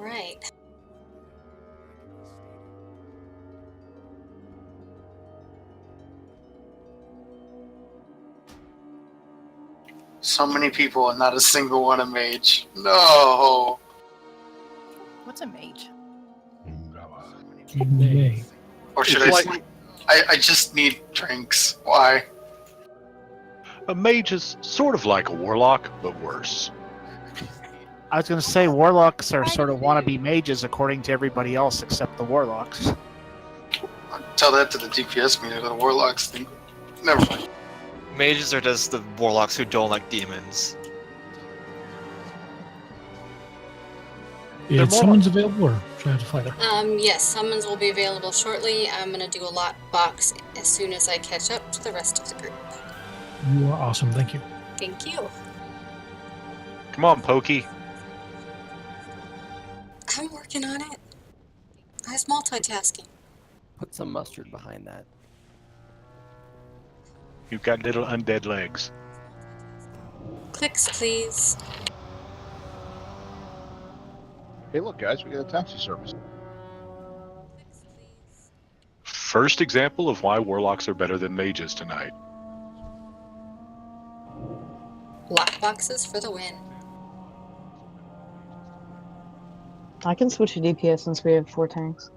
right. So many people and not a single one a mage. No. What's a mage? Yay. Or should It's I just need drinks. Why? a mage is sort of like a warlock, but worse. I was going to say warlocks are sort of wannabe mages according to everybody else except the warlocks. Tell that to the DPS meter, the warlocks think. Never mind. Mages are just the warlocks who don't like demons. If someone's available, or should I have to fight her? Yes, summons will be available shortly. I'm gonna do a lot box as soon as I catch up to the rest of the group. You are awesome. Thank you. Thank you. Come on, Pokey. I'm working on it. I was multitasking. Put some mustard behind that. You've got little undead legs. Clicks, please. Hey, look, guys, we got a taxi service. Clicks, please. First example of why warlocks are better than mages tonight. Lockboxes for the win. I can switch to DPS since we have 4 tanks.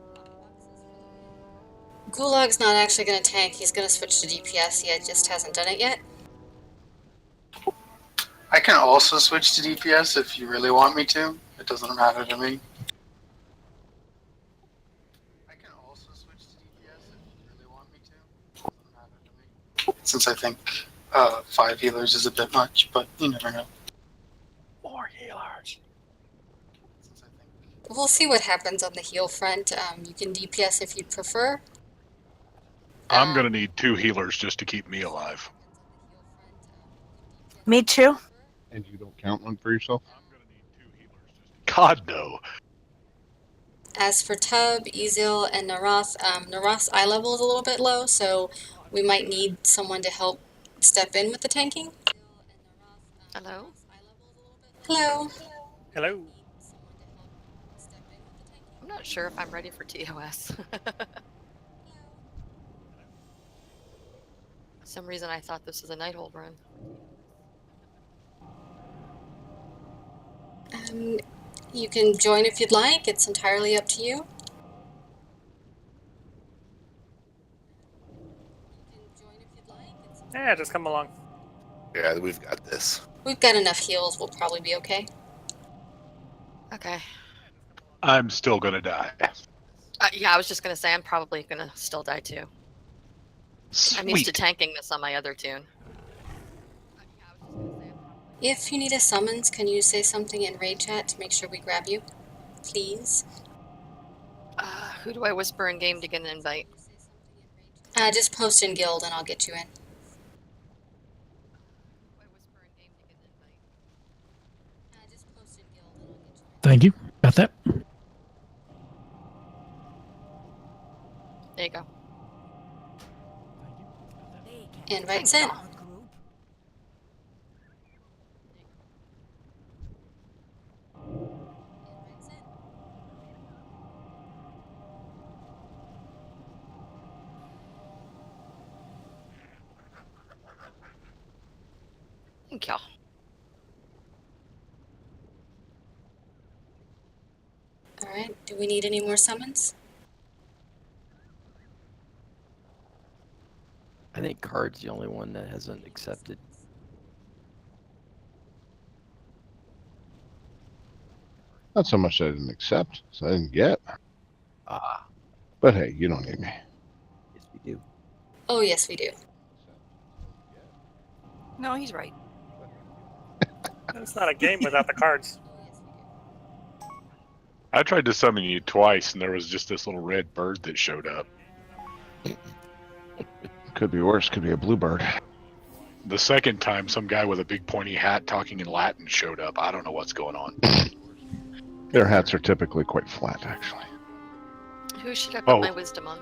Gulag's not actually going to tank. He's going to switch to DPS. He just hasn't done it yet. I can also switch to DPS if you really want me to. It doesn't matter to me. I can also switch to DPS if you really want me to. It doesn't matter to me. Since I think 5 healers is a bit much, but you never know. More healers. Since I think We'll see what happens on the heal front. You can DPS if you'd prefer. I'm gonna need 2 healers just to keep me alive. Me too. And you don't count one for yourself? God, no. As for Tub, Ezil, and Narath, Narath's eye level is a little bit low, so we might need someone to help step in with the tanking. Hello? Hello. Hello. I'm not sure if I'm ready for TOS. For some reason I thought this was a Nighthold run. You can join if you'd like. It's entirely up to you. Yeah, just come along. Yeah, we've got this. We've got enough heals. We'll probably be okay. Okay. I'm still gonna die. Yeah, I was just gonna say I'm probably gonna still die too. I'm used to tanking this on my other tune. If you need a summons, can you say something in raid chat to make sure we grab you? Please. Who do I whisper in game to get an invite? Just post in guild and I'll get you in. Thank you. Got that. There you go. Invite sent. Thank y'all. Alright, do we need any more summons? I think Card's the only one that hasn't accepted. Not so much I didn't accept, so I didn't get. Ah. But hey, you don't need me. Yes, we do. Oh, yes, we do. No, he's right. It's not a game without the cards. I tried to summon you twice, and there was just this little red bird that showed up. Could be worse. Could be a bluebird. The second time, some guy with a big pointy hat talking in Latin showed up. I don't know what's going on. Their hats are typically quite flat, actually. Who should I put my wisdom on?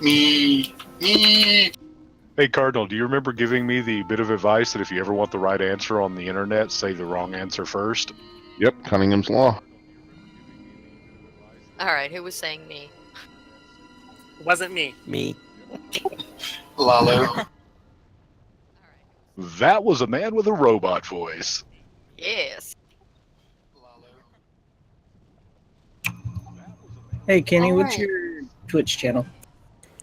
Me. Hey, Cardinal, do you remember giving me the bit of advice that if you ever want the right answer on the internet, say the wrong answer first? Yep, Cunningham's Law. All right, who was saying me? Wasn't me. Me. Lalo. That was a man with a robot voice. Yes. Hey, Kenny, All what's right. your Twitch channel?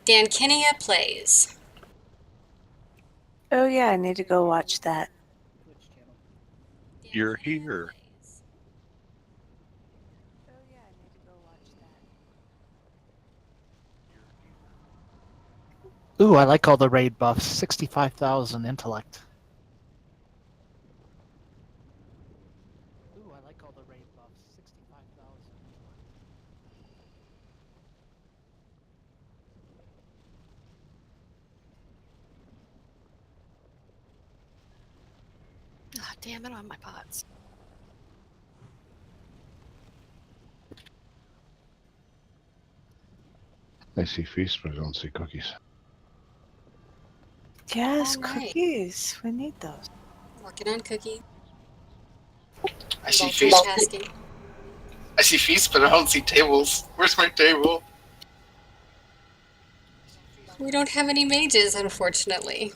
Dan Kinia Plays. Oh yeah, I need to go watch that. You're here. Oh yeah, I need to go watch that. Ooh, I like all the raid buffs. 65,000 intellect. Ooh, I like all the raid buffs. 65,000 Oh, damn it on my pots. I see feast, but I don't see cookies. Yes, All right. cookies. We need those. Working on cookie. I see feast. Multitasking. I see feast, but I don't see tables. Where's my table? We don't have any mages, unfortunately.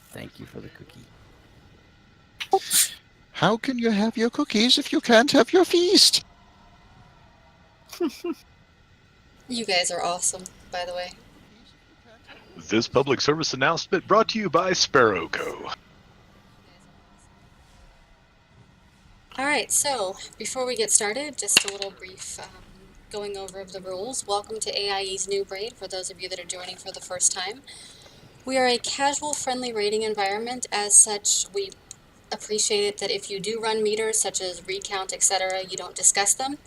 Thank you for the cookie. How can you have your cookies if you can't have your feast? You guys are awesome, by the way. This public service announcement brought to you by Sparrow Co. All right, so before we get started, just a little brief going over of the rules. Welcome to AIE's Noob Raid for those of you that are joining for the first time. We are a casual, friendly raiding environment. As such, we appreciate it that if you do run meters such as recount, etc., you don't discuss them.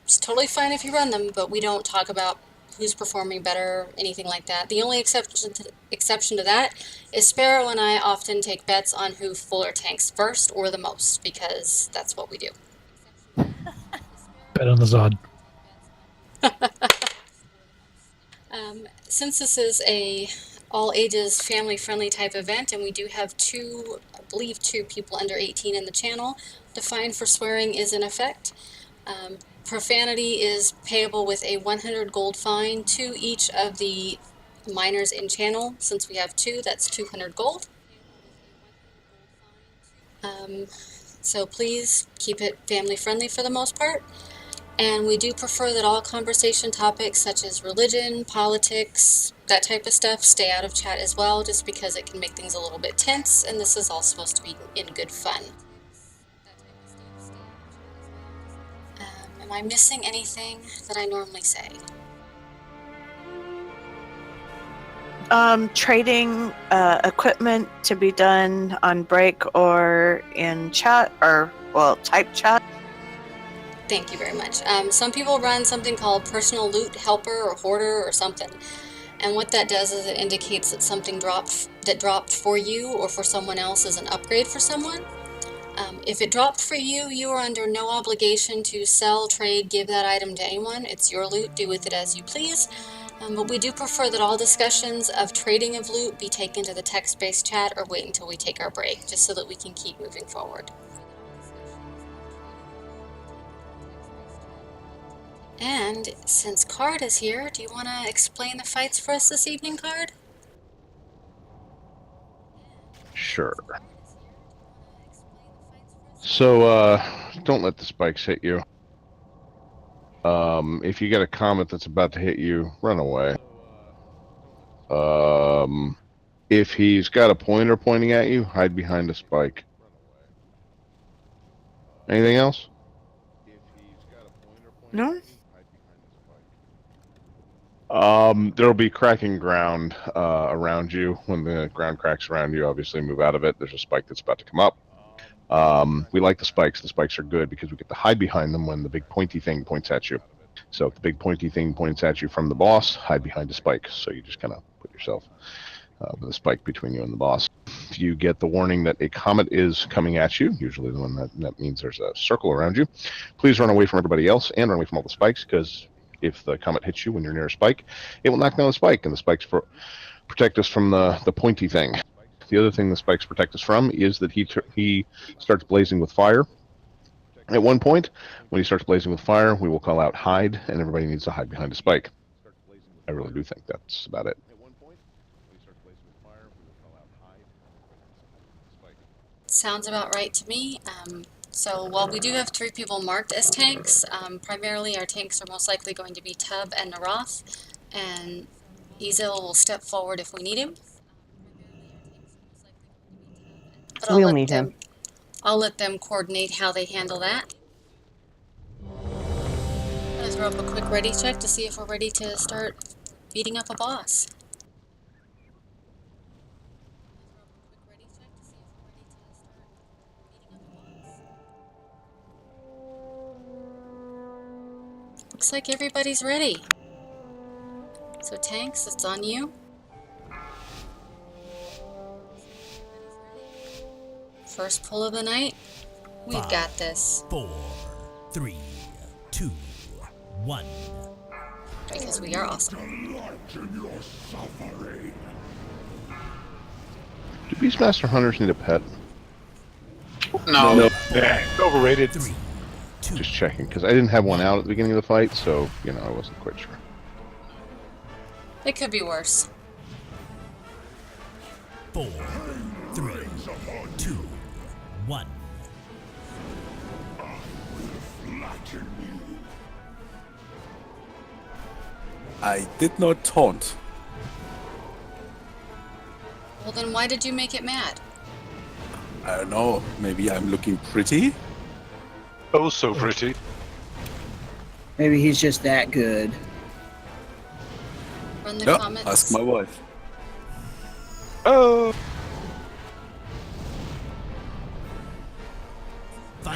It's totally fine if you run them, but we don't talk about who's performing better, anything like that. The only exception to that is Sparrow and I often take bets on who fuller tanks first or the most, because that's what we do. Bet on the Zod. Since this is a all ages family friendly type event and we do have I believe two people under 18 in the channel, the fine for swearing is in effect. Profanity is payable with a 100 gold fine to each of the minors in channel. Since we have two, that's 200 gold. So please keep it family friendly for the most part. And we do prefer that all conversation topics such as religion, politics, that type of stuff stay out of chat as well, just because it can make things a little bit tense, and this is all supposed to be in good fun. Am I missing anything that I normally say? Trading equipment to be done on break or in chat, or, well, type chat. Thank you very much. Some people run something called personal loot helper or hoarder or something. And what that does is it indicates that something dropped for you or for someone else is an upgrade for someone. If it dropped for you, you are under no obligation to sell, trade, give that item to anyone. It's your loot, do with it as you please. But we do prefer that all discussions of trading of loot be taken to the text-based chat or wait until we take our break, just so that we can keep moving forward. And since Card is here, do you want to explain the fights for us this evening, Card? Sure. So, don't let the spikes hit you. If you get a comet that's about to hit you, run away. If he's got a pointer pointing at you, hide behind a spike. Anything else? No? There'll be cracking ground around you. When the ground cracks around you, obviously move out of it. There's a spike that's about to come up. We like the spikes. The spikes are good because we get to hide behind them when the big pointy thing points at you. So if the big pointy thing points at you from the boss, hide behind a spike. So you just kind of put yourself with a spike between you and the boss. If you get the warning that a comet is coming at you, usually the one that means there's a circle around you, please run away from everybody else and run away from all the spikes, because if the comet hits you when you're near a spike, it will knock down the spike, and the spikes protect us from the pointy thing. The other thing the spikes protect us from is that he starts blazing with fire. At one point, when he starts blazing with fire, we will call out hide, and everybody needs to hide behind a spike. I really do think that's about it. Sounds about right to me. So while we do have 3 people marked as tanks, primarily our tanks are most likely going to be Tub and Naroth, and Ezil will step forward if we need him. But We'll need him. I'll let them coordinate how they handle that. Let's throw up a quick ready check to see if we're ready to start beating up a boss. Looks like everybody's ready. So tanks, it's on you. First pull of the night. We've got this. 4, 3, 2, 1. Because we are awesome. Do Beastmaster Hunters need a pet? No. Yeah, overrated. Just checking, because I didn't have one out at the beginning of the fight, so, I wasn't quite sure. It could be worse. 4, 3, 2, 1. I did not taunt. Well, then why did you make it mad? I don't know. Maybe I'm looking pretty? Oh, so pretty. Maybe he's just that good. Run the No, comments. ask my wife. Oh.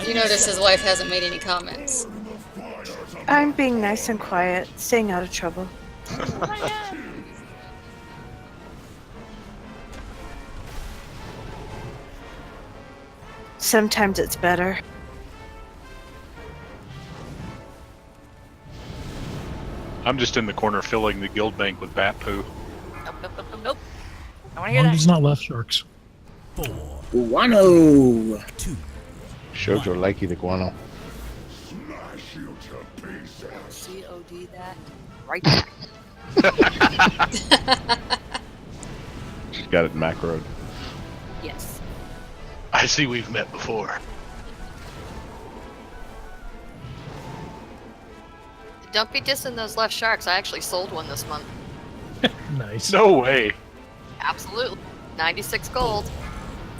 You notice his wife hasn't made any comments. I'm being nice and quiet, staying out of trouble. Sometimes it's better. I'm just in the corner filling the guild bank with bat poo. Nope. I want to hear He's that. not left sharks. 4, Wano. 2. Shojo likey the guano. COD that. Right back. She's got it macroed. Yes. I see we've met before. Don't be dissing those left sharks. I actually sold one this month. Nice. No way. Absolutely. 96 gold.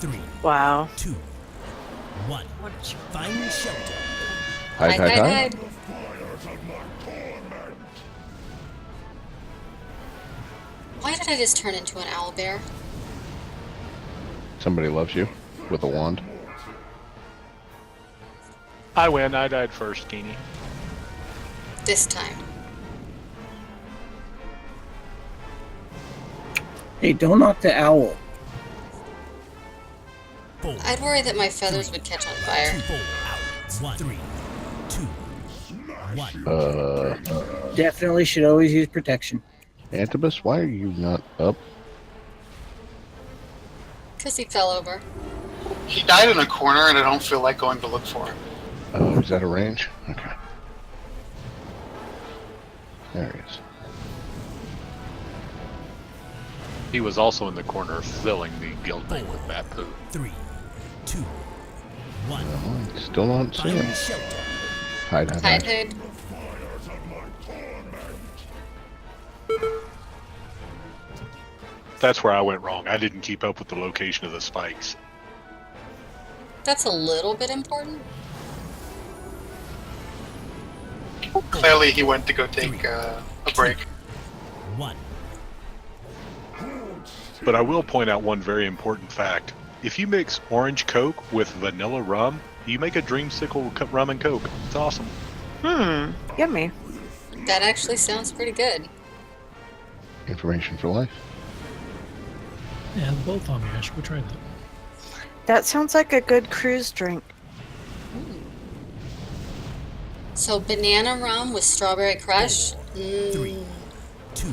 3, Wow. 2, 1. Find shelter. Hide. Why did I just turn into an owlbear? Somebody loves you with a wand. I win. I died first, Keeney. This time. Hey, don't knock the owl. 4, I'd worry that my feathers would catch on fire. 1, 3, 2, 1. Definitely should always use protection. Antibus, why are you not up? Because he fell over. He died in a corner, and I don't feel like going to look for him. Oh, is that a range? Okay. There he is. He was also in the corner filling the guild bank with bat poo. 3, 2, 1. Oh, still not seeing him. Find shelter. Hide. That's where I went wrong. I didn't keep up with the location of the spikes. That's a little bit important. Clearly, he went to go take a break. 1. But I will point out one very important fact. If you mix orange Coke with vanilla rum, you make a dreamsicle rum and Coke. It's awesome. Yummy. That actually sounds pretty good. Information for life. Yeah, both on me. I should go try that. That sounds like a good cruise drink. So banana rum with strawberry crush. 3, 2.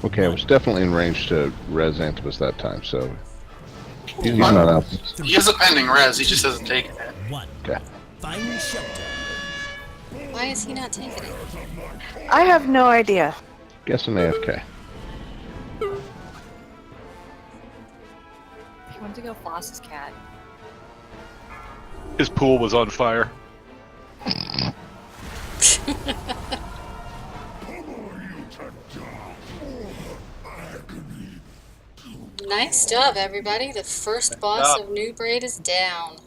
Okay, I was definitely in range to res Antibus that time, so he's not out. He has a pending res, he just hasn't taken it. 1. Okay. Find shelter. Why is he not taking it? I have no idea. Guess an AFK. He went to go floss his cat. His pool was on fire. Nice job, everybody. The first boss of Noob Raid is down. Nice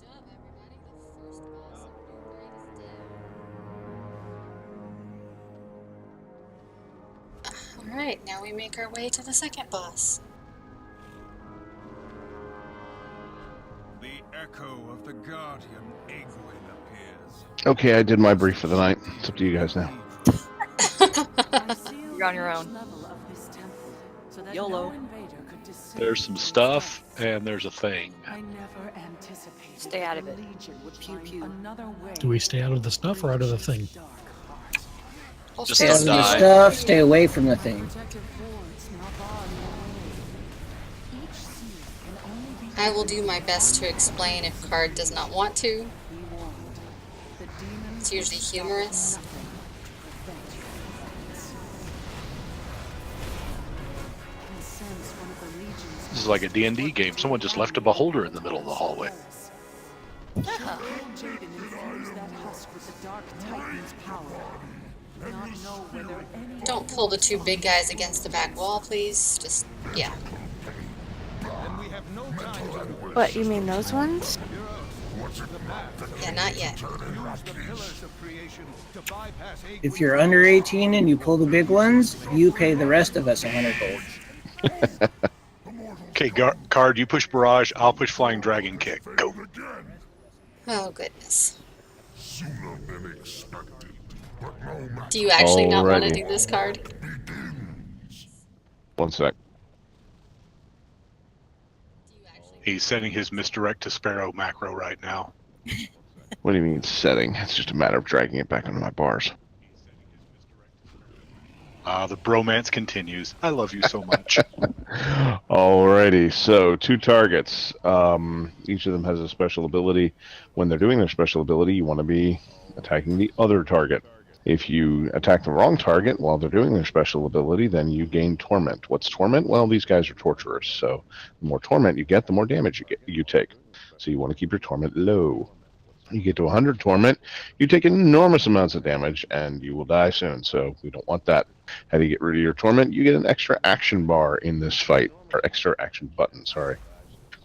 job, everybody. The first boss of Noob Raid is down. Alright, now we make our way to the second boss. The echo of the Guardian Egwin appears. Okay, I did my brief for the night. It's up to you guys now. You're on your own. YOLO. There's some stuff, and there's a thing. Stay out of it. Pew pew. Do we stay out of the stuff or out of the thing? Just Stay out of don't the die. stuff, stay away from the thing. I will do my best to explain if Card does not want to. It's usually humorous. This is like a D&D game. Someone just left a beholder in the middle of the hallway. Don't pull the two big guys against the back wall, please. Just, yeah. What, you mean those ones? Yeah, not yet. If you're under 18 and you pull the big ones, you pay the rest of us 100 gold. Okay, Card, you push Barrage, I'll push Flying Dragon Kick. Go. Oh, goodness. Do you actually not want to Alrighty. do this, Card? One sec. He's sending his misdirect to Sparrow macro right now. What do you mean setting? It's just a matter of dragging it back onto my bars. The bromance continues. I love you so much. Alrighty, so 2 targets. Each of them has a special ability. When they're doing their special ability, you want to be attacking the other target. If you attack the wrong target while they're doing their special ability, then you gain torment. What's torment? Well, these guys are torturers, so the more torment you get, the more damage you take. So you want to keep your torment low. You get to 100 torment, you take enormous amounts of damage, and you will die soon, so we don't want that. How do you get rid of your torment? You get an extra action bar in this fight, or extra action button, sorry.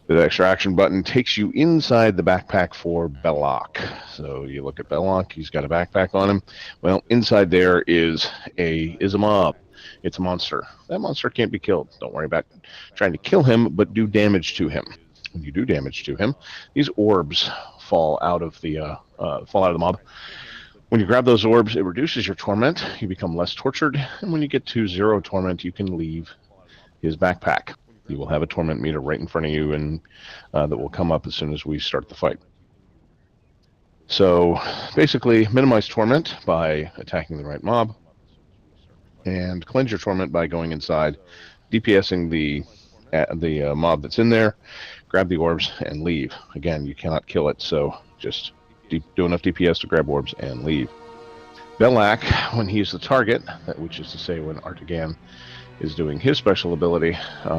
The extra action button takes you inside the backpack for Belloc. So you look at Belloc, he's got a backpack on him. Well, inside there is a mob. It's a monster. That monster can't be killed. Don't worry about trying to kill him, but do damage to him. When you do damage to him, these orbs fall out of the mob. When you grab those orbs, it reduces your torment. You become less tortured, and when you get to 0 torment, you can leave his backpack. You will have a torment meter right in front of you, and that will come up as soon as we start the fight. So basically, minimize torment by attacking the right mob, and cleanse your torment by going inside, DPSing the mob that's in there, grab the orbs, and leave. Again, you cannot kill it, so just do enough DPS to grab orbs and leave. Belloc, when he's the target, which is to say when Artigan is doing his special ability,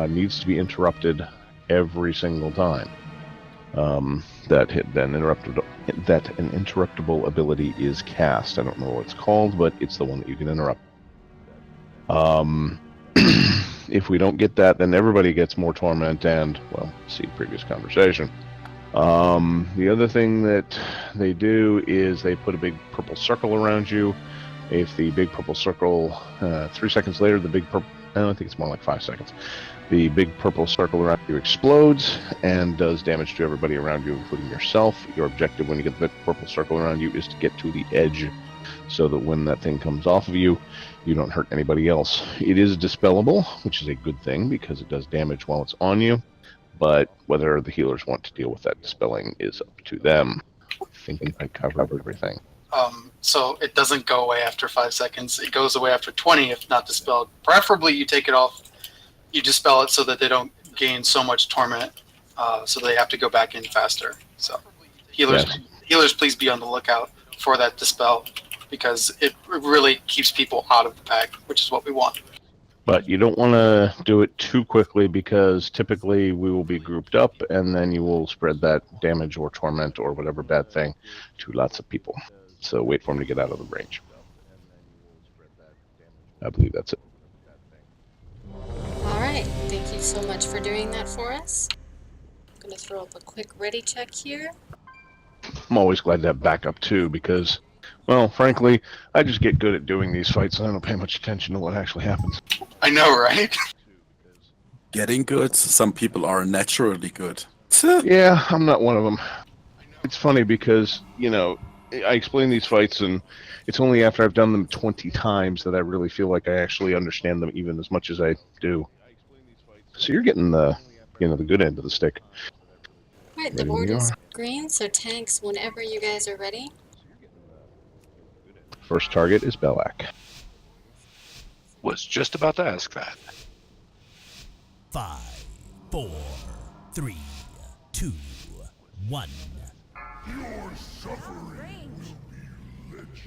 needs to be interrupted every single time that an interruptible ability is cast. I don't know what it's called, but it's the one that you can interrupt. If we don't get that, then everybody gets more torment, and, well, see previous conversation. The other thing that they do is they put a big purple circle around you. If the big purple circle, 3 seconds later, the big purple, I think it's more like 5 seconds, the big purple circle around you explodes and does damage to everybody around you, including yourself. Your objective when you get the purple circle around you is to get to the edge so that when that thing comes off of you, you don't hurt anybody else. It is dispellable, which is a good thing because it does damage while it's on you, but whether the healers want to deal with that dispelling is up to them. I think I covered everything. So it doesn't go away after 5 seconds. It goes away after 20 if not dispelled. Preferably you take it off, you dispel it so that they don't gain so much torment so they have to go back in faster. So healers, Yes. healers, please be on the lookout for that dispel because it really keeps people out of the pack, which is what we want. But you don't want to do it too quickly because typically we will be grouped up and then you will spread that damage or torment or whatever bad thing to lots of people. So wait for them to get out of the range. I believe that's it. All right, thank you so much for doing that for us. I'm going to throw up a quick ready check here. I'm always glad to have backup too because, well, frankly, I just get good at doing these fights and I don't pay much attention to what actually happens. I know, right? Getting good. Some people are naturally good. Yeah, I'm not one of them. It's funny because, you know, I explain these fights and it's only after I've done them 20 times that I really feel like I actually understand them even as much as I do. So you're getting the, you know, the good end of the stick. All right, the board is green, so tanks whenever you guys are ready. First target is Belak. Was just about to ask that. 5, 4, 3, 2, 1.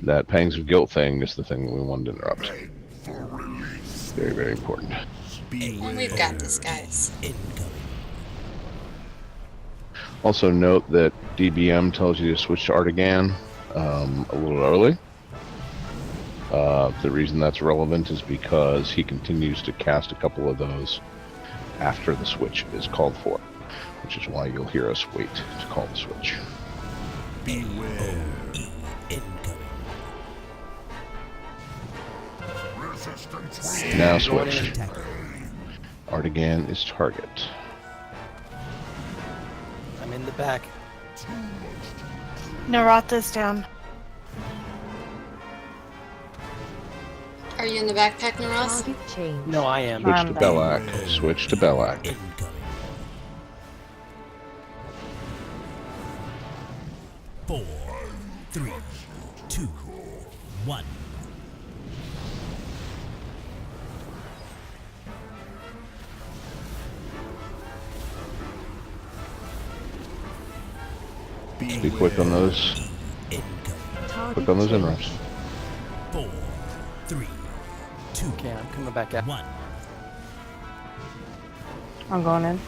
That Pangs of Guilt thing is the thing that we wanted to interrupt. Very, very important. And we've got this, guys. Also note that DBM tells you to switch to Artigan a little early. The reason that's relevant is because he continues to cast a couple of those after the switch is called for, which is why you'll hear us wait to call the switch. Beware. Now switch. Artigan is target. I'm in the back. Narata's down. Are you in the backpack, Naras? No, I am. Switch to Belak. Switch to Belak. 4, 3, 2, 1. Be quick on those. Quick on those inruns. 4, 3, 2. Okay, I'm coming back out. 1. I'm going in.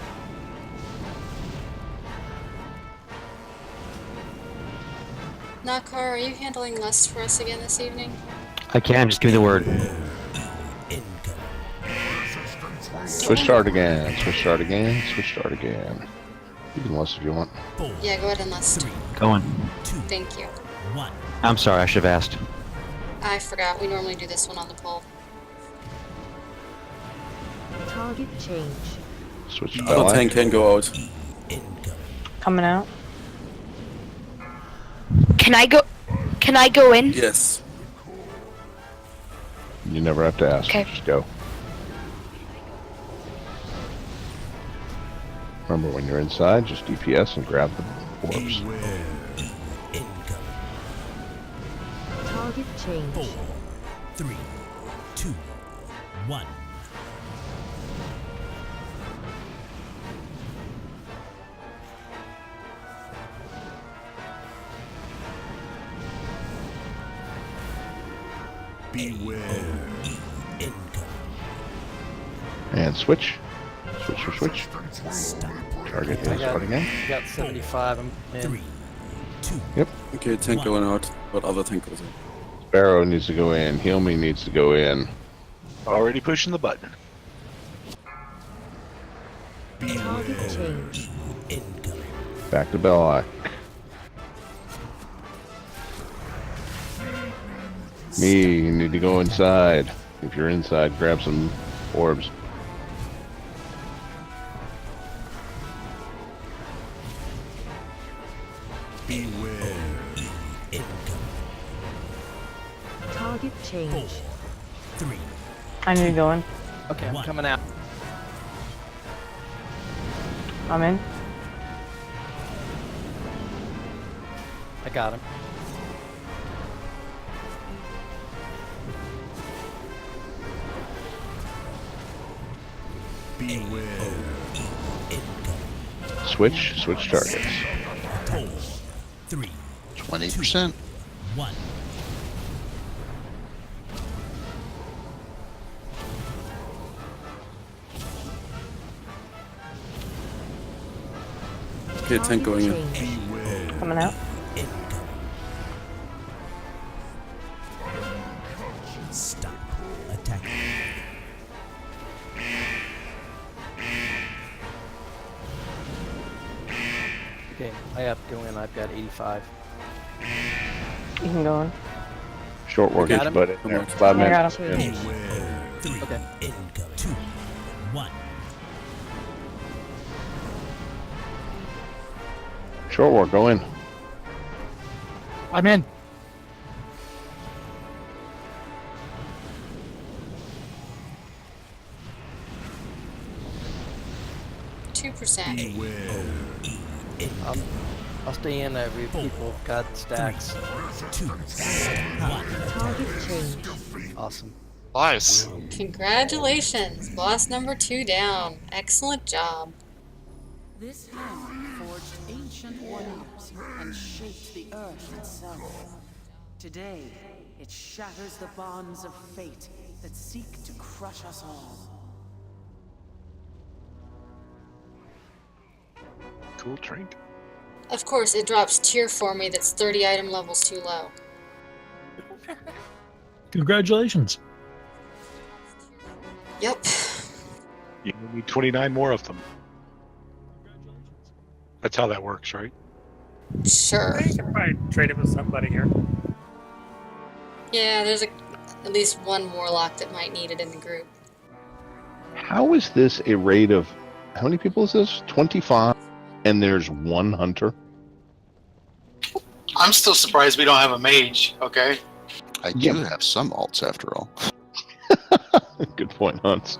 Nakar, are you handling lust for us again this evening? I can, just give me the word. Switch to Artigan. Switch to Artigan. Switch to Artigan. You can lust if you want. Yeah, go ahead and lust. Going. Thank you. I'm sorry, I should have asked. I forgot, we normally do this one on the poll. Target change. Switch to Other tank can go out. Coming out. Can I go? Can I go in? Yes. You never have to ask. Okay. Just go. Remember, when you're inside, just DPS and grab the orbs. Target change. 4, 3, 2, 1. Beware. And switch. Switch, switch, switch. Target is Artigan. Got 75. I'm in. 3, 2. Yep. Okay, tank going out, but other tank goes in. Sparrow needs to go in. Heal Me needs to go in. Already pushing the button. Target change. Back to Belloc. Me, you need to go inside. If you're inside, grab some orbs. Beware. Target change. 4, 3. I need to go in. Okay, I'm coming out. I'm in. I got him. Switch targets. 4, 3, 20%. 1. Okay, tank going in. Coming out. Stop attacking. Okay, I have to go in. I've got 85. You can go in. Short war, Got get your him? butt in Come there. on. 5 I minutes. got him. Yeah. 3, Okay. 2, 1. Short war, go in. I'm in. I'll stay in. People got stacks. 2, 1. Target changed. Awesome. Nice. Congratulations, boss number 2 down. Excellent job. This hammer forged ancient wonders and shaped the earth itself. Today, it shatters the bonds of fate that seek to crush us all. Cool drink. Of course, it drops tier for me that's 30 item levels too low. Congratulations. Yep. You need 29 more of them. That's how that works, right? Sure. You can probably trade it with somebody here. Yeah, there's at least one warlock that might need it in the group. How is this a raid of, how many people is this? 25, and there's one hunter? I'm still surprised we don't have a mage, okay? I do have some alts after all. Good point, Hunts.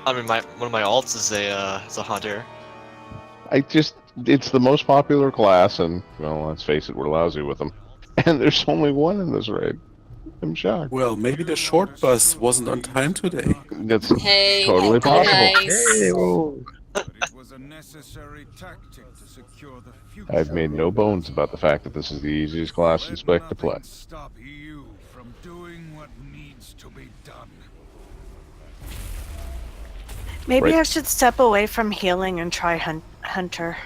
I mean, one of my alts is a hunter. It's the most popular class, and, well, let's face it, we're lousy with them. And there's only one in this raid. I'm shocked. Well, maybe the short bus wasn't on time today. That's Hey, totally possible. nice. Hey, whoa. It was a necessary tactic to secure the future. I've made no bones about the fact that this is the easiest class in Spec to play. Stop you from doing what needs to be done. Maybe Right. I should step away from healing and try Hunter.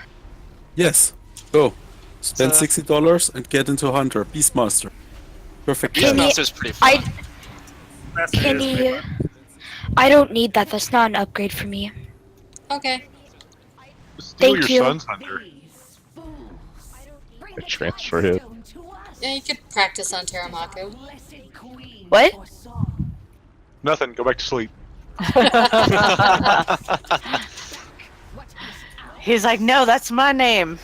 Yes, go. Spend $60 and get into Hunter. Beastmaster. Perfect. Beastmaster's pretty fun. I don't need that. That's not an upgrade for me. Okay. Steal Thank your you. son's hunter. A transfer hit. Yeah, you could practice on Teramaku. What? Nothing. Go back to sleep. He's like, no, that's my name.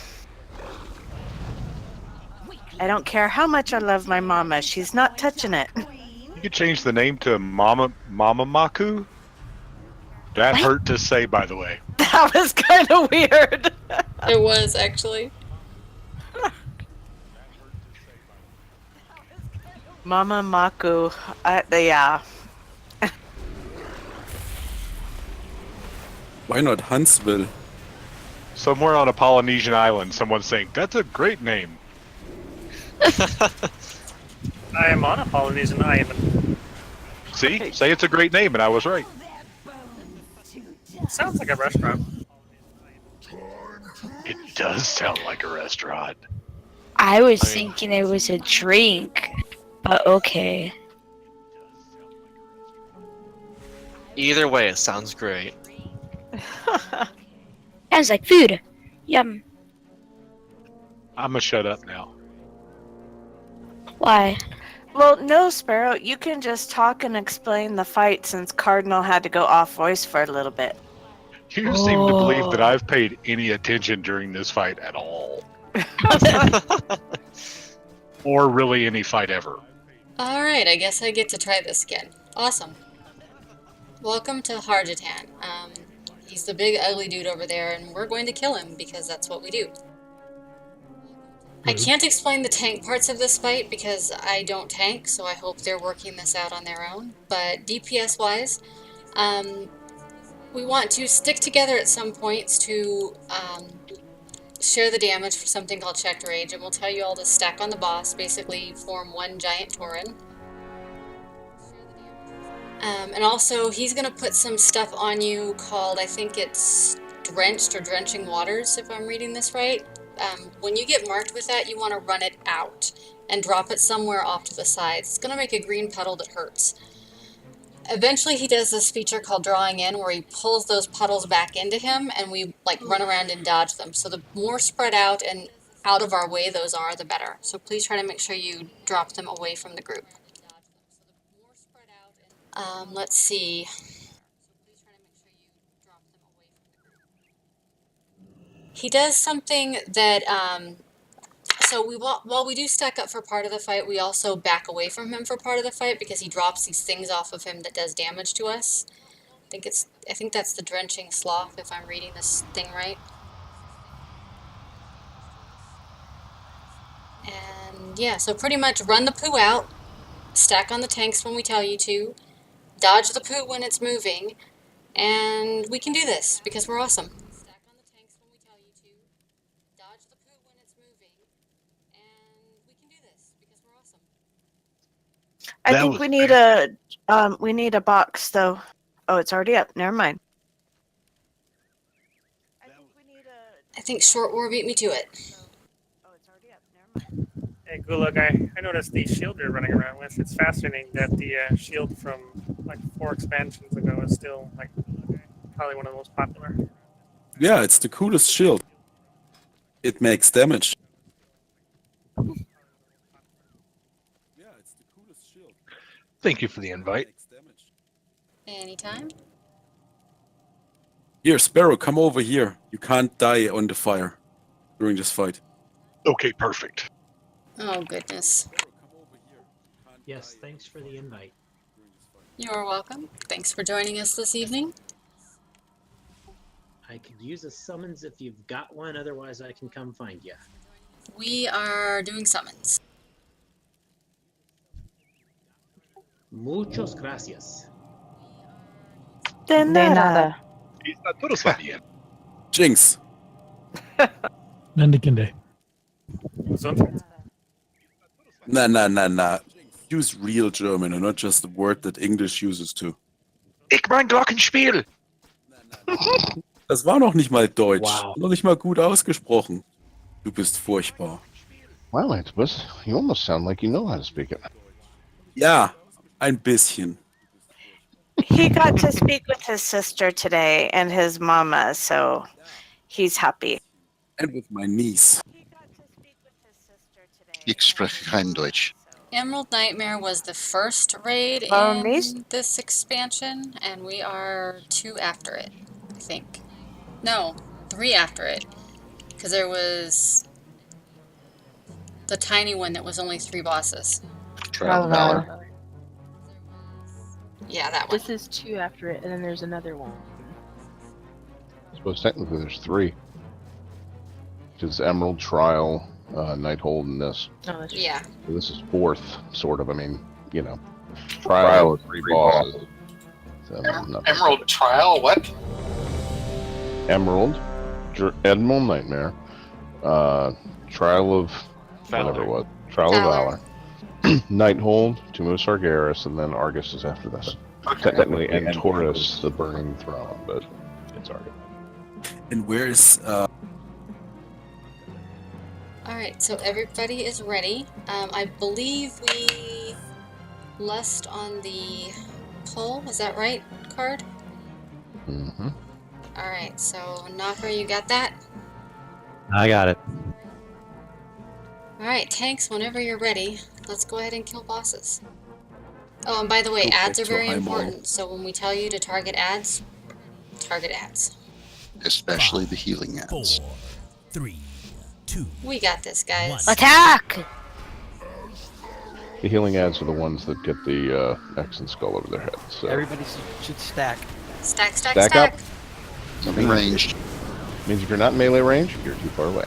I don't care how much I love my mama. She's not touching it. You could change the name to Mama Maku. That hurt to say, by the way. That was kind of weird. It was, actually. Mama Maku. Yeah. Why not Huntsville? Somewhere on a Polynesian island, someone's saying, that's a great name. I am on a Polynesian island. See? Say it's a great name, and I was right. Sounds like a restaurant. It does sound like a restaurant. I was thinking it was a drink, but okay. Either way, it sounds great. Sounds like food. Yum. I'm gonna shut up now. Why? Well, no, Sparrow. You can just talk and explain the fight since Cardinal had to go off voice for a little bit. You seem to believe that I've paid any attention during this fight at all. Or really any fight ever. Alright, I guess I get to try this again. Awesome. Welcome to Harjatan. He's the big ugly dude over there, and we're going to kill him because that's what we do. I can't explain the tank parts of this fight because I don't tank, so I hope they're working this out on their own. But DPS-wise, We want to stick together at some points to share the damage for something called checked rage, and we'll tell you all to stack on the boss, basically form one giant Tauren. And also, he's going to put some stuff on you called, I think it's drenched or drenching waters, if I'm reading this right. When you get marked with that, you want to run it out and drop it somewhere off to the sides. It's going to make a green puddle that hurts. Eventually, he does this feature called drawing in, where he pulls those puddles back into him, and we like run around and dodge them. So the more spread out and out of our way those are, the better. So please try to make sure you drop them away from the group. Let's see. He does something that, so while we do stack up for part of the fight, we also back away from him for part of the fight because he drops these things off of him that does damage to us. I think that's the drenching sloth, if I'm reading this thing right. And yeah, so pretty much run the poo out, stack on the tanks when we tell you to, dodge the poo when it's moving, and we can do this because we're awesome. I think we need a box though. Oh, it's already up. Never mind. I think Short War beat me to it. Hey, Gulag, I noticed the shield you're running around with. It's fascinating that the shield from like 4 expansions ago is still like probably one of the most popular. Yeah, it's the coolest shield. It makes damage. Thank you for the invite. Anytime. Here, Sparrow, come over here. You can't die on the fire during this fight. Okay, perfect. Oh, goodness. Yes, thanks for the invite. You're welcome. Thanks for joining us this evening. I could use a summons if you've got one, otherwise I can come find you. We are doing summons. Muchos gracias. De nada. Jinx. Nandikinde. Nah. Use real German and not just the word that English uses too. Ich mein Glockenspiel! Das war noch nicht mal Deutsch. Wow. Noch nicht mal gut ausgesprochen. Du bist furchtbar. Wow, Octopus, you almost sound like you know how to speak it. Ja, ein bisschen. He got to speak with his sister today and his mama, so he's happy. And with my niece. Ich spreche kein Deutsch. Emerald Nightmare was the first raid Oh, in nice. this expansion, and we are 2 after it, I think. No, 3 after it. Because there was the tiny one that was only 3 bosses. Trial of Valor. Yeah, that one. This is 2 after it, and then there's another one. I suppose technically there's 3. Because Emerald, Trial, Nighthold, and this. Oh, that's Yeah. So this is 4th, sort of. I mean, you know. Trial of 3 bosses. So, Emerald Trial? What? Emerald, Emerald Nightmare, Trial of whatever it was, Trial of Valor, Nighthold, Tomb of Sargeras, and then Argus is after this. Okay. Technically, and Taurus, the Burning Throne, but it's Argus. And where is Alright, so everybody is ready. I believe we lust on the poll, is that right, card? Mm-hmm. Alright, so Knocker, you got that? I got it. Alright, tanks, whenever you're ready, let's go ahead and kill bosses. Oh, and by the way, Go ads back are to very eyeball. important, so when we tell you to target ads, target ads. Especially the healing ads. 4, 3, 2. We got this, guys. Attack! The healing ads are the ones that get the X and skull over their heads. So Everybody should stack. Stack, stack, Stack stack. up. Something ranged. Means if you're not in melee range, you're too far away.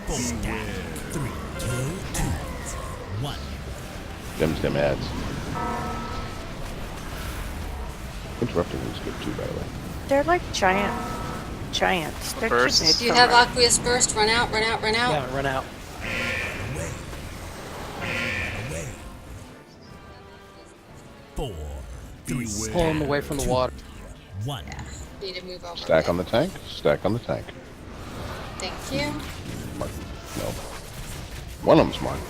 4, 3, 2, 1. Them ads. Interrupting is good too, by the way. They're like giants. They're too big. Do you have Aqueous Burst? Run out, run out, run out. Yeah, run out. Four, three, Pull them away from the water. one. Yeah, need to move over. Stack on the tank. Stack on the tank. Thank you. Mark. No. One of them's marked.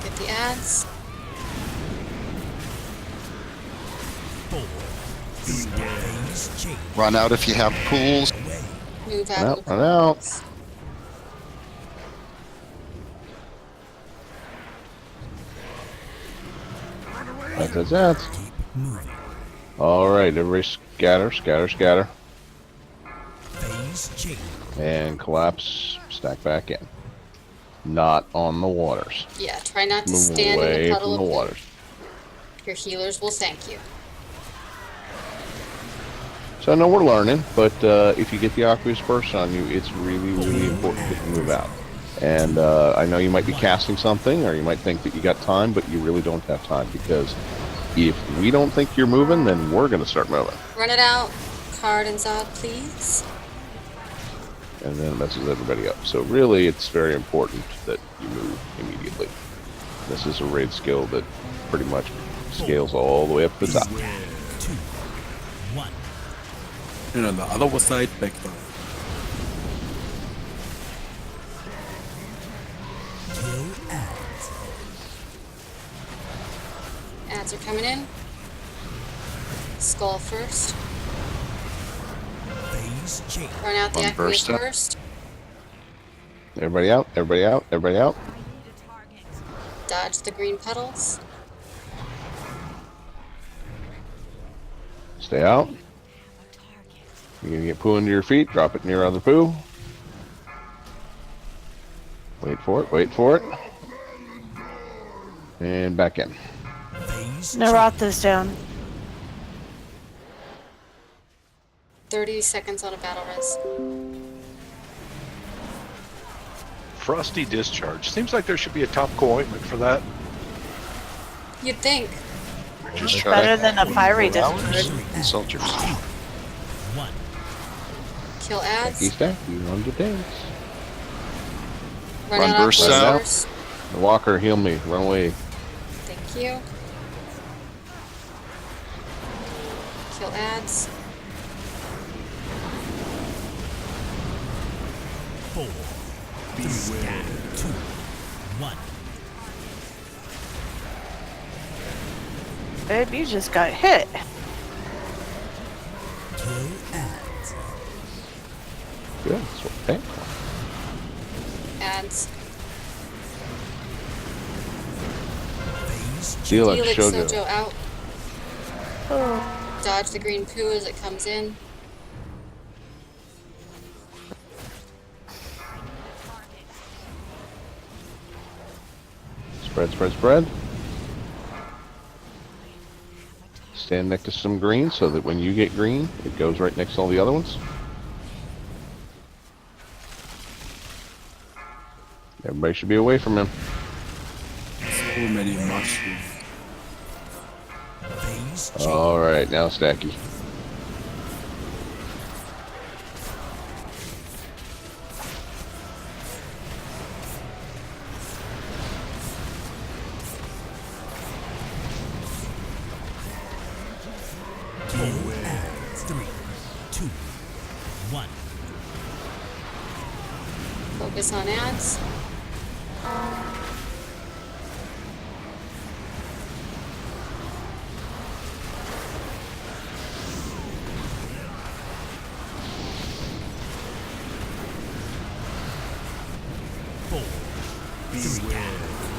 Get the ads. Run out if you have pools. Move Run out. out. Run out. That's. All right, everybody scatter, scatter, scatter. And collapse, stack back in. Not on the waters. Yeah, try not to Move stand in away the from puddle the of waters. Your healers will thank you. So I know we're learning, but if you get the Aqueous Burst on you, it's really, really important that you move out. And I know you might be casting something, or you might think that you got time, but you really don't have time, because if we don't think you're moving, then we're going to start moving. Run it out. Card and Zod, please. And then it messes everybody up. So really, it's very important that you move immediately. This is a raid skill that pretty much scales all the way up to the top. And on the other side, back down. Ads are coming in. Skull first. Run out the One Aqueous burst up. Burst. Everybody out, everybody out, everybody out. Dodge the green puddles. Stay out. You're going to get poo into your feet, drop it in your other poo. Wait for it, wait for it. And back in. Naratha's down. 30 seconds on a battle res. Frosty Discharge. Seems like there should be a topical ointment for that. You'd think. Just Better than a fiery discharge. Soldiers. Kill ads. Stacky, stacky on the dance. Run out burst Aqueous out. Burst. Walker, heal me. Run away. Thank you. Kill ads. Four, three, two, one. Babe, you just got hit. Good, that's what we're paying for. Ads. Felix Felix Shoujo. Sojo out. Dodge the green poo as it comes in. Spread, spread, spread. Stand next to some green so that when you get green, it goes right next to all the other ones. Everybody should be away from him. So many mushrooms. Alright, now Stacky. Three, two, one. Focus on ads. Four, three,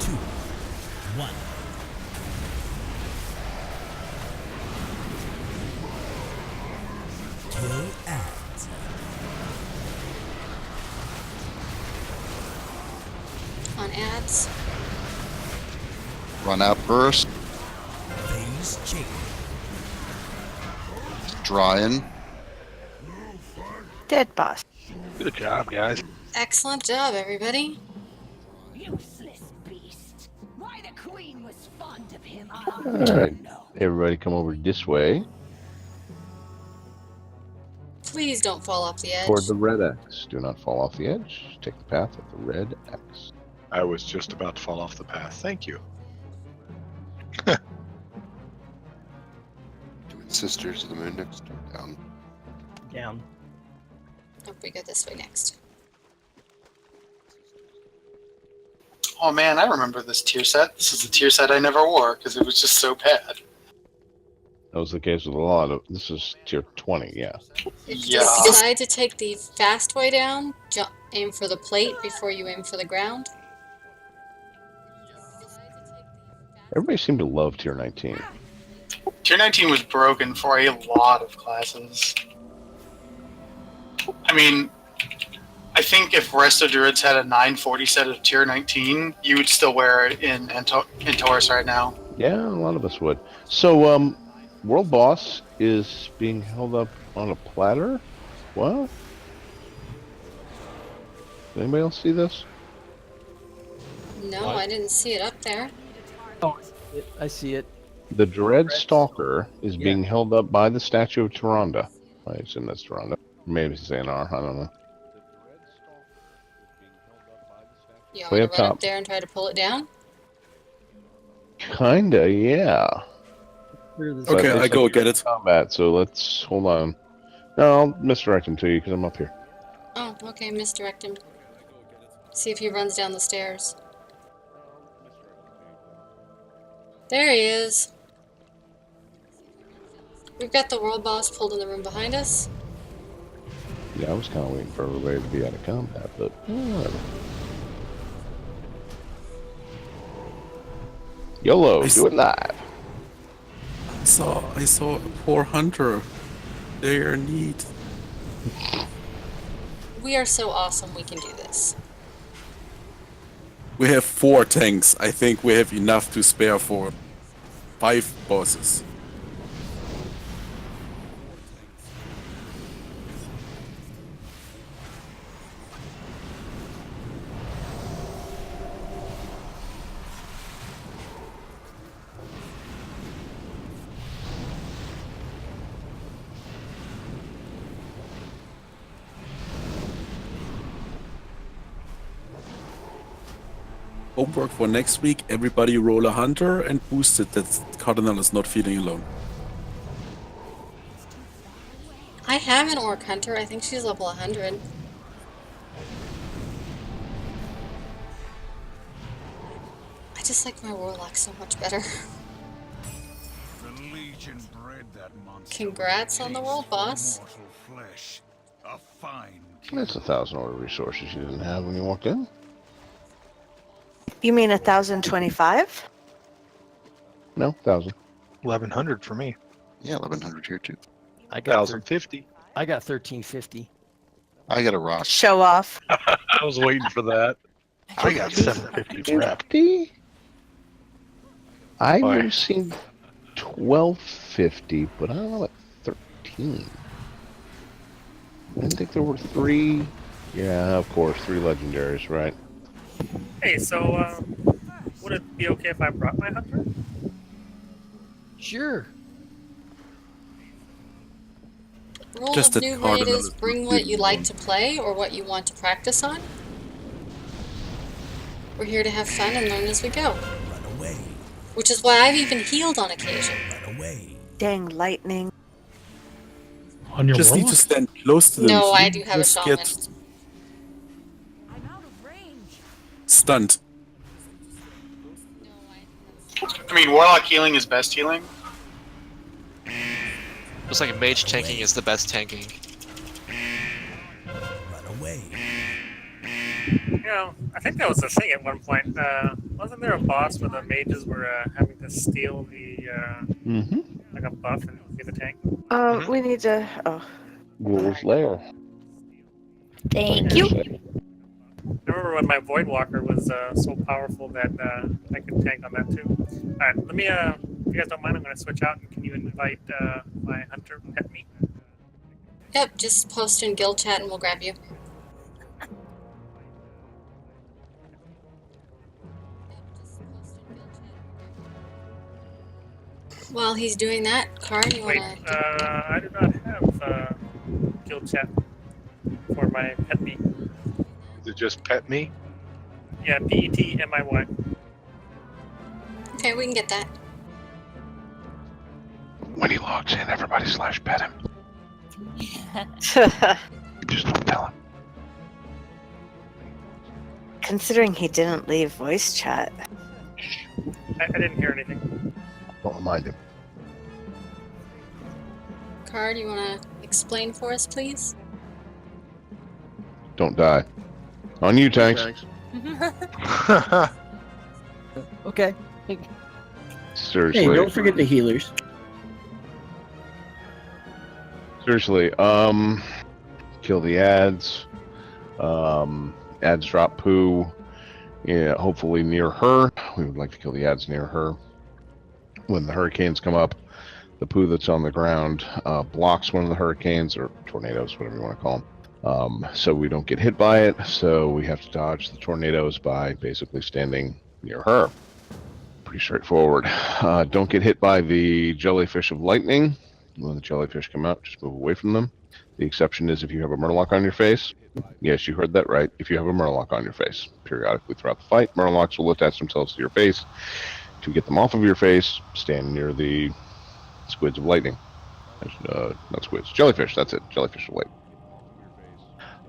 two, one. Kill ads. On ads. Run out burst. Phase change. Drying. Dead boss. Good job, guys. Excellent job, everybody. Useless beast. Why the queen was fond of Alright. Everybody come over this way Please don't fall off the edge. toward the red X. Do not fall off the edge. Take the path of the red X. I was just about to fall off the path. Thank you. Sisters of the Moon next door. Down. Down. Oh, we go this way next. Oh man, I remember this tier set. This is a tier set I never wore because it was just so bad. That was the case with a lot of. This is tier 20, yeah. If you decide to take the fast way down, aim for the plate before you aim for the ground. Everybody seemed to love tier 19. Tier 19 was broken for a lot of classes. I mean, I think if Resto Druids had a 940 set of tier 19, you would still wear it in Taurus right now. Yeah, a lot of us would. So, World Boss is being held up on a platter? What? Did anybody else see this? No, I didn't see it up there. Oh, I see it. The Dread Stalker is being held up by the statue of Tyrande. I assume that's Tyrande. Maybe it's Xanar, I don't know. You want me to run up there and try to pull it down? Kinda, yeah. Okay, I go get it. Combat, so let's hold on. No, I'll misdirect him to you because I'm up here. Oh, okay, misdirect him. See if he runs down the stairs. There he is. We've got the world boss pulled in the room behind us. Yeah, I was kind of waiting for everybody to be out of combat, but whatever. YOLO, do it live. I saw a poor hunter. They are in need. We are so awesome we can do this. We have 4 tanks. I think we have enough to spare for 5 bosses. Homework for next week, everybody roll a hunter and boost it that Cardinal is not feeling alone. I have an orc hunter. I think she's level 100. I just like my warlock so much better. The Legion bred that monster. Congrats on the world boss. Flesh. A fine. That's 1,000 order resources you didn't have when you walked in. You mean 1,025? No, 1,000. 1,100 for me. Yeah, 1,100 here too. I got 1,050. I got 1,350. I got a rock. Show off. I was waiting for that. I got 750 wrapped. 50? I've never seen 1,250, but I don't know about 13. I didn't think there were 3. Yeah, of course, 3 legendaries, right? Hey, so, would it be okay if I brought my hunter? Sure. Rule Just of that New Raid is Cardinal bring what you like to play or what you want to practice on. We're here to have fun and learn as we go. Run away. Which is why I've even healed on occasion. Run away. Dang lightning. On your Just need warlock? to stand close to them. No, If I you do have a just shaman. get stunned. I mean, warlock healing is best healing. Looks like mage tanking is the best tanking. Run away. You know, I think that was the thing at one point. Wasn't there a boss where the mages were having to steal the like a buff and be the tank? We need to. Oh. Ghoul's Lair. Thank you. I remember when my Voidwalker was so powerful that I could tank on that too. Alright, let me, if you guys don't mind, I'm going to switch out and can you invite my hunter pet me? Yep, just post in guild chat and we'll grab you. While he's doing that, Card, you Wait, wanna... I do not have guild chat for my pet me. Is it just pet me? Yeah, PETMIY. Okay, we can get that. When he logs in, everybody /pet him. Just don't tell him. Considering he didn't leave voice chat. I didn't hear anything. Don't remind him. Card, you wanna explain for us, please? Don't die. On you, tanks. Okay. Seriously. Hey, don't forget the healers. Seriously, kill the ads. Ads drop poo. Yeah, hopefully near her. We would like to kill the ads near her. When the hurricanes come up, the poo that's on the ground blocks one of the hurricanes or tornadoes, whatever you want to call them. So we don't get hit by it. So we have to dodge the tornadoes by basically standing near her. Pretty straightforward. Don't get hit by the jellyfish of lightning. When the jellyfish come out, just move away from them. The exception is if you have a murloc on your face. Yes, you heard that right. If you have a murloc on your face, periodically throughout the fight, murlocs will attach themselves to your face. To get them off of your face, stand near the squids of lightning. Not squids, jellyfish. That's it. Jellyfish of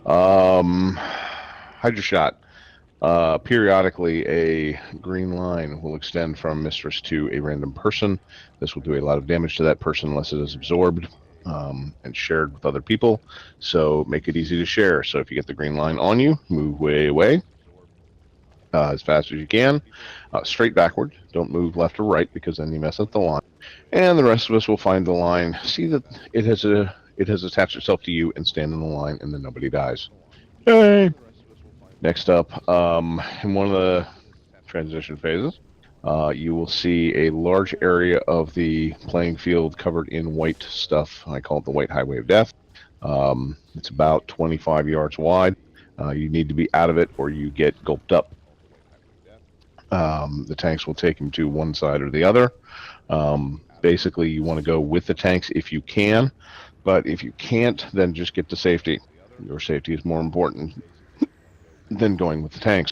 lightning. Hydra shot. Periodically, a green line will extend from Mistress to a random person. This will do a lot of damage to that person unless it is absorbed and shared with other people. So make it easy to share. So if you get the green line on you, move way away as fast as you can. Straight backward. Don't move left or right because then you mess up the line. And the rest of us will find the line. See that it has attached itself to you and stand in the line, and then nobody dies. Yay! Next up, in one of the transition phases, you will see a large area of the playing field covered in white stuff. I call it the White Highway of Death. It's about 25 yards wide. You need to be out of it or you get gulped up. The tanks will take him to one side or the other. Basically, you want to go with the tanks if you can, but if you can't, then just get to safety. Your safety is more important than going with the tanks.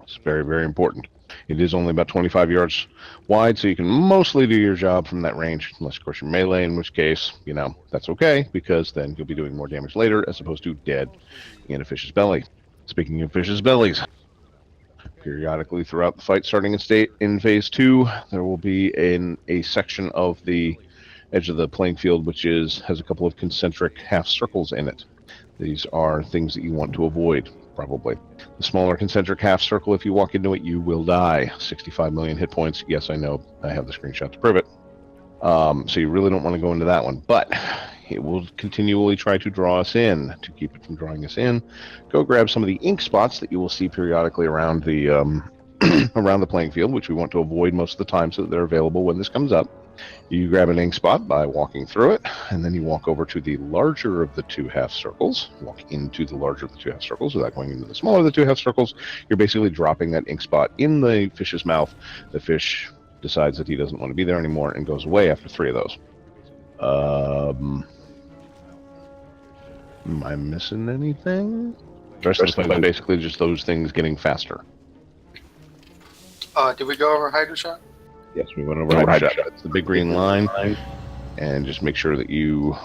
It's very, very important. It is only about 25 yards wide, so you can mostly do your job from that range, unless, of course, you're melee, in which case, that's okay, because then you'll be doing more damage later, as opposed to dead in a fish's belly. Speaking of fish's bellies, periodically throughout the fight, starting in phase 2, there will be a section of the edge of the playing field which has a couple of concentric half circles in it. These are things that you want to avoid, probably. The smaller concentric half circle, if you walk into it, you will die. 65 million hit points. Yes, I know. I have the screenshot to prove it. So you really don't want to go into that one. But it will continually try to draw us in. To keep it from drawing us in, go grab some of the ink spots that you will see periodically around the around the playing field, which we want to avoid most of the time so that they're available when this comes up. You grab an ink spot by walking through it, and then you walk over to the larger of the two half circles. Walk into the larger of the two half circles without going into the smaller of the two half circles. You're basically dropping that ink spot in the fish's mouth. The fish decides that he doesn't want to be there anymore and goes away after 3 of those. Am I missing anything? The rest of the fight is basically just those things getting faster. Did we go over Hydra shot? Yes, we went over Hydra shot. It's the big green line. And just make sure that you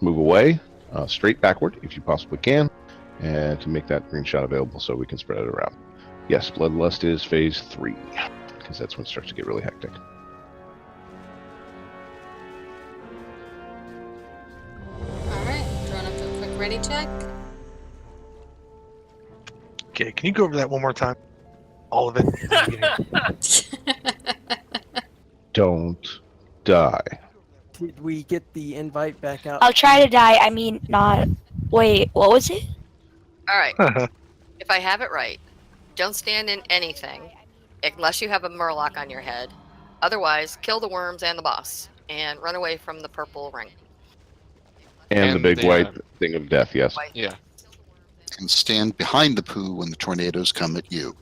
move away, straight backward if you possibly can, and to make that green shot available so we can spread it around. Yes, Bloodlust is phase 3, because that's when it starts to get really hectic. Alright, throwing up to a quick ready check. Okay, can you go over that one more time? All of it. Don't die. Did we get the invite back out? I'll try to die. I mean, not. Wait, what was it? All right. If I have it right, don't stand in anything unless you have a murloc on your head. Otherwise, kill the worms and the boss and run away from the purple ring. And the big white thing of death, yes. Yeah. And stand behind the poo when the tornadoes come at you.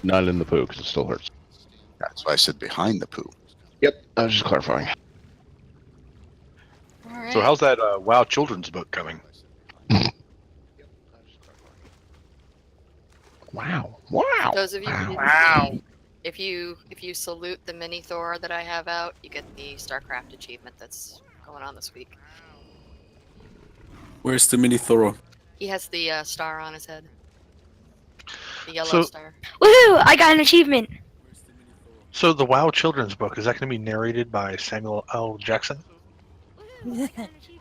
Not in the poo, because it still hurts. That's why I said behind the poo. Yep, I was just clarifying. All right. So how's that WoW children's book coming? Wow! Wow! Those of you who didn't see, if you salute the mini Thor that I have out, you get the StarCraft achievement that's going on this week. Where's the mini Thor? He has the star on his head. The yellow star. Woohoo! I got an achievement. So the WoW children's book, is that going to be narrated by Samuel L. Jackson?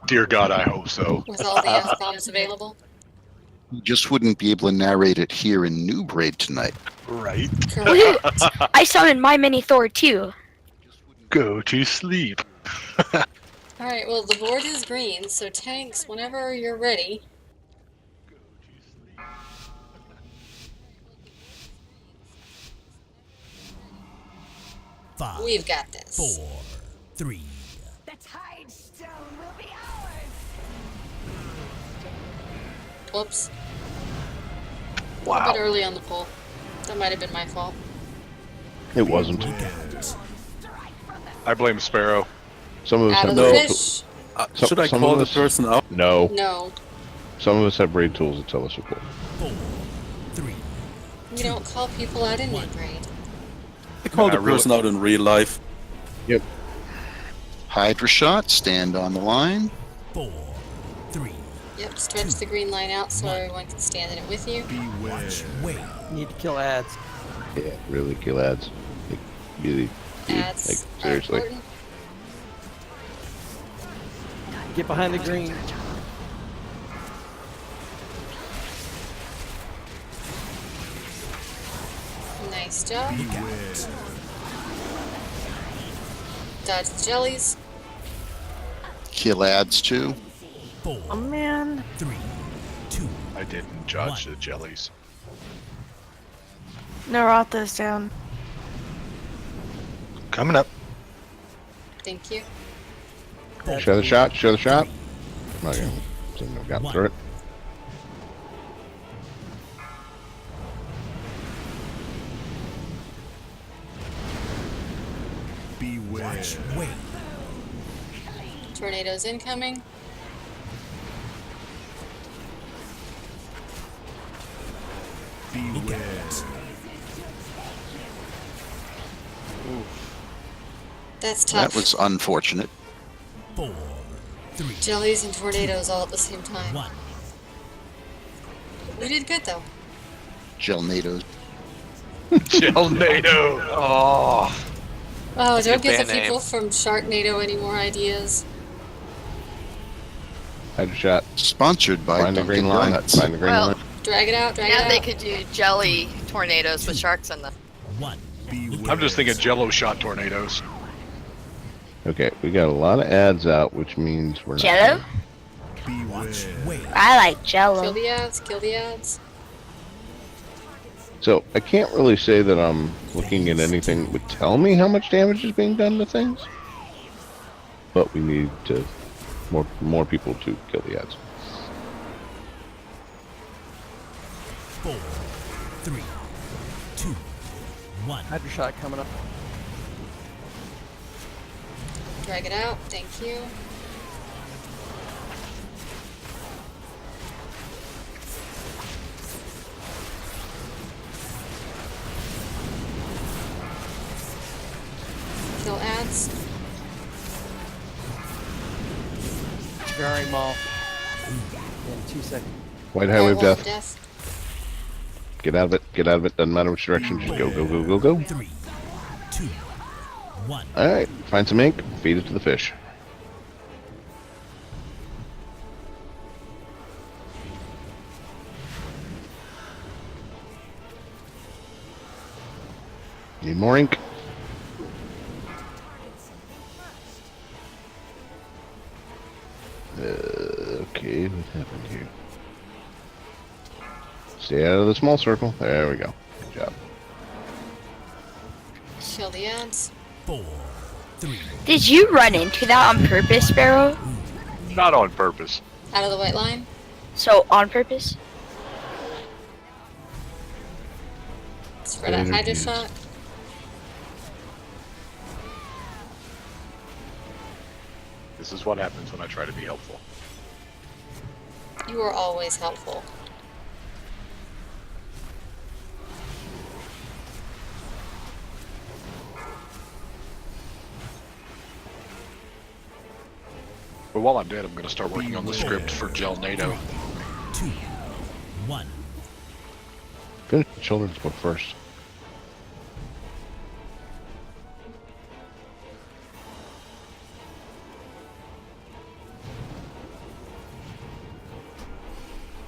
Dear God, I hope so. With all the F-bombs available? You just wouldn't be able to narrate it here in Noob Raid tonight. Right. Woohoo! I summoned my mini Thor too. Go to sleep. Alright, well, the board is green, so tanks, whenever you're ready. We've got this. 4, 3. The Tide Stone will be ours. Whoops. Wow. A bit early on the poll. That might have been my fault. It wasn't. I blame Sparrow. Some of us Out have of the raid fish. Should I some call of the us- person out? No. No. Some of us have raid tools that tell us what. 4, 3. We don't call people out in Noob Raid. I call the really- person out in real life. Yep. Hydra shot, stand on the line. 4, 3. Yep, stretch the green line out so everyone can stand in it with you. Watch, wait. Need to kill ads. Yeah, really kill ads. Like, really. Ads Like, are seriously. important. Get behind the green. Nice job. Dodge the jellies. Kill ads too. 4, Oh man. 3, 2. I didn't judge the jellies. Narata's down. Coming up. Thank you. Show the shot. Show the shot. Okay. Shouldn't have gotten through it. Watch, wait. Tornadoes incoming. Look out. That's tough. That was unfortunate. 4, 3. Jellies and tornadoes all at the same time. 1. We did good though. Gelnados. Gelnado. Oh. Oh, That's a don't good give the band people name. from Sharknado any more ideas. Hydra shot. Sponsored by Find the Dunkin' green line. Donuts. Find the green Well, line. Drag it out, drag Now it they out. could do jelly tornadoes with sharks in them. 1. I'm just thinking Jello shot tornadoes. Okay, we got a lot of ads out, which means we're not. Jello? Watch, wait. I like Kill Jello. the ads, kill the ads. So I can't really say that I'm looking at anything that would tell me how much damage is being done to things. But we need to more people to kill the ads. 4, 3, 2, 1. Hydra shot coming up. Drag it out, thank you. Kill ads. Jarring Mall. In 2 seconds. White Highway of Wall Death. Get out of it. Get out of it. Doesn't matter which direction. Just go, go, go, go, go. 3, 2, 1. Alright. Find some ink. Feed it to the fish. Need more ink. Okay, what happened here? Stay out of the small circle. There we go. Good job. Kill the ads. 4, 3. Did you run into that on purpose, Sparrow? Not on purpose. Out of the white line. So, on purpose? Spread out Hydra shot. This is what happens when I try to be helpful. You are always helpful. But while I'm dead, I'm going to start working on the script for Gel NATO. 2, 1. Finish the children's book first.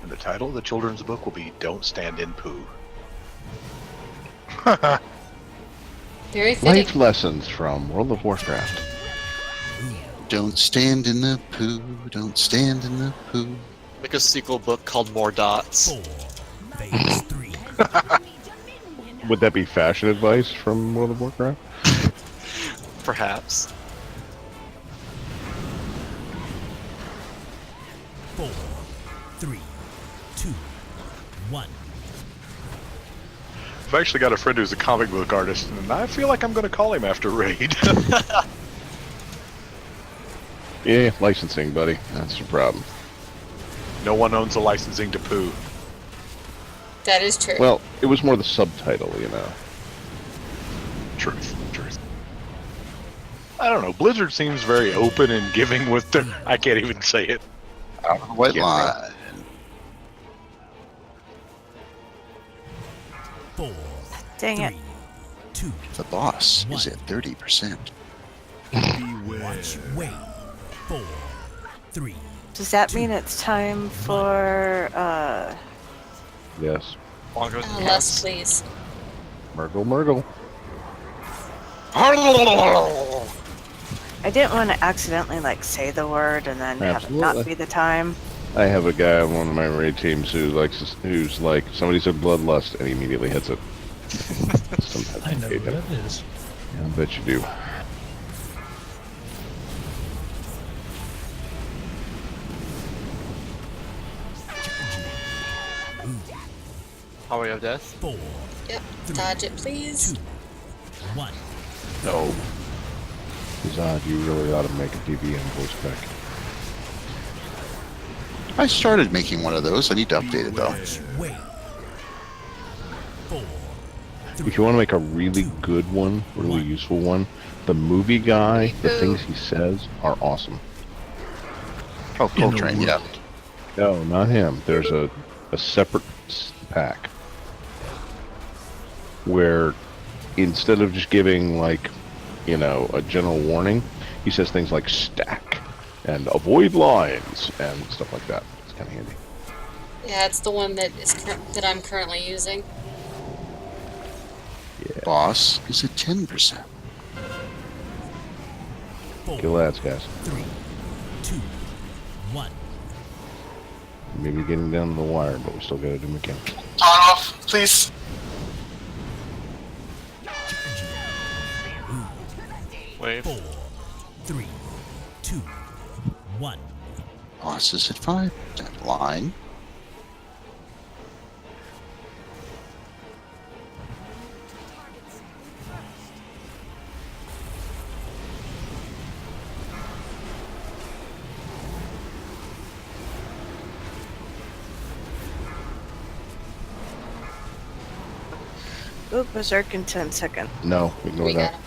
And the title of the children's book will be Don't Stand in Poo. Very fitting. Life lessons from World of Warcraft. Don't stand in the poo. Don't stand in the poo. Make a sequel book called More Dots. 4. Phase 3. Would that be fashion advice from World of Warcraft? Perhaps. 4, 3, 2, 1. I've actually got a friend who's a comic book artist, and I feel like I'm going to call him after Raid. Yeah, licensing, buddy. That's the problem. No one owns the licensing to poo. That is true. Well, it was more the subtitle, you know. Truth. I don't know. Blizzard seems very open and giving with their... I can't even say it. Out of the white line. 4, Dang it. 2. The boss is at 30%. Watch, wait. 4, 3. Does that mean it's time for Yes. Less, please. Murgle. I didn't want to accidentally like say the word and then have it not Absolutely. be the time. I have a guy on one of my raid teams who's like, somebody said bloodlust, and he immediately hits it. Sometimes I know hate who him. that is. Yeah, I bet you do. Hallway of Death. 4. Yep. Dodge it, please. 2, 1. No. Zod, you really ought to make a DBM voice pack. I started making one of those. I need to update it though. Wait. 4, If you want to make a really good one, really useful one, the movie guy, the things he says are awesome. Oh, Coltrane, yeah. No, not him. There's a separate pack where instead of just giving like, you know, a general warning, he says things like stack and avoid lines and stuff like that. It's kind of handy. Yeah, it's the one that that I'm currently using. Yeah. Boss is at 10%. Kill ads, guys. 3, 2, 1. Maybe getting down to the wire, but we still gotta do mechanics. On off, please. Wave. 4, 3, 2, 1. Boss is at 5%. Line. Ooh, Berserk in 10 seconds. No, ignore We that. got him.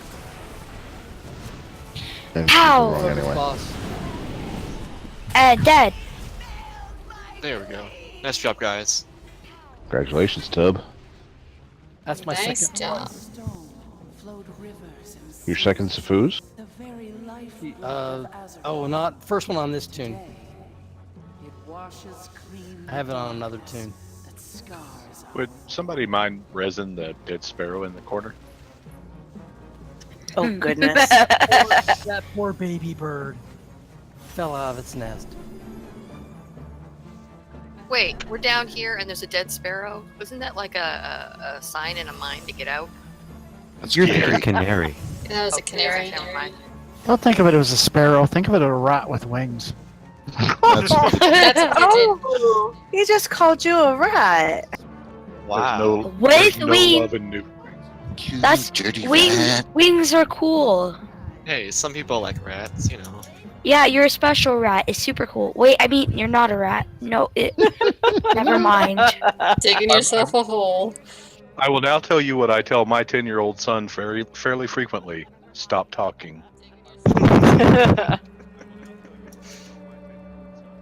And Ow! wrong anyway. Dead. There we go. Nice job, guys. Congratulations, Tub. That's my Nice second. job. Your second Safuz? Oh, not first one on this tune. I have it on another tune. Would somebody mind resin the dead sparrow in the corner? Oh goodness. That poor baby bird fell out of its nest. Wait, we're down here and there's a dead sparrow. Wasn't that like a sign in a mine to get out? That's You're scary. the canary. That was a canary. Never mind. Don't think of it as a sparrow. Think of it as a rat with wings. That's That's a pigeon. Oh, he just called you a rat. Wow. There's With no wings. love in Noob. You That's dirty wings. rat. Wings are cool. Hey, some people like rats, you know. Yeah, you're a special rat. It's super cool. Wait, I mean, you're not a rat. No, never mind. Digging yourself a hole. I will now tell you what I tell my 10-year-old son fairly frequently. Stop talking.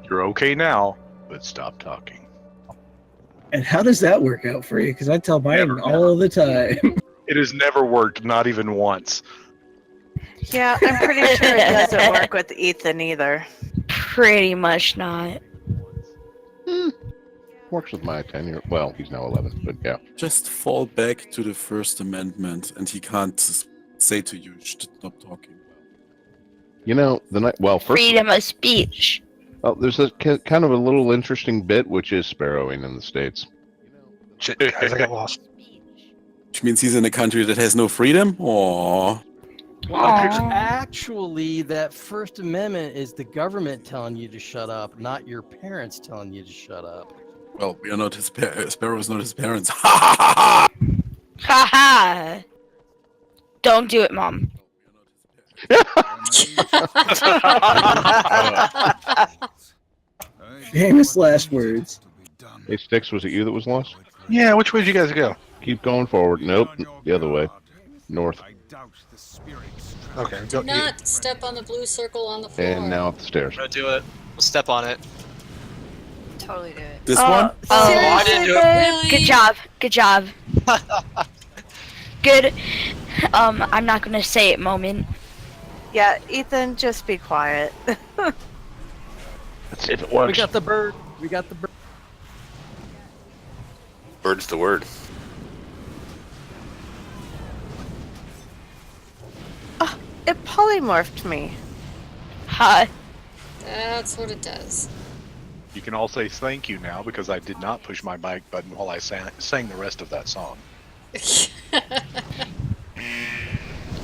You're okay now, but stop talking. And how does that work out for you? Because I tell mine all the time. It has never worked, not even once. Yeah, I'm pretty sure it doesn't work with Ethan either. Pretty much not. Works with my 10-year. Well, he's now 11, but yeah. Just fall back to the First Amendment, and he can't say to you, "Stop talking." You know, first, Freedom of speech. well, there's a kind of a little interesting bit, which is sparrowing in the States. Shit, guys, I got lost. Which means he's in a country that has no freedom? Aww. Actually, that First Amendment is the government telling you to shut up, not your parents telling you to shut up. Well, we are not his Sparrow's not his parents. Ha ha! Don't do it, Mom. Famous last words. Hey, Styx, was it you that was lost? Yeah, which way did you guys go? Keep going forward. Nope, the other way. North. Okay, Do not step on the blue circle on the floor. And now up the stairs. I'm gonna do it. We'll step on it. Totally do it. This one? I didn't do it. Really? Good job. Good job. Good. I'm not gonna say it moment. Yeah, Ethan, just be quiet. Let's see if it works. We got the bird. We got the bird. Bird's the word. Oh, it polymorphed me. Hi. That's what it does. You can all say thank you now because I did not push my mic button while I sang the rest of that song.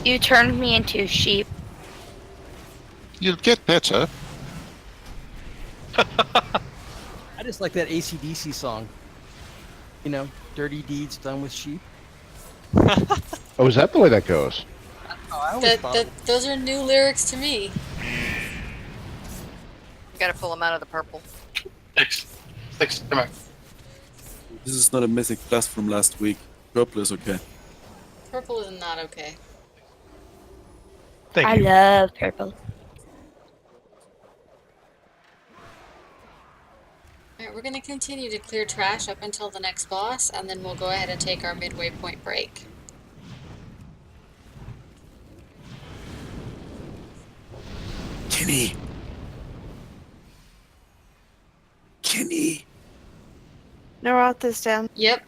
You turned me into a sheep. You'll get better. I just like that AC/DC song. You know, dirty deeds done with sheep. Oh, is that the way that goes? Those are new lyrics to me. You gotta pull them out of the purple. Six, come on. This is not a Mythic Plus from last week. Purple is okay. Purple is not okay. I love purple. Alright, we're going to continue to clear trash up until the next boss, and then we'll go ahead and take our midway point break. Kenny. No, wrote this down. Yep.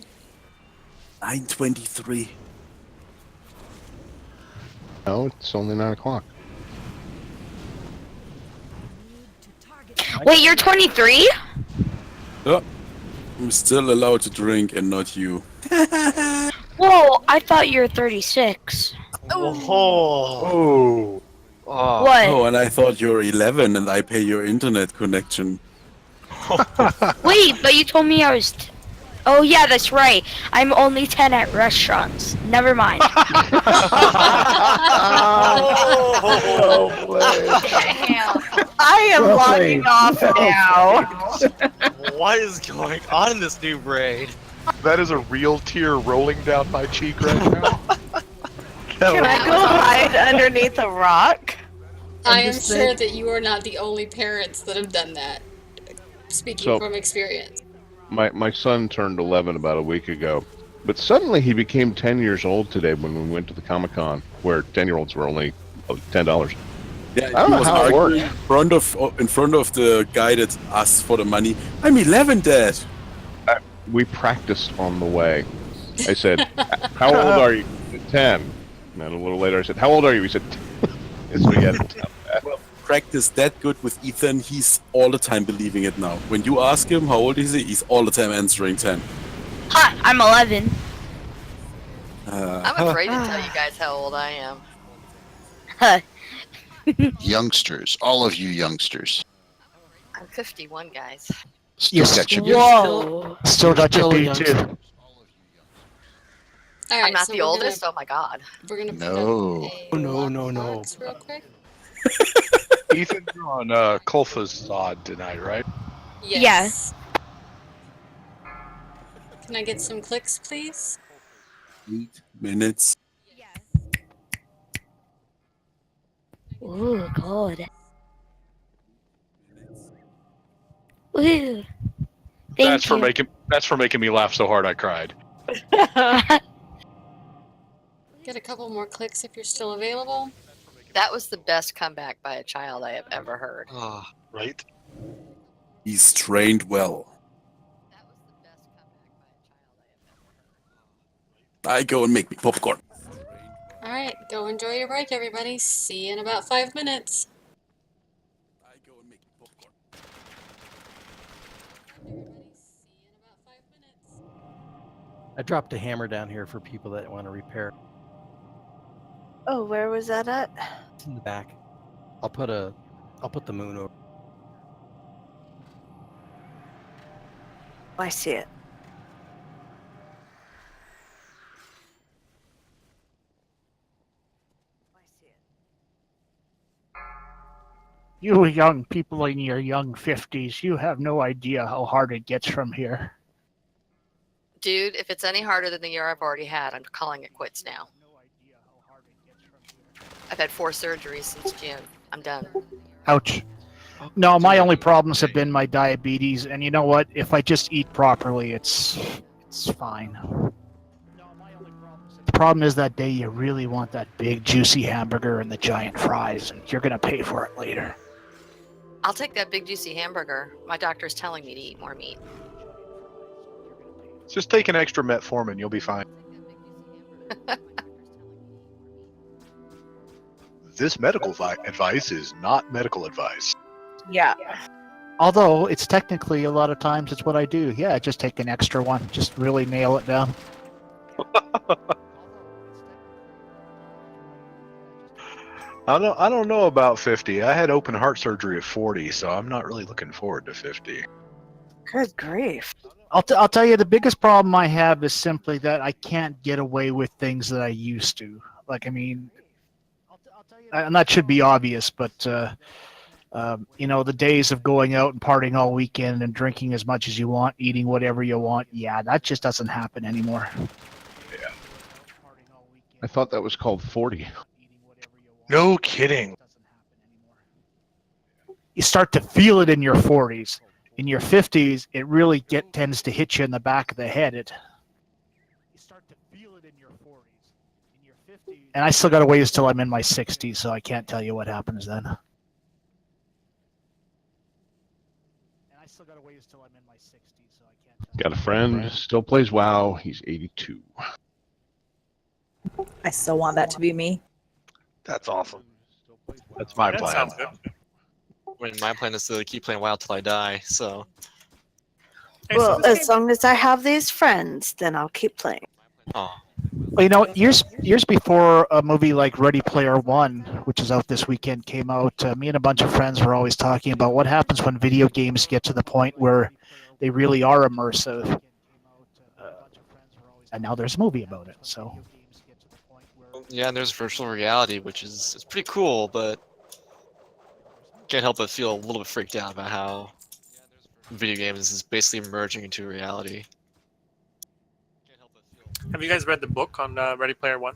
9:23. No, it's only 9 o'clock. Wait, you're 23? Oh, I'm still allowed to drink and not you. Whoa, I thought you were 36. Oh. What? Oh, and I thought you're 11 and I pay your internet connection. Wait, but you told me I was... Oh yeah, that's right. I'm only 10 at restaurants. Never mind. I am Well logging played. off now. What is going on in this new braid? That is a real tear rolling down my cheek right now. Can I go hide underneath a rock? I am sure that you are not the only parents that have done that. Speaking So- from experience. My son turned 11 about a week ago, but suddenly he became 10 years old today when we went to the Comic-Con, where 10-year-olds were only $10. Yeah, I don't he know was how it arguing works. in front of the guy that asked for the money. I'm 11, Dad. We practiced on the way. I said, "How old are you?" He said, 10. And then a little later, I said, "How old are you?" He said, 10. So we had to tell that. Well, practice that good with Ethan. He's all the time believing it now. When you ask him how old is he, he's all the time answering 10. Ha! I'm 11. I'm afraid to tell you guys how old I am. Youngsters, all of you youngsters. I'm 51, guys. Still got your Whoa. Still got your beat too. Alright, I'm not so the we're oldest. Gonna, oh my god. we're gonna put No. up a No. box real quick. Ethan, you're on Kulfa's side tonight, right? Yes. Can I get some clicks, please? 8 minutes. Oh God. Ooh. That's Thank you. That's for making me laugh so hard I cried. Get a couple more clicks if you're still available. That was the best comeback by a child I have ever heard. Oh, right? He's trained well. I go and make me popcorn. All right, go enjoy your break, everybody. See you in about 5 minutes. I dropped a hammer down here for people that want to repair. Oh, where was that at? It's in the back. I'll put the moon over. I see it. You young people in your young 50s, you have no idea how hard it gets from here. Dude, if it's any harder than the year I've already had, I'm calling it quits now. I've had 4 surgeries since June. I'm done. Ouch. No, my only problems have been my diabetes, and you know what? If I just eat properly, it's fine. The problem is that day you really want that big juicy hamburger and the giant fries, and you're gonna pay for it later. I'll take that big juicy hamburger. My doctor's telling me to eat more meat. Just take an extra metformin, you'll be fine. This medical advice is not medical advice. Yeah. Although it's technically a lot of times it's what I do. Yeah, just take an extra one. Just really nail it down. I don't know about 50. I had open heart surgery at 40, so I'm not really looking forward to 50. Good grief. I'll tell you, the biggest problem I have is simply that I can't get away with things that I used to. Like, I mean, and that should be obvious, but you know, the days of going out and partying all weekend and drinking as much as you want, eating whatever you want, yeah, that just doesn't happen anymore. Yeah. I thought that was called 40. No kidding. You start to feel it in your 40s. In your 50s, it really tends to hit you in the back of the head. You start to feel it in your 40s. In your 50s, and I still got a ways till I'm in my 60s, so I can't tell you what happens then. And I still got a ways till I'm in my 60s, so I can't. Got a friend, still plays WoW. He's 82. I still want that to be me. That's awesome. That's my That plan. sounds good. I mean, my plan is to keep playing WoW till I die, so. Hey, so Well, this as long as I have these friends, then I'll keep playing. Oh. Well, you know, years before a movie like Ready Player One, which is out this weekend, came out, me and a bunch of friends were always talking about what happens when video games get to the point where they really are immersive. And now there's a movie about it, so. Yeah, and there's virtual reality, which is it's pretty cool, but can't help but feel a little bit freaked out about how video games is basically merging into reality. Have you guys read the book on Ready Player One?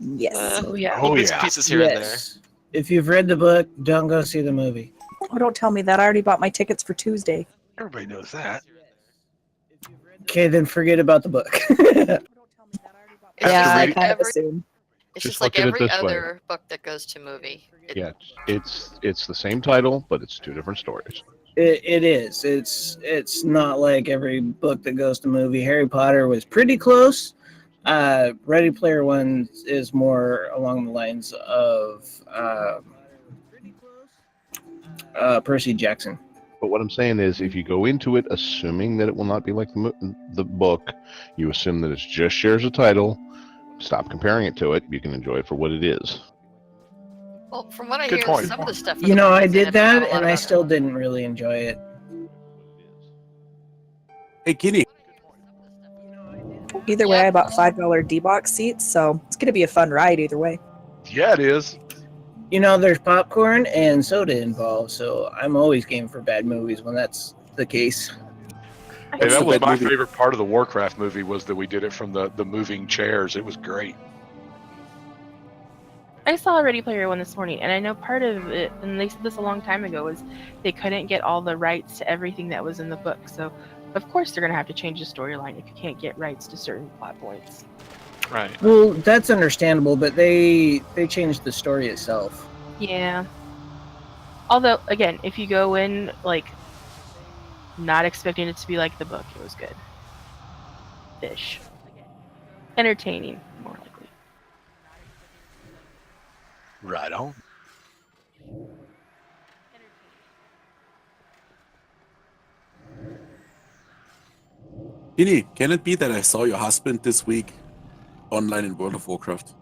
Yes. Oh yeah. Oh, Bits yeah. and pieces here and there. Yes. If you've read the book, don't go see the movie. Oh, don't tell me that. I already bought my tickets for Tuesday. Everybody knows that. Okay, then forget about the book. It's Yeah, just I like kind of every, assumed. it's Just just like look at it every this way. other book that goes to movie. Yeah, it's the same title, but it's 2 different stories. It is. It's not like every book that goes to movie. Harry Potter was pretty close. Ready Player One is more along the lines of Percy Jackson. But what I'm saying is, if you go into it assuming that it will not be like the book, you assume that it just shares a title. Stop comparing it to it. You can enjoy it for what it is. Well, from what I Good hear, point. some of the stuff. You know, I did that, and I still didn't really enjoy it. Hey, Guinea. Either way, I bought $5 D-box seats, so it's going to be a fun ride either way. Yeah, it is. You know, there's popcorn and soda involved, so I'm always game for bad movies when that's the case. Hey, that was bad my movie? favorite part of the Warcraft movie was that we did it from the moving chairs. It was great. I saw Ready Player One this morning, and I know part of it, and they said this a long time ago, was they couldn't get all the rights to everything that was in the book. So, of course, they're going to have to change the storyline if you can't get rights to certain plot points. Right. Well, that's understandable, but they changed the story itself. Yeah. Although, again, if you go in, like, not expecting it to be like the book, it was good. Fish. Entertaining, more likely. Right on. Kenny, can it be that I saw your husband this week online in World of Warcraft?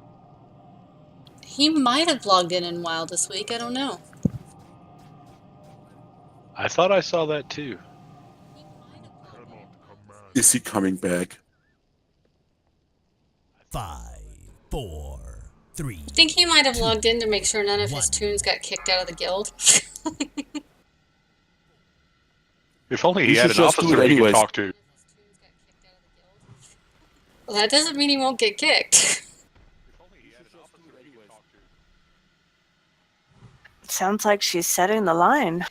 He might have logged in WoW this week. I don't know. I thought I saw that too. Is he coming back? 5, 4, 3. I think he might have logged in to make sure none of his tunes got kicked out of the guild. If only You he had should an just do officer it he could anyways. talk to. Well, that doesn't mean he won't get kicked. Sounds like she's setting the line.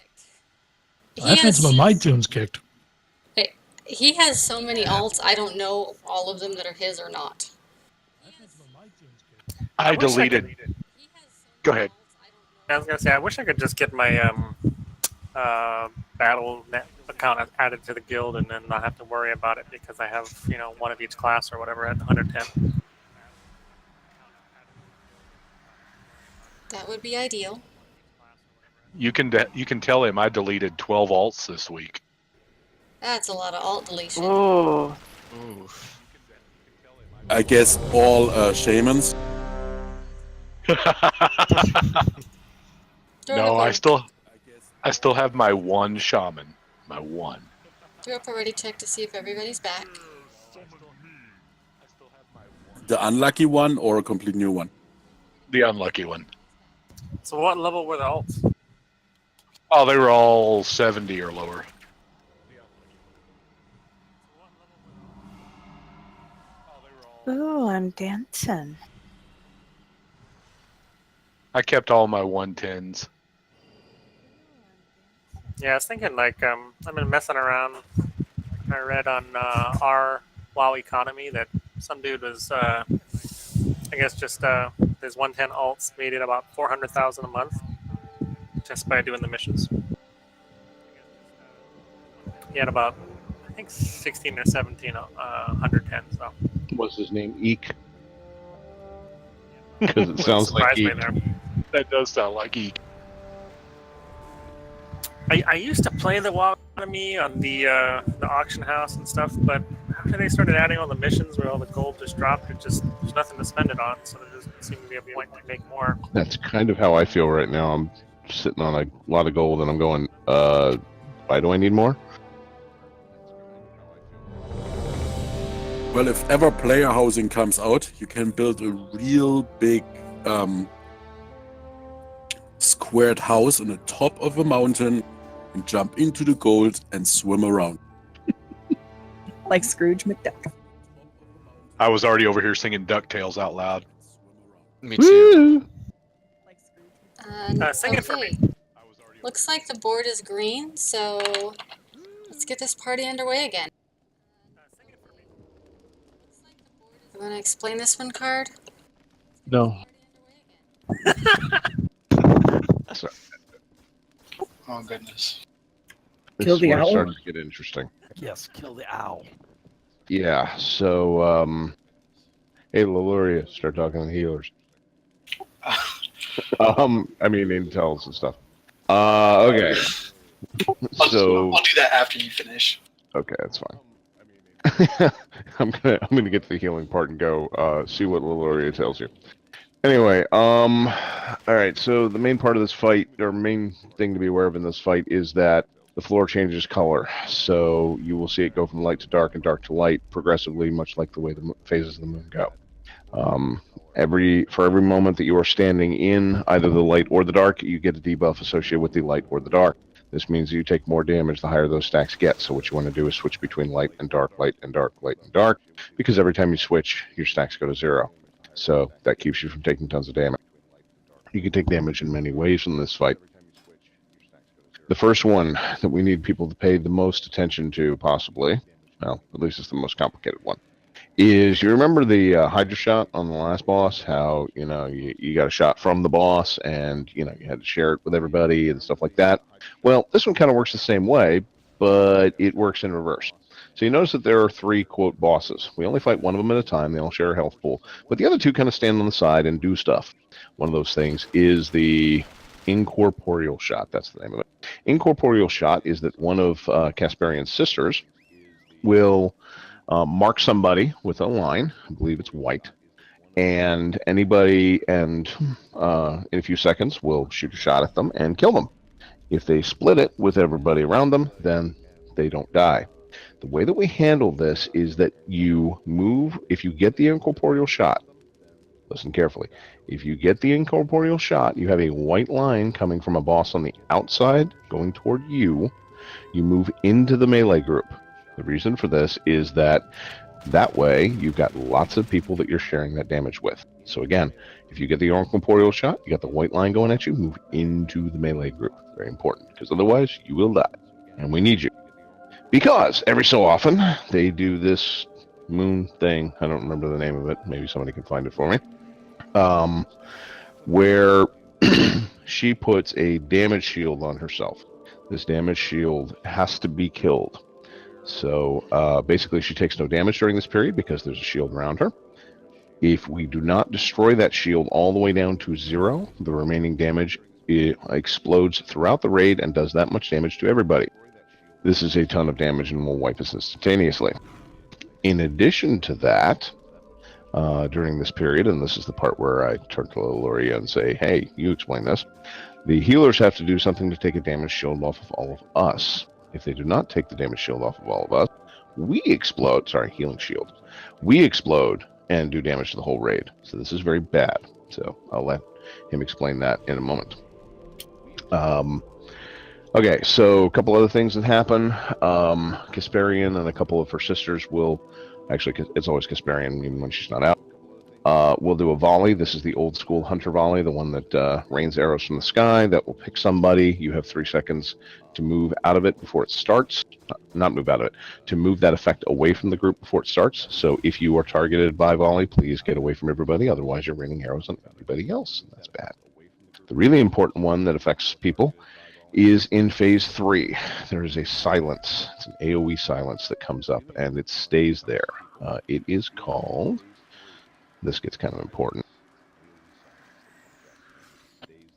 I've had some of my tunes kicked. He has so many alts, I don't know all of them that are his or not. I wish I deleted. Go ahead. I was gonna say, I wish I could just get my Battle.net account added to the guild and then not have to worry about it because I have, you know, one of each class or whatever at 110. That would be ideal. You can tell him I deleted 12 alts this week. That's a lot of alt deletion. Oh. I guess all shamans. No, I still have my one shaman. My one. Do up a ready check to see if everybody's back. The unlucky one or a complete new one? The unlucky one. So what level were the alts? Oh, they were all 70 or lower. Ooh, I'm dancing. I kept all my 110s. Yeah, I was thinking like I've been messing around. I read on our WoW economy that some dude was I guess just his 110 alts made it about 400,000 a month just by doing the missions. He had about I think 16 or 17 110. So What's his name? Eek. Because it sounds like surprised me Eek. there. That does sound like Eek. I used to play the WoW economy on the auction house and stuff, but after they started adding all the missions where all the gold just dropped, there's nothing to spend it on, so there doesn't seem to be a point to make more. That's kind of how I feel right now. I'm sitting on a lot of gold and I'm going, why do I need more? Well, if ever player housing comes out, you can build a real big squared house on the top of a mountain and jump into the gold and swim around. Like Scrooge McDuck. I was already over here singing DuckTales out loud. Me too. Sing it for me. Looks like the board is green, so let's get this party underway again. You want to explain this one, Card? No. Sorry. Oh goodness. This Kill is the where it owl? started to get interesting. Yes, kill the owl. Yeah, so, hey, Leluria, start talking to the healers. I mean, intels and stuff. Okay. So, I'll do that after you finish. okay, that's fine. I'm gonna get to the healing part and go see what Leluria tells you. Anyway, all right. So the main part of this fight, or main thing to be aware of in this fight, is that the floor changes color. So you will see it go from light to dark and dark to light progressively, much like the way the phases of the moon go. For every moment that you are standing in either the light or the dark, you get a debuff associated with the light or the dark. This means you take more damage the higher those stacks get. So what you want to do is switch between light and dark, light and dark, light and dark, because every time you switch, your stacks go to 0. So that keeps you from taking tons of damage. You can take damage in many ways in this fight. The first one that we need people to pay the most attention to, possibly, well, at least it's the most complicated one, is you remember the Hydra shot on the last boss, how, you got a shot from the boss and, you had to share it with everybody and stuff like that. Well, this one kind of works the same way, but it works in reverse. So you notice that there are 3, quote, bosses. We only fight one of them at a time. They all share a health pool. But the other 2 kind of stand on the side and do stuff. One of those things is the incorporeal shot. That's the name of it. Incorporeal shot is that one of Casparian's sisters will mark somebody with a line. I believe it's white. And anybody, in a few seconds, will shoot a shot at them and kill them. If they split it with everybody around them, then they don't die. The way that we handle this is that you move, if you get the incorporeal shot, listen carefully, if you get the incorporeal shot, you have a white line coming from a boss on the outside going toward you. You move into the melee group. The reason for this is that way you've got lots of people that you're sharing that damage with. So again, if you get the incorporeal shot, you got the white line going at you, move into the melee group. Very important, because otherwise you will die. And we need you. Because every so often they do this moon thing. I don't remember the name of it. Maybe somebody can find it for me. Where she puts a damage shield on herself. This damage shield has to be killed. So basically she takes no damage during this period because there's a shield around her. If we do not destroy that shield all the way down to 0, the remaining damage explodes throughout the raid and does that much damage to everybody. This is a ton of damage and will wipe us instantaneously. In addition to that, during this period, and this is the part where I turn to Loria and say, hey, you explain this, the healers have to do something to take a damage shield off of all of us. If they do not take the damage shield off of all of us, we explode. Sorry, healing shield. We explode and do damage to the whole raid. So this is very bad. So I'll let him explain that in a moment. Okay, so a couple other things that happen. Casparian and a couple of her sisters will, actually, it's always Casparian even when she's not out. We'll do a volley. This is the old school hunter volley, the one that rains arrows from the sky that will pick somebody. You have 3 seconds to move out of it before it starts. Not move out of it, to move that effect away from the group before it starts. So if you are targeted by volley, please get away from everybody. Otherwise, you're raining arrows on everybody else. And that's bad. The really important one that affects people is in phase 3. There is a silence. It's an AoE silence that comes up, and it stays there. It is called... This gets kind of important.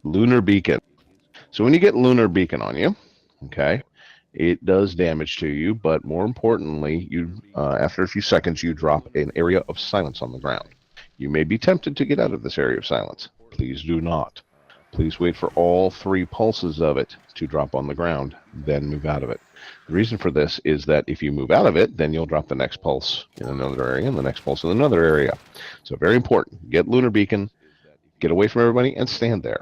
Lunar Beacon. So when you get Lunar Beacon on you, okay, it does damage to you, but more importantly, after a few seconds, you drop an area of silence on the ground. You may be tempted to get out of this area of silence. Please do not. Please wait for all 3 pulses of it to drop on the ground, then move out of it. The reason for this is that if you move out of it, then you'll drop the next pulse in another area and the next pulse in another area. So very important. Get Lunar Beacon, get away from everybody, and stand there.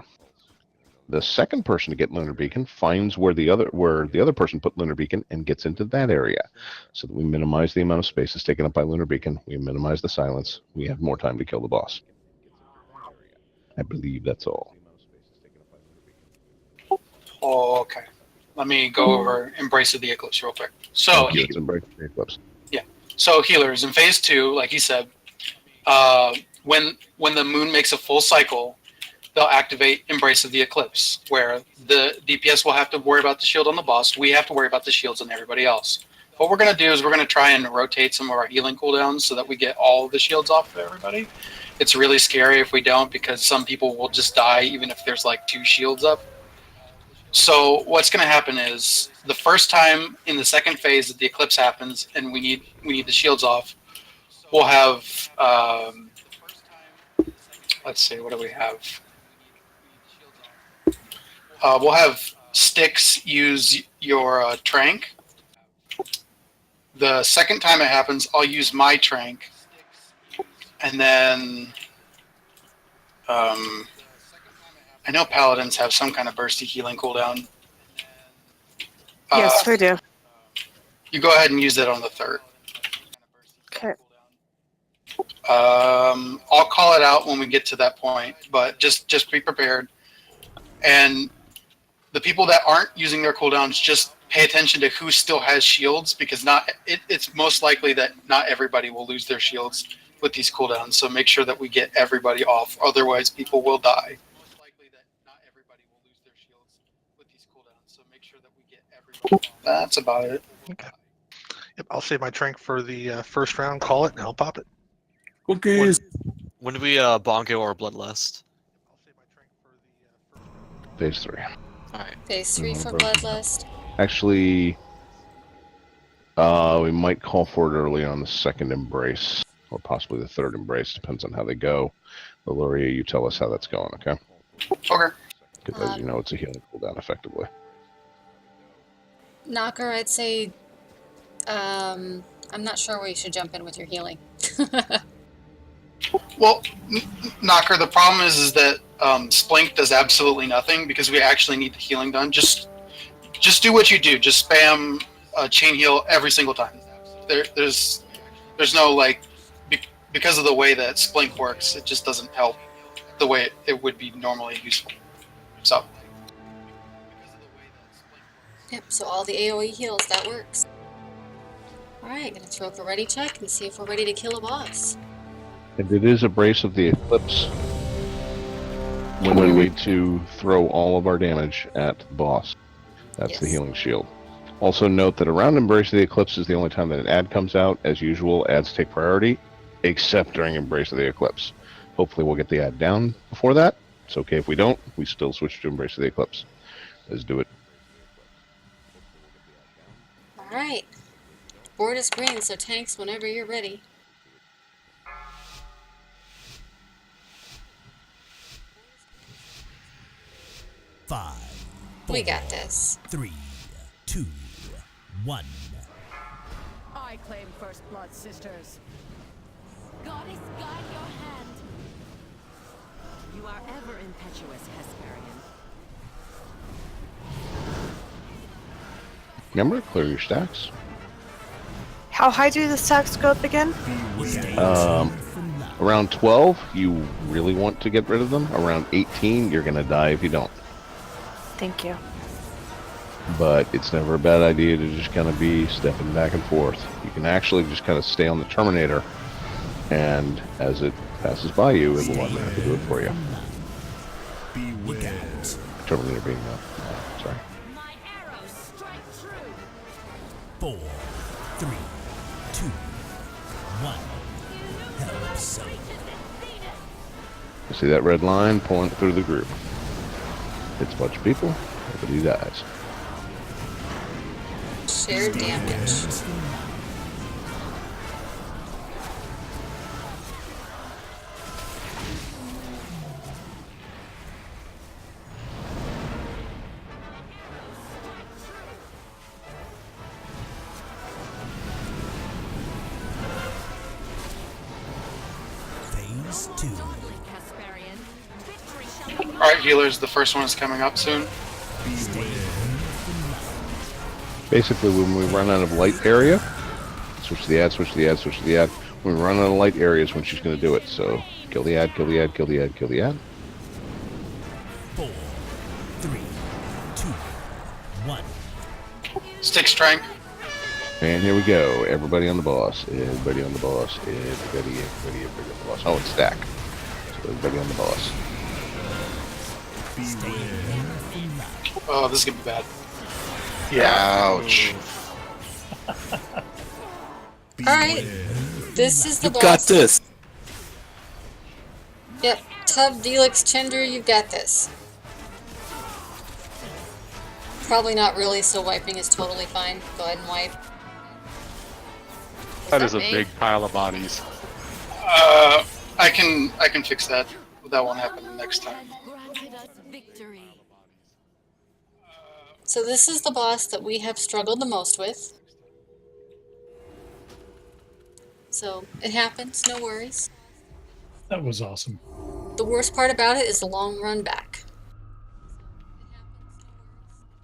The second person to get Lunar Beacon finds where the other person put Lunar Beacon and gets into that area. So that we minimize the amount of space that's taken up by Lunar Beacon. We minimize the silence. We have more time to kill the boss. I believe that's all. Oh, okay. Let me go over Embrace of the Eclipse real quick. So, Embrace of the Eclipse. Yeah. So healers in phase 2, like he said, when the moon makes a full cycle, they'll activate Embrace of the Eclipse, where the DPS will have to worry about the shield on the boss. We have to worry about the shields on everybody else. What we're going to do is we're going to try and rotate some of our healing cooldowns so that we get all of the shields off of everybody. It's really scary if we don't, because some people will just die even if there's like 2 shields up. So what's going to happen is the first time in the second phase that the eclipse happens and we need the shields off, we'll have let's see, what do we have? We'll have Styx use your trank. The second time it happens, I'll use my trank, And then I know paladins have some kind of bursty healing cooldown. Yes, we do. You go ahead and use that on the third. Okay. I'll call it out when we get to that point, but just be prepared. And the people that aren't using their cooldowns, just pay attention to who still has shields, because it's most likely that not everybody will lose their shields with these cooldowns. So make sure that we get everybody off, otherwise people will die. That's about it. Okay. Yep, I'll save my trank for the first round. Call it, and I'll pop it. Cookies. When do we bongo or bloodlust? Phase 3. Alright. Phase 3 for Bloodlust. Actually, we might call for it early on the second embrace, or possibly the third embrace. Depends on how they go. Valoria, you tell us how that's going, okay? Okay. Because as you know, it's a healing cooldown effectively. Knocker, I'd say I'm not sure where you should jump in with your healing. Well, Knocker, the problem is that Splink does absolutely nothing because we actually need the healing done. Just do what you do. Just spam chain heal every single time. There's no because of the way that Splink works, it just doesn't help the way it would be normally useful. So. Yep, so all the AoE heals, that works. Alright, gonna throw up a ready check and see if we're ready to kill a boss. And it is a brace of the eclipse when we wait to throw all of our damage at the boss. That's the healing shield. Also note that around Embrace of the Eclipse is the only time that an ad comes out. As usual, ads take priority, except during Embrace of the Eclipse. Hopefully we'll get the ad down before that. It's okay if we don't. We still switch to Embrace of the Eclipse. Let's do it. Alright. Board is green, so tanks whenever you're ready. Five. We got this. 3, 2, 1. I claim first blood, sisters. Goddess, guide your hand. You are ever impetuous, Hesperian. Remember, clear your stacks. How high do the stacks go up again? Around 12, you really want to get rid of them. Around 18, you're going to die if you don't. Thank you. But it's never a bad idea to just kind of be stepping back and forth. You can actually just kind of stay on the Terminator, and as it passes by you, it will automatically do it for you. Terminator being sorry. 4, 3, 2, 1. Help so. You see that red line pulling through the group? It's a bunch of people, nobody dies. Shared damage. Phase 2. Alright, healers, the first one is coming up soon. Basically, when we run out of light area, switch to the ad, switch to the ad, switch to the ad. When we run out of light areas, when she's going to do it. So, kill the ad, kill the ad, kill the ad, kill the ad. 4, 3, 2, 1. Stick strength. And here we go. Everybody on the boss. Everybody on the boss. Everybody on the boss. Oh, it's stack. So everybody on the boss. Oh, this is going to be bad. Ouch. Alright. This is the boss. You got this. Yep. Tub, Delix, Chender, you've got this. Probably not really, so wiping is totally fine. Go ahead and wipe. That is a big pile of bodies. I can fix that. That won't happen next time. So this is the boss that we have struggled the most with. So it happens, no worries. That was awesome. The worst part about it is the long run back.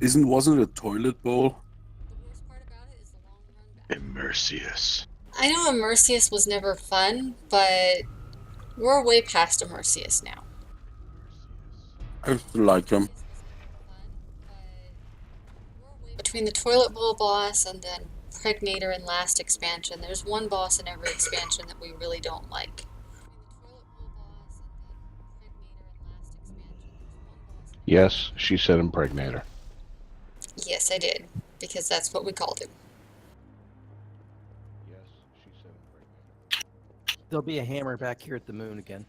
Wasn't it a toilet bowl? Immersius. I know Immersius was never fun, but we're way past Immersius now. I still like them. Between the Toilet Bowl boss and then Pregnator and last expansion, there's one boss in every expansion that we really don't like. Yes, she said impregnator. Yes, I did, because that's what we called him. There'll be a hammer back here at the moon again.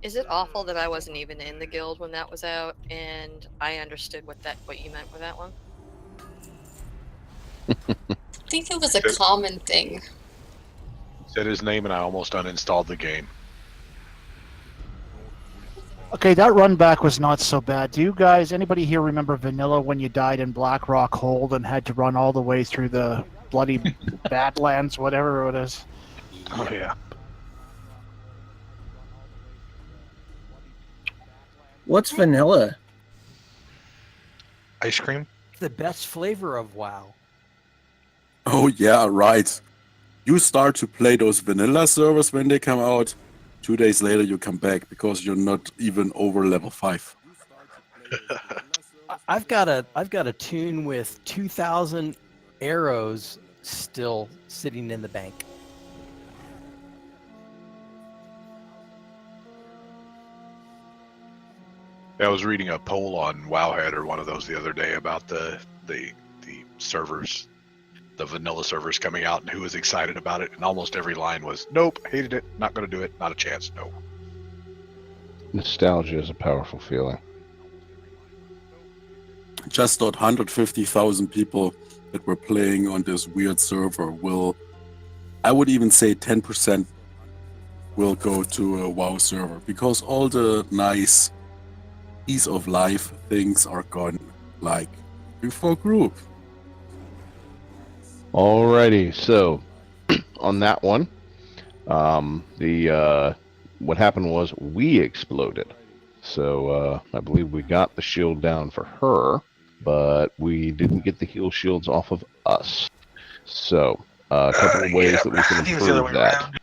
Is it awful that I wasn't even in the guild when that was out, and I understood what you meant with that one? I think it was a common thing. Said his name and I almost uninstalled the game. Okay, that run back was not so bad. Do you guys, anybody here remember Vanilla when you died in Blackrock Hold and had to run all the way through the bloody Badlands, whatever it is? Oh, yeah. What's vanilla? Ice cream? The best flavor of WoW. Oh yeah, right. You start to play those vanilla servers when they come out. 2 days later you come back because you're not even over level 5. I've got a tune with 2,000 arrows still sitting in the bank. I was reading a poll on Wowhead or one of those the other day about the servers, the vanilla servers coming out, and who was excited about it, and almost every line was, nope, hated it, not going to do it, not a chance, no. Nostalgia is a powerful feeling. Just thought 150,000 people that were playing on this weird server will, I would even say 10% will go to a WoW server because all the nice ease of life things are gone, like before group. Alrighty, so on that one, what happened was we exploded. So I believe we got the shield down for her, but we didn't get the heal shields off of us. So a couple of ways that we can improve that.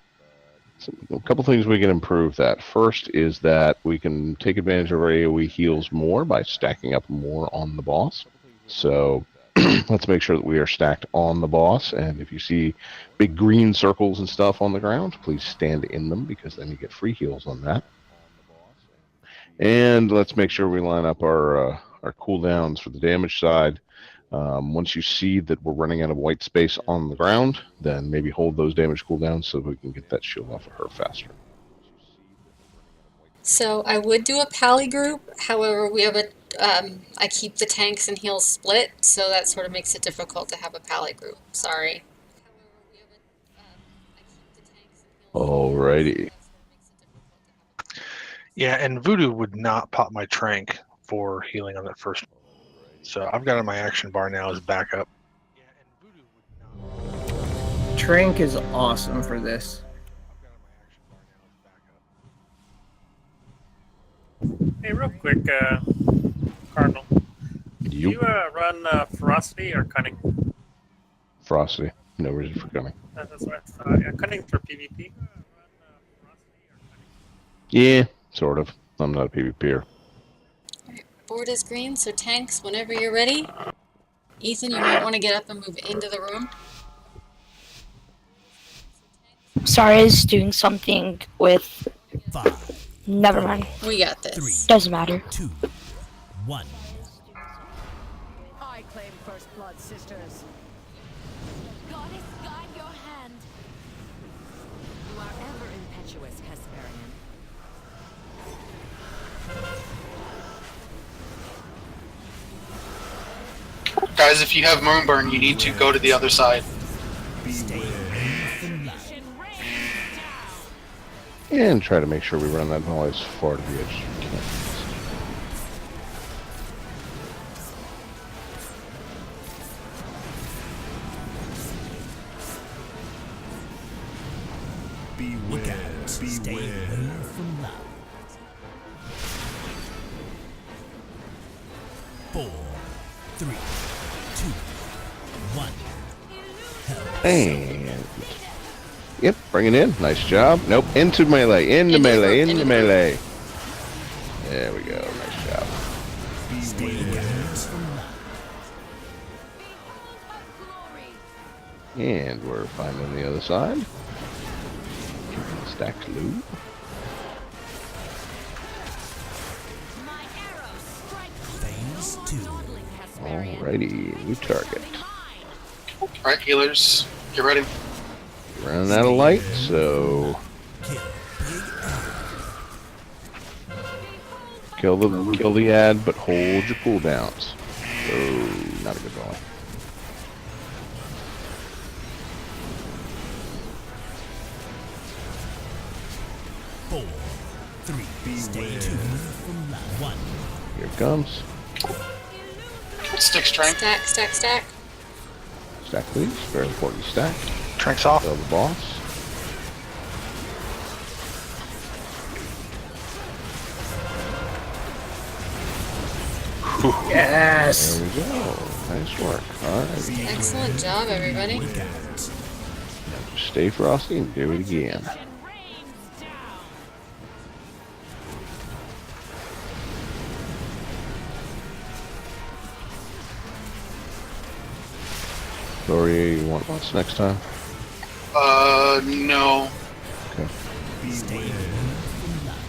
So, a couple things we can improve that. First is that we can take advantage of our AoE heals more by stacking up more on the boss. So let's make sure that we are stacked on the boss, and if you see big green circles and stuff on the ground, please stand in them because then you get free heals on that. And let's make sure we line up our cooldowns for the damage side. Once you see that we're running out of white space on the ground, then maybe hold those damage cooldowns so we can get that shield off of her faster. So I would do a pally group, however, we have I keep the tanks and heals split, so that sort of makes it difficult to have a pally group. Sorry. Alrighty. Yeah, and Voodoo would not pop my trank for healing on that first. So I've got it on my action bar now as backup. Trank is awesome for this. Hey, real quick, Cardinal. Do you run Ferocity or Cunning? Ferocity. No reason for cunning. That's what I thought. Yeah, Cunning for PvP. Yeah, sort of. I'm not a PvPer. Board is green, so tanks, whenever you're ready. Ethan, you might want to get up and move into the room. Sorry, I was doing something with... 5. Never mind. We got this. Doesn't matter. 2, 1. I claim first blood, sisters. Goddess, guide your hand. You are ever impetuous, Hesperian. Guys, if you have Moonburn, you need to go to the other side. And try to make sure we run that volley as far to the edge as we can. Look out. Stay away from love. 4, 3, 2, 1. And yep, bring it in. Nice job. Nope, into melee, into melee, into melee. There we go. Nice job. Stay away from love. And we're finding the other side. Stacks loot. Phase 2. Alrighty, new target. Alright, healers, get ready. Running out of light, so kill the ad, but hold your cooldowns. Oh, not a good one. Four, 3, stay tuned from love. 1. Here it comes. Stick strength. Stack, stack, stack. Stack please. Very important stack. Tranks off. Kill the boss. Yes. There we go. Nice work. Alright. Excellent job, everybody. Just stay frosty and do it again. Gloria, you want what's next time? No. Okay. Stay away from love.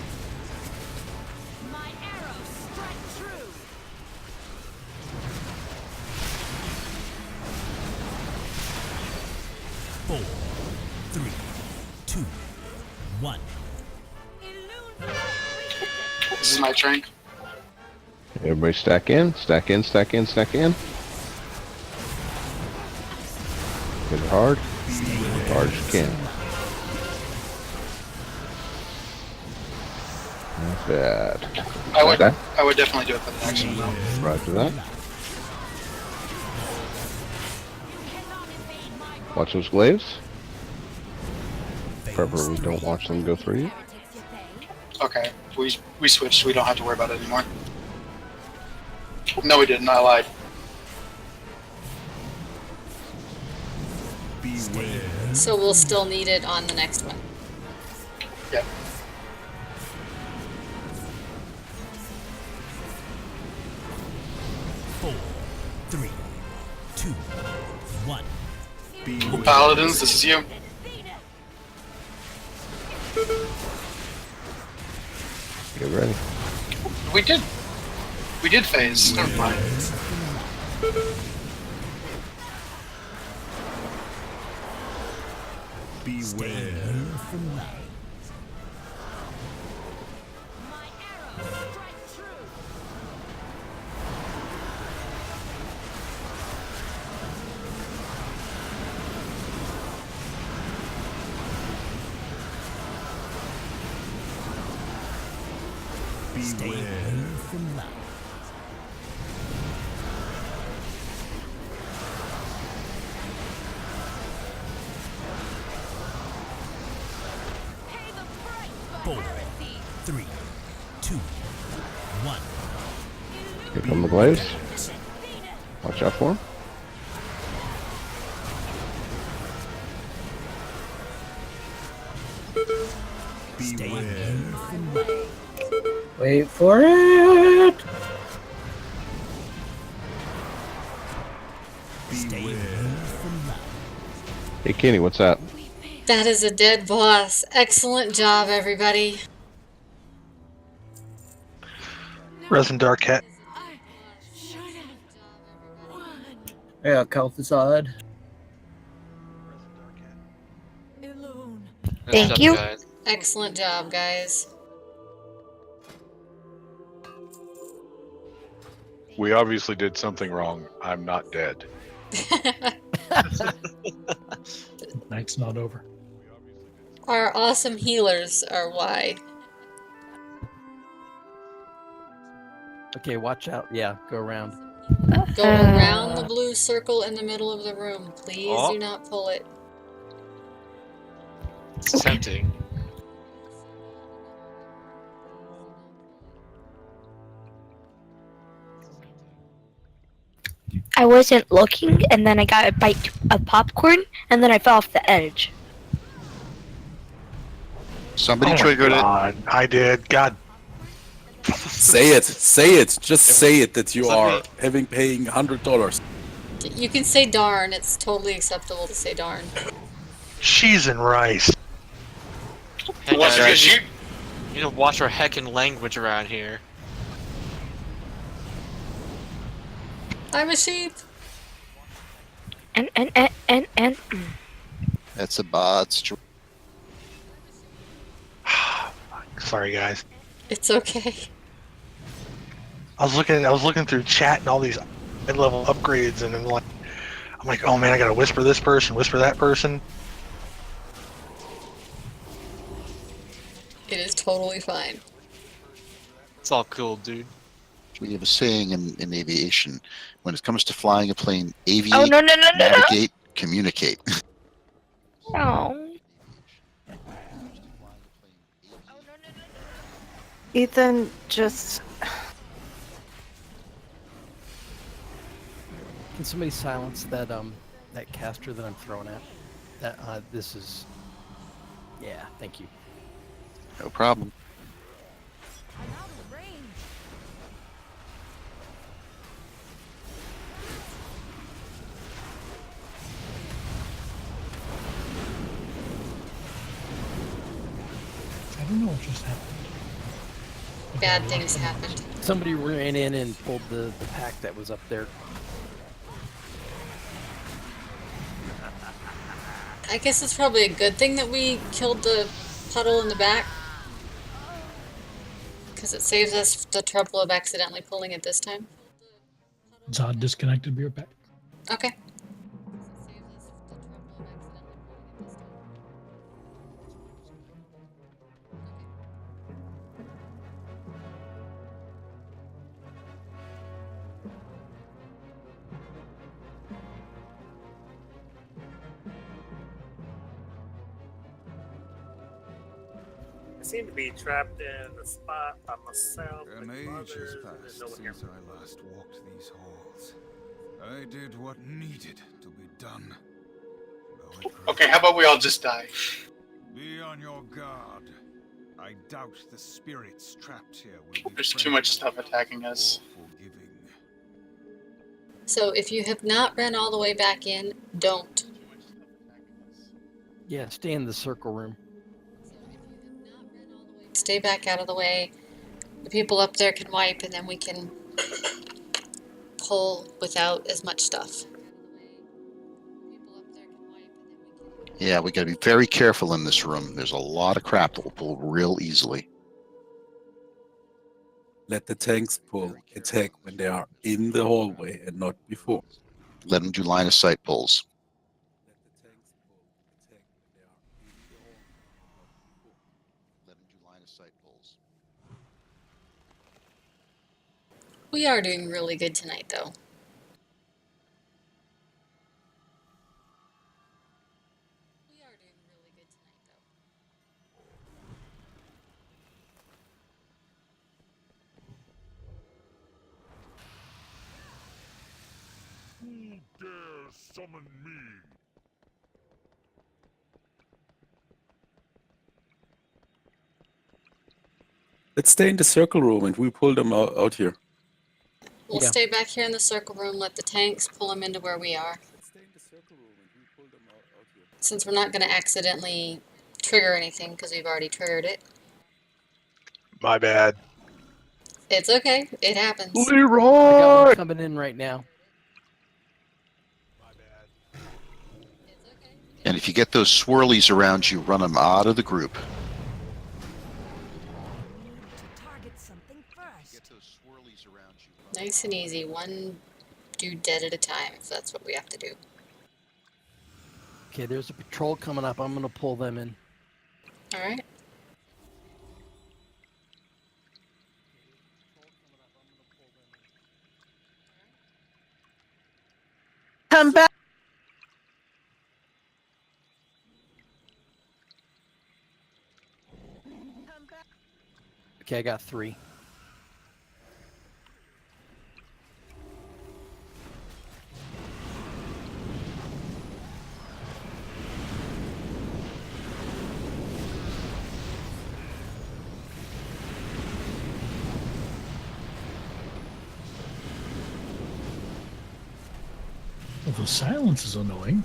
4, 3, 2, 1. This is my trank. Everybody stack in, stack in, stack in, stack in. Hit it hard. As hard as you can. Not bad. I would definitely do it for the next one though. Right to that. Watch those glaives. Preferably don't watch them go through you. Okay, we switched. We don't have to worry about it anymore. No, we didn't. I lied. So we'll still need it on the next one. Yeah. Four, 3, 2, 1. Paladins, this is you. Get ready. We did phase. Never mind. Beware from love. Beware from love. Four, 3, 2, 1. Here come the glaives. Watch out for them. Beware from love. Wait for it. Beware from love. Hey Kenny, what's that? That is a dead boss. Excellent job, everybody. Resin Dark Cat. Yeah, Kalthazad. Thank you. Guys. Excellent job, guys. We obviously did something wrong. I'm not dead. Night's not over. Our awesome healers are why. Okay, watch out. Yeah, go around. Go around the blue circle in the middle of the room. Please Oh. do not pull it. It's tempting. I wasn't looking, and then I got a bite of popcorn, and then I fell off the edge. Somebody Oh my triggered it. God, I did. God, Say it. Say it. Just say it that you Let are me- paying $100. You can say darn. It's totally acceptable to say darn. cheese and rice. Hey Well, that's guys, because you. you need to watch our heckin' language around here. I'm a sheep. And. That's a bot. Sorry, guys. It's okay. I was looking through chat and all these mid-level upgrades, and I'm like, oh man, I gotta whisper this person, whisper that person. It is totally fine. It's all cool, dude. We have a saying in aviation: when it comes to flying a plane, aviate, Oh no. navigate, communicate. Oh. Ethan, just Can somebody silence that that caster that I'm throwing at? That this is. Yeah, thank you. No problem. I don't know what just happened. Bad things happened. Somebody ran in and pulled the pack that was up there. I guess it's probably a good thing that we killed the puddle in the back. Because it saves us the trouble of accidentally pulling it this time. Zod disconnected. Be right back. Okay. I seem to be trapped in the spot by myself. An with age others, has and passed there's no one here. since I last walked these halls. I did what needed to be done. Though it Okay, how about we all just die? Be on your guard. I doubt the spirits trapped here will be There's too much stuff attacking us. forgiving. So if you have not ran all the way back in, don't. Yeah, stay in the circle room. Stay back out of the way. The people up there can wipe, and then we can pull without as much stuff. Yeah, we gotta be very careful in this room. There's a lot of crap that will pull real easily. Let the tanks pull attack when they are in the hallway and not before. Let them do line of sight pulls. Let them do line of sight pulls. We are doing really good tonight, though. Who dares summon me? Let's stay in the circle room and we pull them out here. We'll stay back here in the circle room, let the tanks pull them into where we are. Since we're not going to accidentally trigger anything, because we've already triggered it. My bad. It's okay. It happens. I got one coming in right now. And if you get those swirlies around you, run them out of the group. Nice and easy. One dude dead at a time, if that's what we have to do. Okay, there's a patrol coming up. I'm gonna pull them in. All right. come back. Okay, I got 3. Well, the silence is annoying.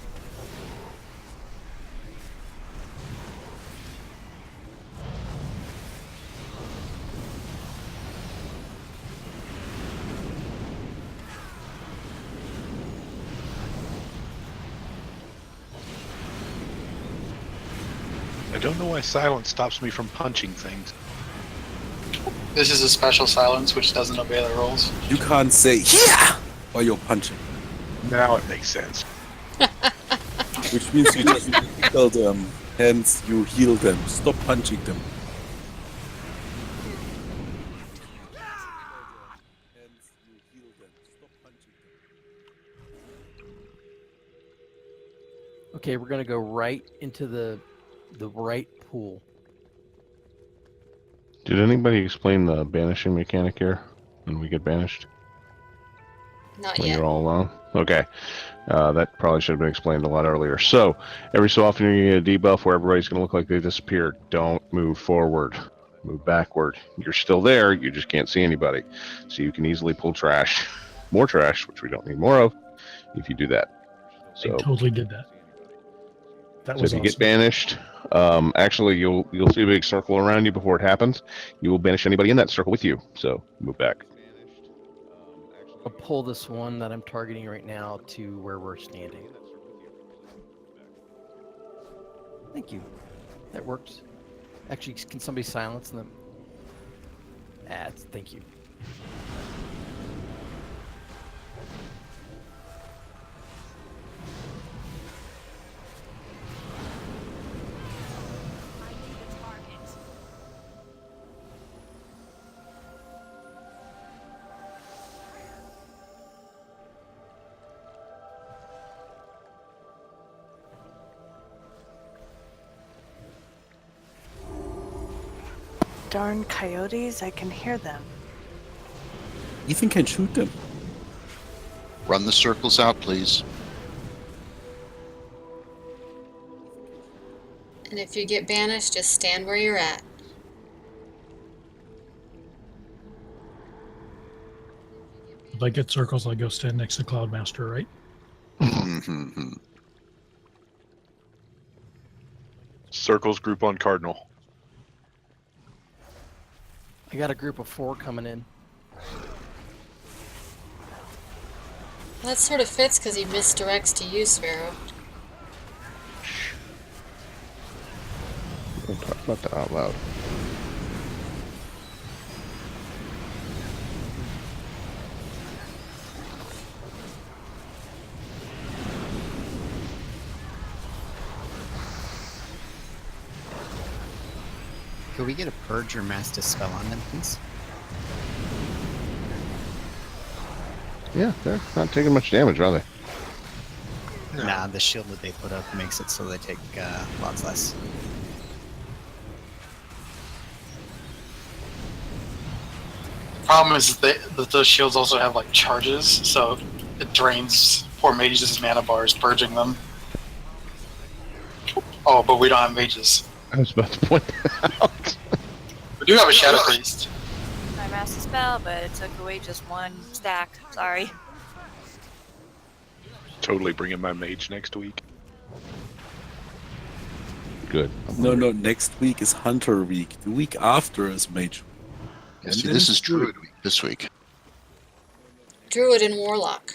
I don't know why silence stops me from punching things. This is a special silence which doesn't obey the rules. You can't say yeah while you're punching. Now it makes sense. Which means you just heal them, hence you heal them. Stop punching them. Okay, we're gonna go right into the right pool. Did anybody explain the banishing mechanic here when we get banished? Not When yet. you're all alone? Okay. That probably should have been explained a lot earlier. So, every so often you're going to get a debuff where everybody's going to look like they disappeared. Don't move forward. Move backward. You're still there, you just can't see anybody. So you can easily pull trash. More trash, which we don't need more of, if you do that. So, I totally did that. That so was if you awesome. get banished, actually you'll see a big circle around you before it happens. You will banish anybody in that circle with you. So move back. I'll pull this one that I'm targeting right now to where we're standing. Thank you. That works. Actually, can somebody silence them? Thank you. Darn coyotes, I can hear them. Ethan can shoot them. Run the circles out, please. And if you get banished, just stand where you're at. If I get circles, I go stand next to Cloudmaster, right? Circles group on Cardinal. I got a group of 4 coming in. That sort of fits because he misdirects to you, Sparrow. Don't talk about that out loud. Could we get a Purge or Mass Dispel on them, please? Yeah, they're not taking much damage, are they? No. Nah, the shield that they put up makes it so they take lots less. Problem is that those shields also have like charges, so it drains poor mages' mana bars, purging them. Oh, but we don't have mages. I was about to point that out. We do have a Shadow Priest. I master spell, but it took away just one stack. Sorry. Totally bringing my mage next week. Good. No, next week is Hunter week. The week after is Mage. Yeah, see, this is Druid week this week. Druid and Warlock.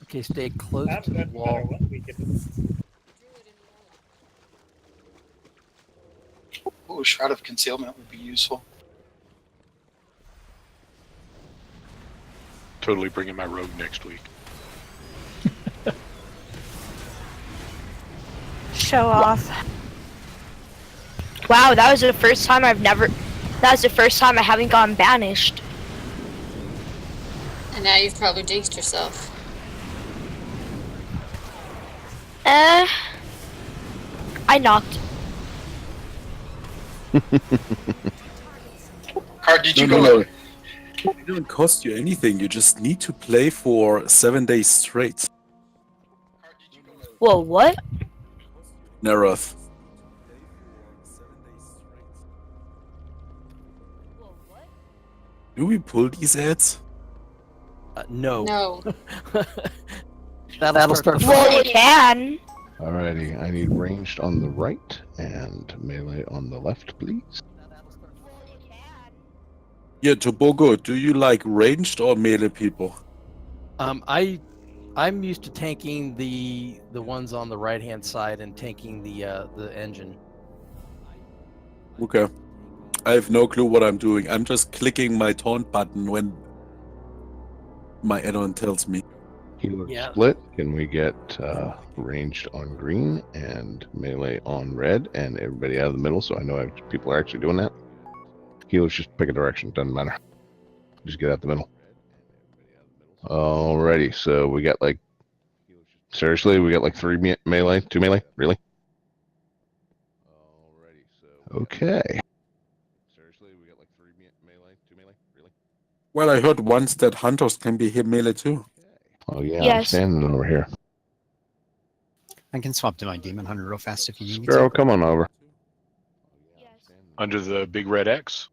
Okay, stay close to the wall. Ooh, Shroud of Concealment would be useful. Totally bringing my rogue next week. Show off. Wow, that was the first time that was the first time I haven't gotten banished. And now you've probably jinxed yourself. I knocked. Card, did you No. It don't cost you anything. You just need to play for 7 days straight. Whoa, what? Neroth. Do we pull these ads? No. No. That'll start. Well, we can. Alrighty, I need ranged on the right and melee on the left, please. Yeah, Tobogo, do you like ranged or melee people? I'm used to tanking the ones on the right hand side and tanking the engine. Okay. I have no clue what I'm doing. I'm just clicking my taunt button when my add-on tells me. Healer Yeah. split. Can we get ranged on green and melee on red and everybody out of the middle so I know people are actually doing that? Healers just pick a direction, doesn't matter. Just get out the middle. Alrighty, so we got like, seriously, we got like 3 melee, 2 melee? Really? Okay. Seriously, we got like 3 melee, 2 melee? Really? Well, I heard once that hunters can be hit melee too. Oh yeah, I'm Yes. standing over here. I can swap to my demon hunter real fast if you need me Sparrow, to. come on over. Under the big red X?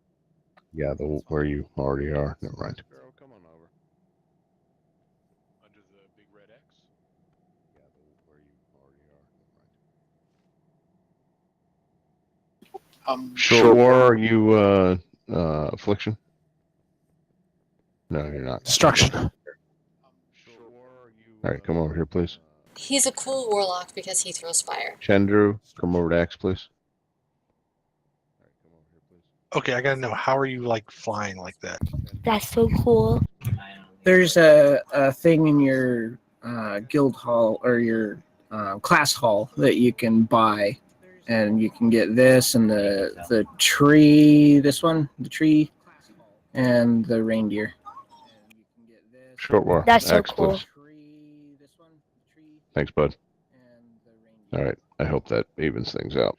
Yeah, where you already are. Never mind. Under the big red X? Short War, are you affliction? No, you're not. Destruction. Alright, come over here, please. He's a cool warlock because he throws fire. Chandru, come over to X, please. Okay, I gotta know, how are you like flying like that? That's so cool. There's a thing in your guild hall or your class hall that you can buy, and you can get this and the tree, this one, the tree, and the reindeer. Short War. That's so X, cool. please. Thanks, bud. Alright, I hope that evens things out.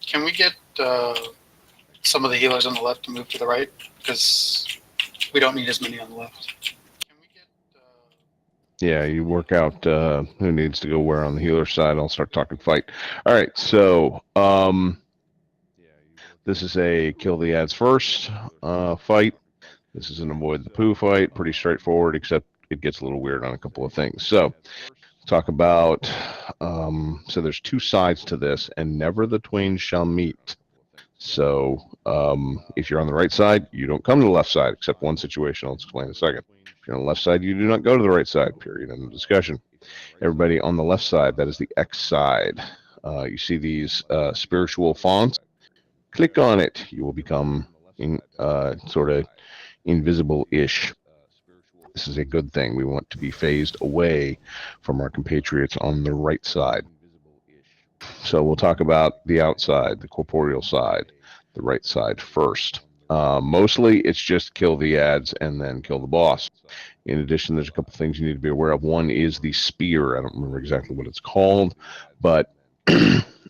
Can we get some of the healers on the left to move to the right? Because we don't need as many on the left. Yeah, you work out who needs to go where on the healer side. I'll start talking fight. All right, so this is a kill the ads first fight. This is an avoid the poo fight. Pretty straightforward, except it gets a little weird on a couple of things. So talk about, so there's 2 sides to this, and never the twain shall meet. So if you're on the right side, you don't come to the left side, except one situation I'll explain in a second. If you're on the left side, you do not go to the right side, period, end of discussion. Everybody on the left side, that is the X side. You see these spiritual fonts? Click on it. You will become sort of invisible-ish. This is a good thing. We want to be phased away from our compatriots on the right side. So we'll talk about the outside, the corporeal side, the right side first. Mostly it's just kill the ads and then kill the boss. In addition, there's a couple things you need to be aware of. One is the spear. I don't remember exactly what it's called, but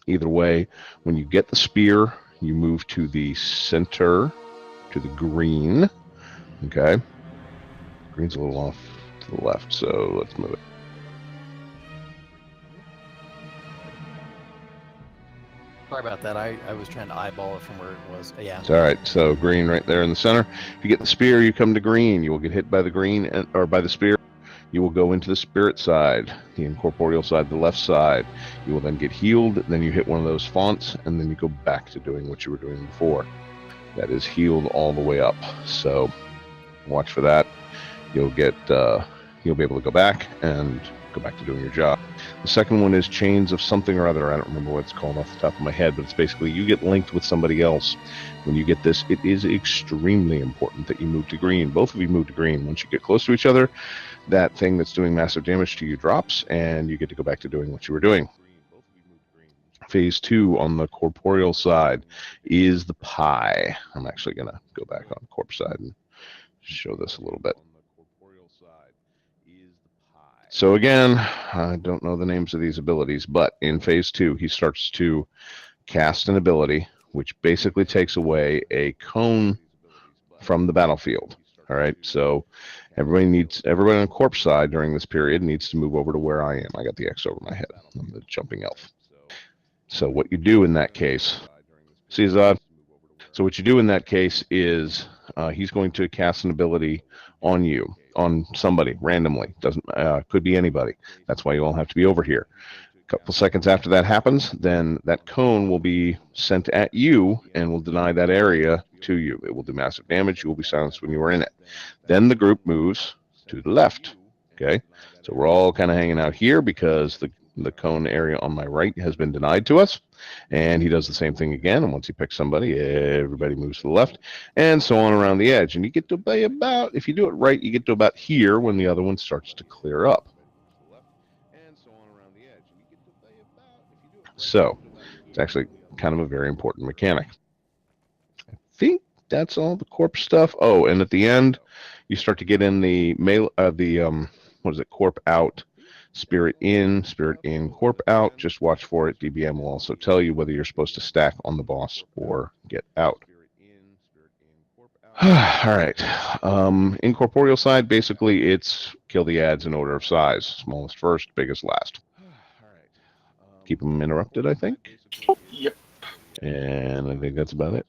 either way, when you get the spear, you move to the center, to the green. Okay. Green's a little off to the left, so let's move it. Sorry about that. I was trying to eyeball it from where it was. Yeah. It's all right. So green right there in the center. If you get the spear, you come to green. You will get hit by the green or by the spear. You will go into the spirit side, the incorporeal side, the left side. You will then get healed. Then you hit one of those fonts, and then you go back to doing what you were doing before. That is healed all the way up. So watch for that. You'll get. You'll be able to go back and go back to doing your job. The second one is chains of something or other. I don't remember what it's called off the top of my head, but it's basically you get linked with somebody else. When you get this, it is extremely important that you move to green. Both of you move to green. Once you get close to each other, that thing that's doing massive damage to you drops, and you get to go back to doing what you were doing. Phase 2 on the corporeal side is the pie. I'm actually going to go back on corpse side and show this a little bit. So again, I don't know the names of these abilities, but in phase 2, he starts to cast an ability which basically takes away a cone from the battlefield. All right, so everybody on the corpse side during this period needs to move over to where I am. I got the X over my head. I'm the jumping elf. So what you do in that case, see Zod? So what you do in that case is he's going to cast an ability on you. on somebody randomly. Doesn't could be anybody. That's why you all have to be over here. A couple seconds after that happens, then that cone will be sent at you and will deny that area to you. It will do massive damage. You will be silenced when you are in it. Then the group moves to the left. Okay, so we're all kind of hanging out here because the cone area on my right has been denied to us. And he does the same thing again. And once he picks somebody, everybody moves to the left, and so on around the edge. And you get to be about, if you do it right, you get to about here when the other one starts to clear up. So it's actually kind of a very important mechanic. I think that's all the corp stuff. Oh, and at the end, you start to get in the what is it? Corp out. Spirit in, corp out. Just watch for it. DBM will also tell you whether you're supposed to stack on the boss or get out. All right. Incorporeal side, basically, it's kill the ads in order of size. Smallest first, biggest last. Keep them interrupted, I think. Yep. And I think that's about it.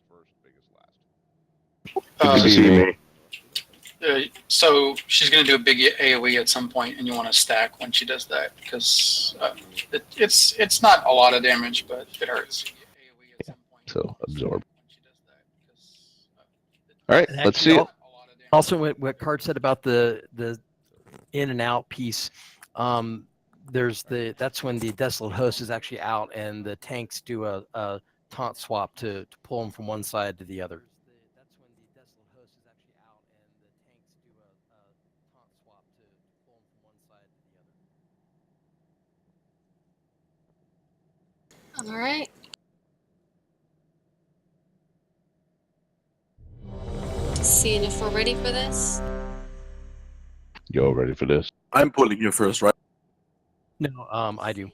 Good to see me. So she's going to do a big AOE at some point, and you want to stack when she does that because it's not a lot of damage, but it hurts. Yeah. So absorb. All right, let's see it. Also, what Cart said about the in and out piece, that's when the Desolate Host is actually out, and the tanks do a taunt swap to pull them from one side to the other. All right. Seeing if we're ready for this. You all ready for this? I'm pulling you first, right? No, I do.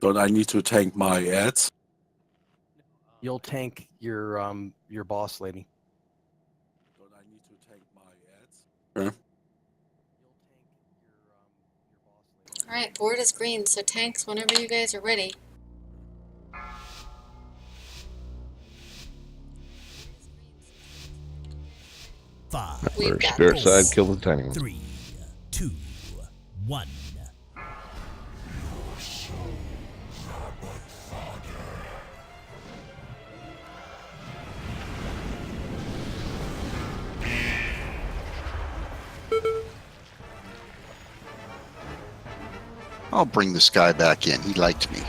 Don't I need to tank my ads? You'll tank your boss lady. Don't I need to tank my ads? All right, board is green, so tanks whenever you guys are ready. For spirit side, kill the tiny one. 3, 2, 1. I'll bring this guy back in. He liked me.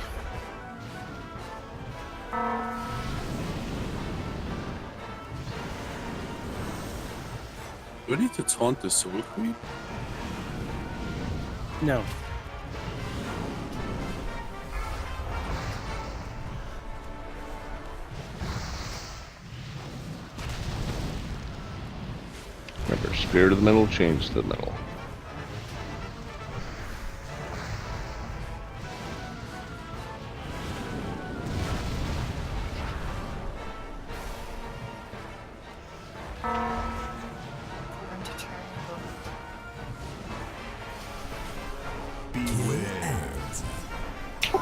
Do I need to taunt the Soul Queen? No. Remember, spirit of the middle, change to the middle.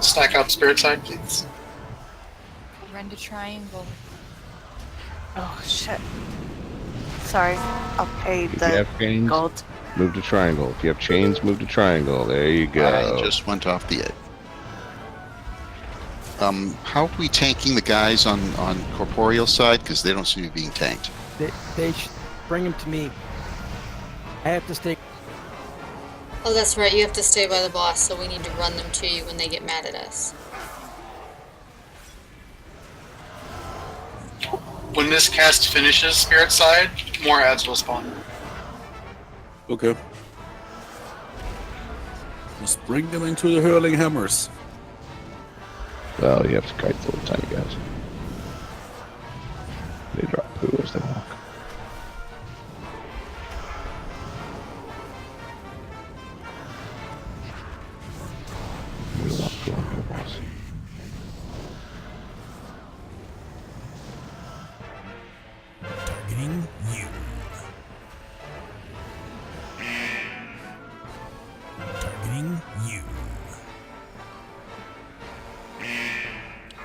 Stack up spirit side, please. Render triangle. Oh shit. Sorry, I'll pay If you the have chains, gold. move to triangle. If you have chains, move to triangle. There you go. I just went off the edge. How are we tanking the guys on corporeal side? Because they don't seem to be being tanked. They should bring him to me. I have to stay. Oh, that's right. You have to stay by the boss, so we need to run them to you when they get mad at us. When this cast finishes spirit side, more ads will spawn. Okay. Just bring them into the hurling hammers. Well, you have to kite the little tiny guys. They drop poo as they walk. We don't want poo on the boss. Targeting you. Targeting you.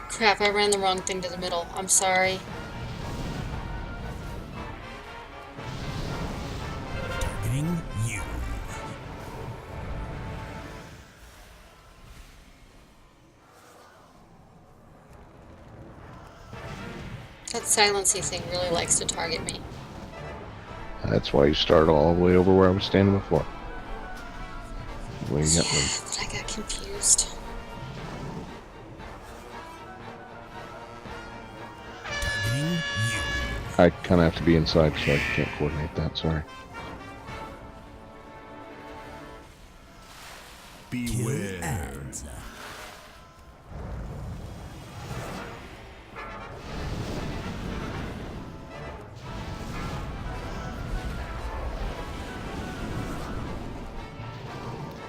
Crap, I ran the wrong thing to the middle. I'm sorry. Targeting you. That silency thing really likes to target me. That's why you start all the way over where I was standing before. Where you Yeah, got me. but I got confused. Targeting you. I kind of have to be inside, so I can't coordinate that. Sorry. Beware. Ads.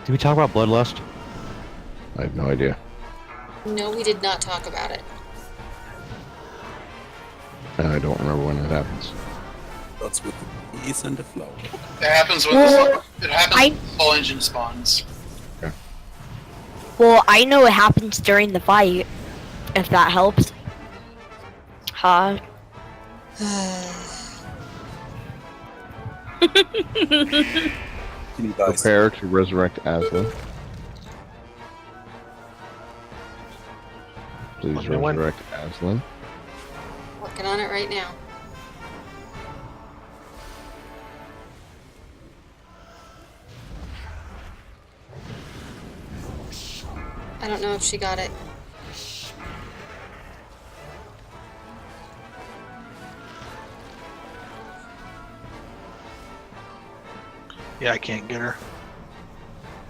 Did we talk about bloodlust? I have no idea. No, we did not talk about it. And I don't remember when it happens. That's with the bees and the flower. It happens when it happens when the whole engine spawns. Well, I know it happens during the fight, if that helps. Huh? Prepare to resurrect Aslan. Please Let me win. resurrect Aslan. Working on it right now. I don't know if she got it. Yeah, I can't get her.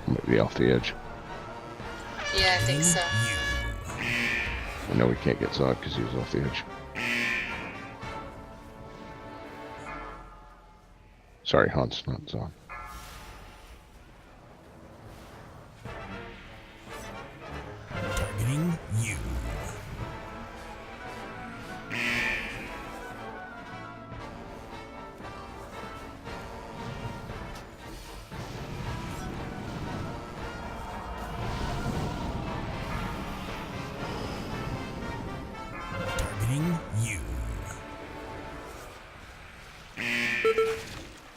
Maybe off the edge. Yeah, I think so. I know we can't get Zod because he was off the edge. Sorry, Hans, not Zod. Targeting you. Targeting you.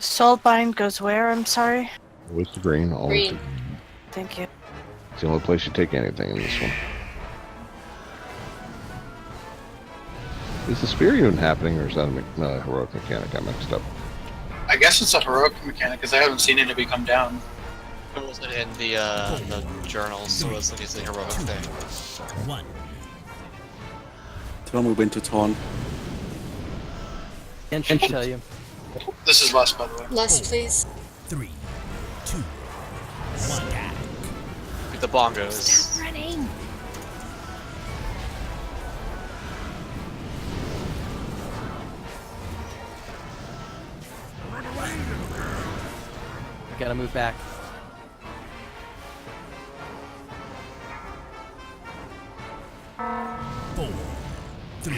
Soulbind goes where? I'm sorry. Always the green, always Green. the green. Thank you. It's the only place you take anything in this one. Is the spear even happening, or is that a heroic mechanic I mixed up? I guess it's a heroic mechanic because I haven't seen it come down. It wasn't in the journals, so it's like it's a heroic thing. One. Tell me when to taunt. And should tell you. This is Lust, by the way. Lust, please. 3, 2, 1. The bongos. Stop running! Gotta move back. Four, 3,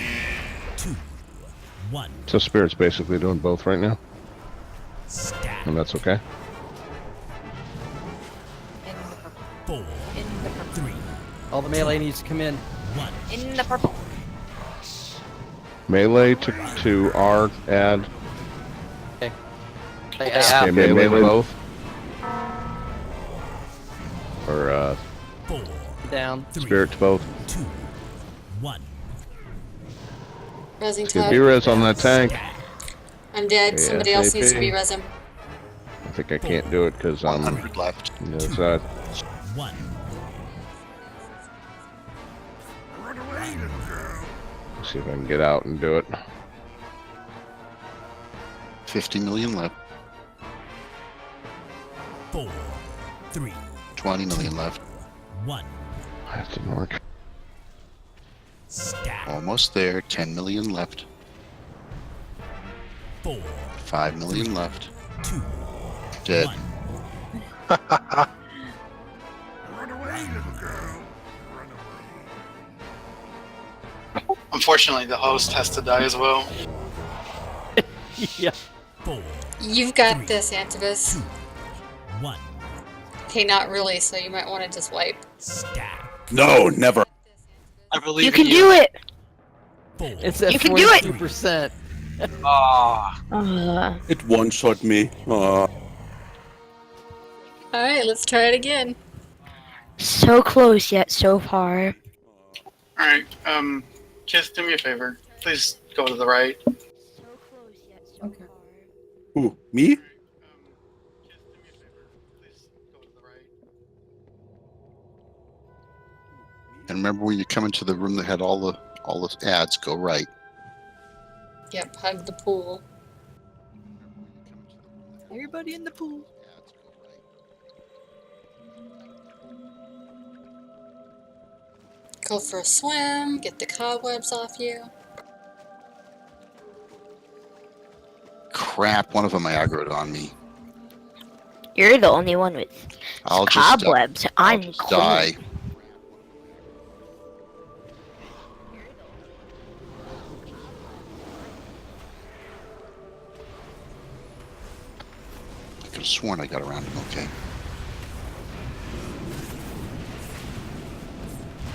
2, 1. So Spirit's basically doing both right now, Stat. and that's okay. 4, 3, All the melee needs to come in. 1. In the purple. Melee to R add. Okay. Okay, melee both. Or 4, Down. Spirit to both. 2, 1. Resing Get top. B-res on that tank. I'm dead. Somebody else needs to be ASAP. res him. I think I can't do it because I'm 100 left. on the other side. 1. See if I can get out and do it. 50 million left. 4, 3, 20 million left. 1. That didn't work. Stat. Almost there. 10 million left. 4, 5 million left. 2, Dead. 1. Unfortunately, the host has to die as well. Yeah. 4, You've got this, Antivis. 1. Okay, not really, so you might want to just wipe. Stat. No, never. I believe You in can you. do it! 4. It's at You can do it! 42%. Ah, Uh, It one-shot me. All right, let's try it again. So close yet so far. All right, Kiss, do me a favor. Please go to the right. Okay. Who? Me? And remember, when you come into the room that had all the ads, go right. Yep, hug the pool. Everybody in the pool. Go for a swim, get the cobwebs off you. Crap, one of them aggroed on me. You're the only one with I'll cobwebs. I'll I'm just clean. die. I could have sworn I got around him okay.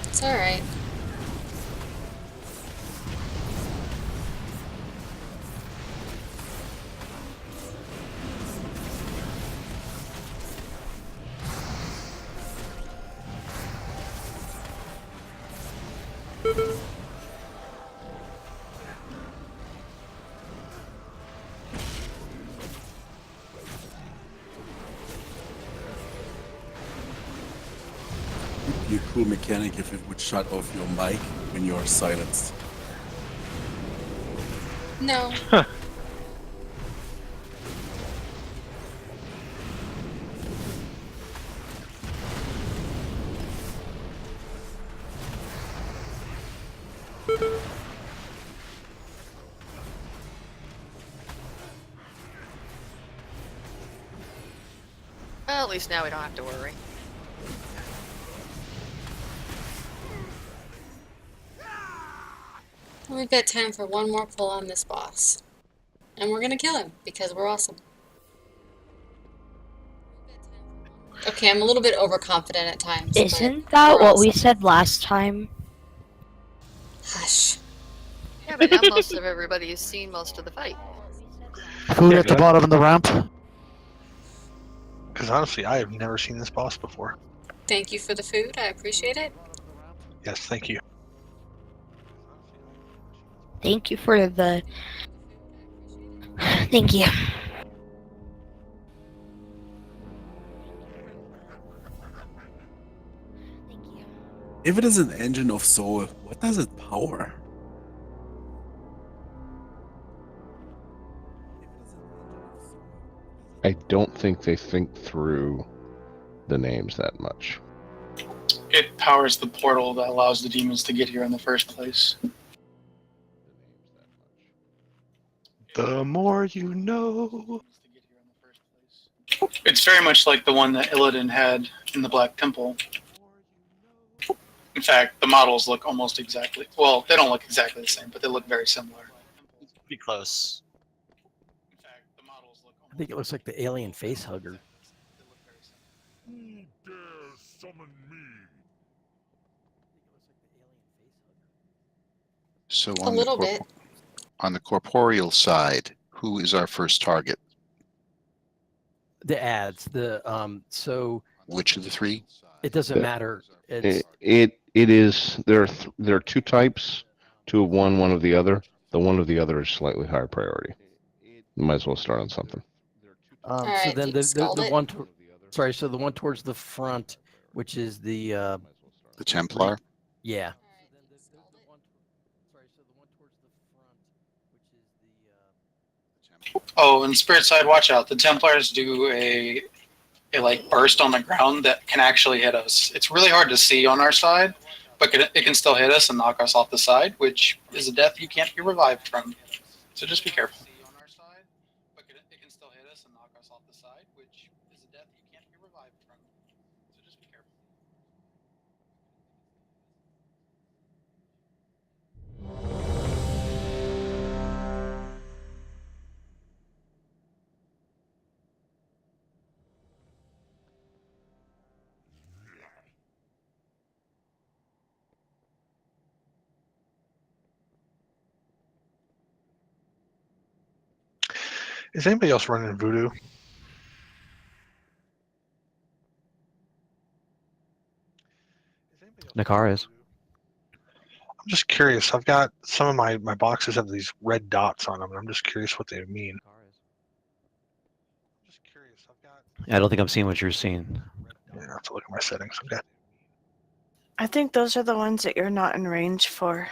It's all right. It'd be a cool mechanic if it would shut off your mic when you're silenced. No. Well, at least now we don't have to worry. We've got time for one more pull on this boss. And we're gonna kill him, because we're awesome. Okay, I'm a little bit overconfident at times, Isn't but that we're what we awesome. said last time? Hush. Yeah, but now most of everybody has seen most of the fight. Food at the bottom of the ramp. Because honestly, I have never seen this boss before. Thank you for the food, I appreciate it. Yes, thank you. Thank you for the... Thank you. If it is an engine of soul, what does it power? I don't think they think through the names that much. It powers the portal that allows the demons to get here in the first place. The more you know. It's very much like the one that Illidan had in the Black Temple. In fact, the models look almost exactly... Well, they don't look exactly the same, but they look very similar. Pretty close. I think it looks like the alien face hugger. So A little bit. on the corporeal side, who is our first target? The ads. So Which of the three? it doesn't matter. It's It is there are two types, two of one of the other. The one of the other is slightly higher priority. You might as well start on something. so Alright, then you scald the it. one sorry, so the one towards the front, which is the Templar? yeah. Oh, and Spirit Side, watch out. The Templars do a like burst on the ground that can actually hit us. It's really hard to see on our side, but it can still hit us and knock us off the side, which is a death you can't be revived from. So just be careful. Is anybody else running voodoo? Nakar is. I'm just curious. I've got some of my boxes have these red dots on them, and I'm just curious what they mean. I don't think I'm seeing what you're seeing. Yeah, I have to look at my settings. Okay. I think those are the ones that you're not in range for.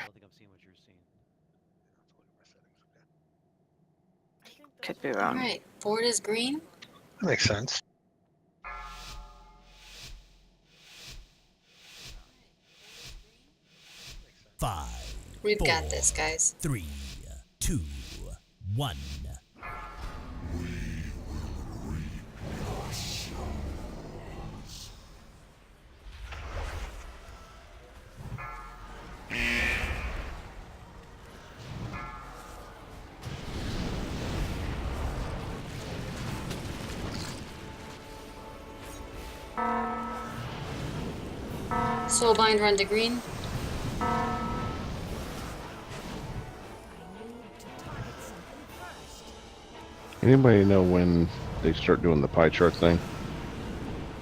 Could be wrong. Alright, board is green. That makes sense. Five. We've four, got this, guys. 3, 2, 1. Soulbind, run to green. Anybody know when they start doing the pie chart thing?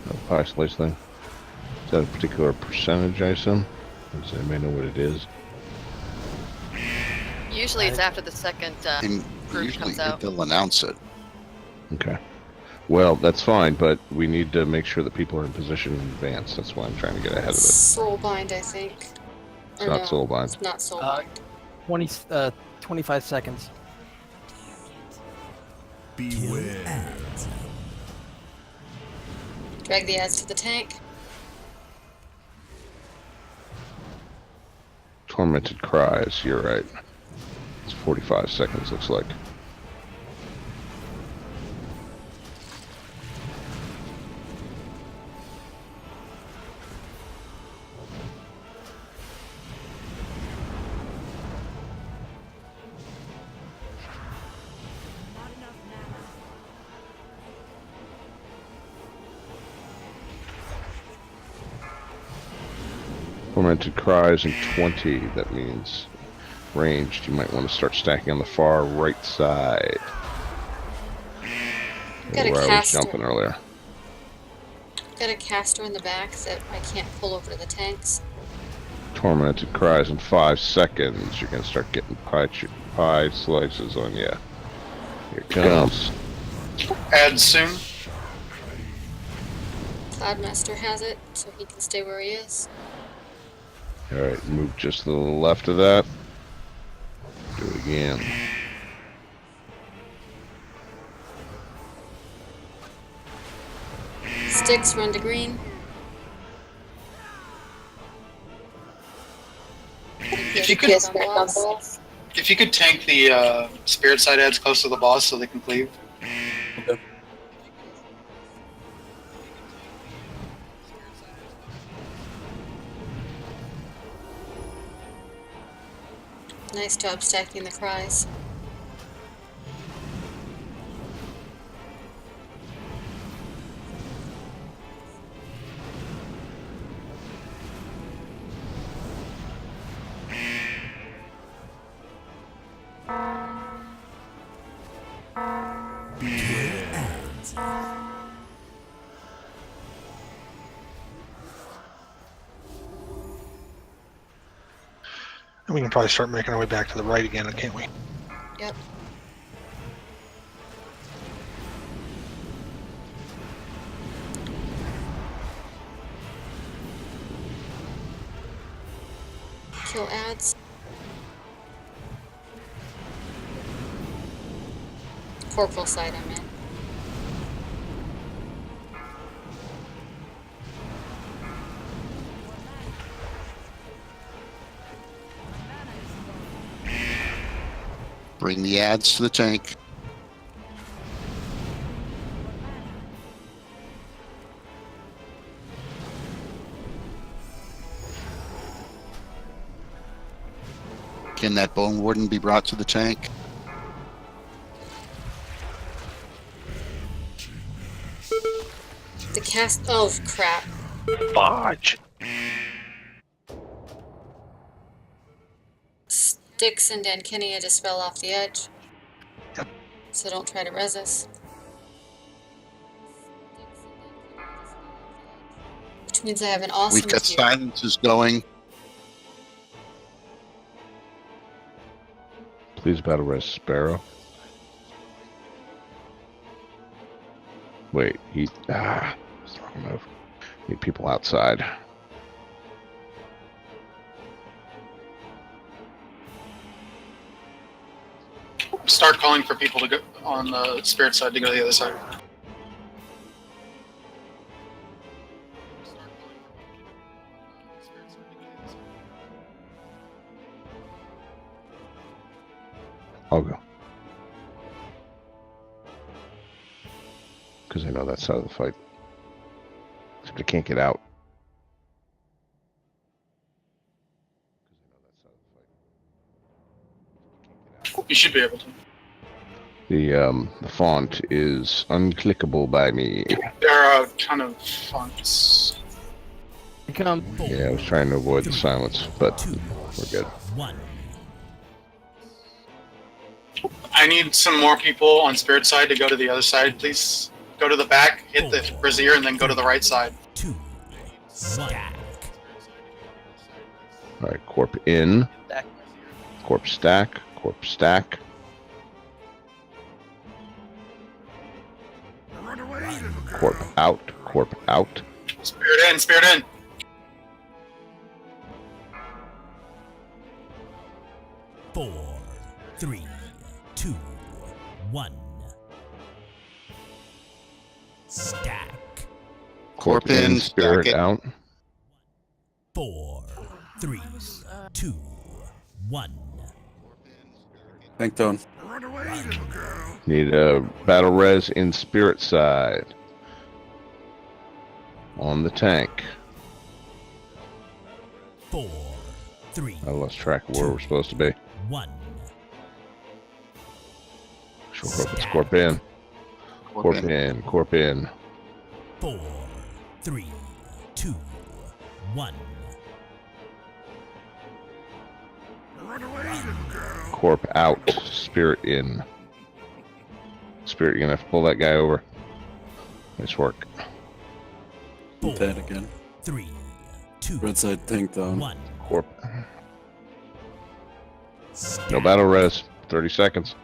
The pie slice thing? Is that a particular percentage, I assume? Does anybody know what it is? Usually it's after the second group Usually comes out. they'll announce it. Okay. Well, that's fine, but we need to make sure that people are in position in advance. That's why I'm trying to get ahead of it. Soulbind, I think. It's not Soulbind. It's not Soulbind. 25 seconds. Beware. Drag the ads to the tank. Tormented Cries, you're right. It's 45 seconds, looks like. Tormented Cries in 20, that means ranged. You might want to start stacking on the far right side. Got a where I was caster. jumping earlier. Got a caster in the back that I can't pull over to the tanks. Tormented Cries in 5 seconds. You're going to start getting pie slices on you. Here it comes. Add soon. Cloudmaster has it, so he can stay where he is. Alright, move just to the left of that. Do it again. Sticks, run to green. If you could tank the spirit side ads close to the boss so they can cleave. Okay. Nice job stacking the cries. And we can probably start making our way back to the right again, can't we? Yep. Kill ads. Corporal side, I'm in. Bring the ads to the tank. Can that Bone Warden be brought to the tank? The cast. Oh, crap. Fudge. Sticks and Dankenia just fell off the edge. Yep. So don't try to res us. which means I have an awesome We've got queue. silences going. Please battle res Sparrow. Wait, that's the wrong move. Need people outside. Start calling for people to go on the spirit side to go to the other side. I'll go. Because I know that side of the fight. Except I can't get out. You should be able to. The font is unclickable by me. There are a ton of fonts. Yeah, I was trying to avoid the silence, but we're good. I need some more people on spirit side to go to the other side, please. Go to the back, hit the brazier, and then go to the right side. Alright, corp in. Corp stack. Corp stack. Corp out. Corp out. Spirit in, spirit in. Four, three, two, one. Stack. Corp in, spirit out. 4, 3, 2, 1. Tank down. Need a battle res in spirit side. On the tank. 4, 3. I lost track of where we're supposed to be. 1. Sure hope it's corp in. Corp in. Corp in. 4, 3, 2, 1. Corp out. Spirit in. Spirit, you're gonna have to pull that guy over. Nice work. Dead again. 3, 2. Red side tank down. 1. Corp. No battle res. 30 seconds.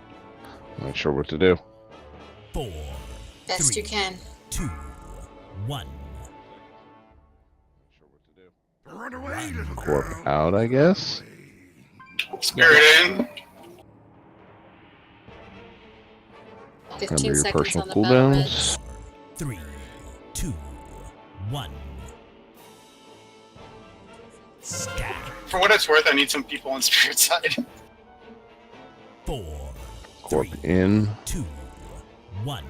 Not sure what to do. 4. Best you can. 2, 1. Corp out, I guess. Spirit in. 15 Remember your seconds personal on the battle cooldowns. res. 3, 2, 1. Stack. For what it's worth, I need some people on spirit side. 4, Corp in. 2, 1.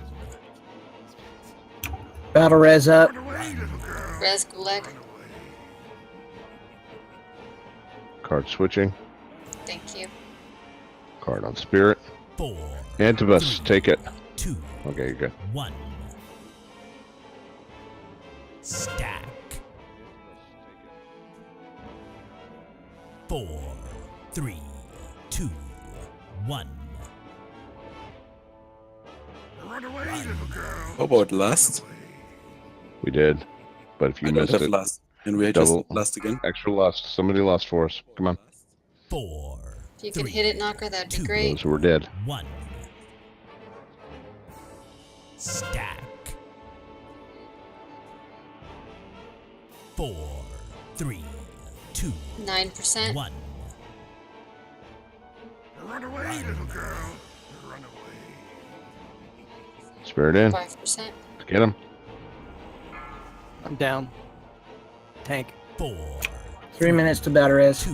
Battle res up. Res Gulag. Card switching. Thank you. Card on spirit. 4, Antibus, take it. 2, Okay, you're good. 1. Stack. 4, 3, 2, 1. How about last? We did. But if you I don't missed have it, last. And we double just last again. extra lust. Somebody lost for us. Come on. 4, If you can hit it, Knocker, that'd be great. Those who were dead. 1. Stack. 4, 3, 2, 9%. 1. Run away, little girl. Run away. Spirit in. 5%. Get him. I'm down. Tank. 4, 3 minutes to battle res. 2,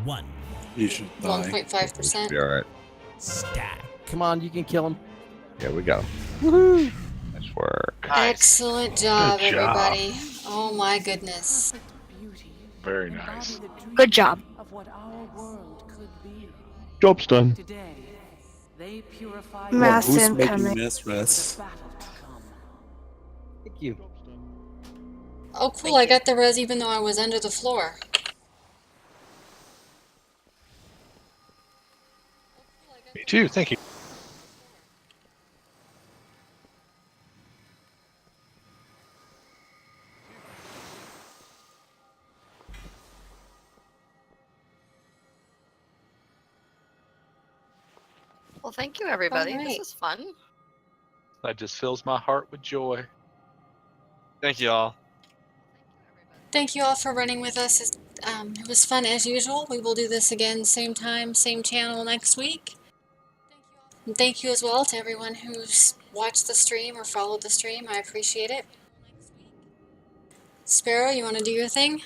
1. You should die. 1.5%. Be alright. Stack. Come on, you can kill him. Yeah, we got him. Woohoo! Nice work. Excellent job, Good job. everybody. Oh my goodness. Very nice. Good job. Job's done. Mass Who's incoming. making mass res? Thank you. Oh cool, I got the res even though I was under the floor. Me too. Thank you. Well, thank you, everybody. All This right. was fun. That just fills my heart with joy. Thank you all. Thank you all for running with us. It was fun as usual. We will do this again, same time, same channel next week. And thank you as well to everyone who's watched the stream or followed the stream. I appreciate it. Sparrow, you want to do your thing?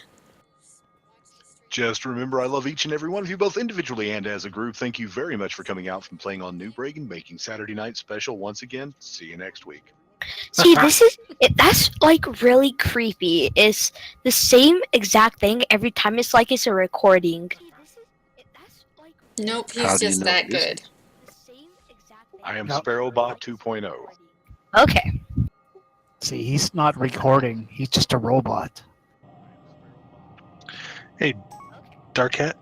Just remember, I love each and every one of you, both individually and as a group. Thank you very much for coming out and playing on Noob and making Saturday night special once again. See you next week. See, that's like really creepy. It's the same exact thing every time. It's like it's a recording. Nope, How he's do you just know that it isn't? good. I am Sparrowbot 2.0. Okay. See, he's not recording. He's just a robot. Hey, Dark Cat.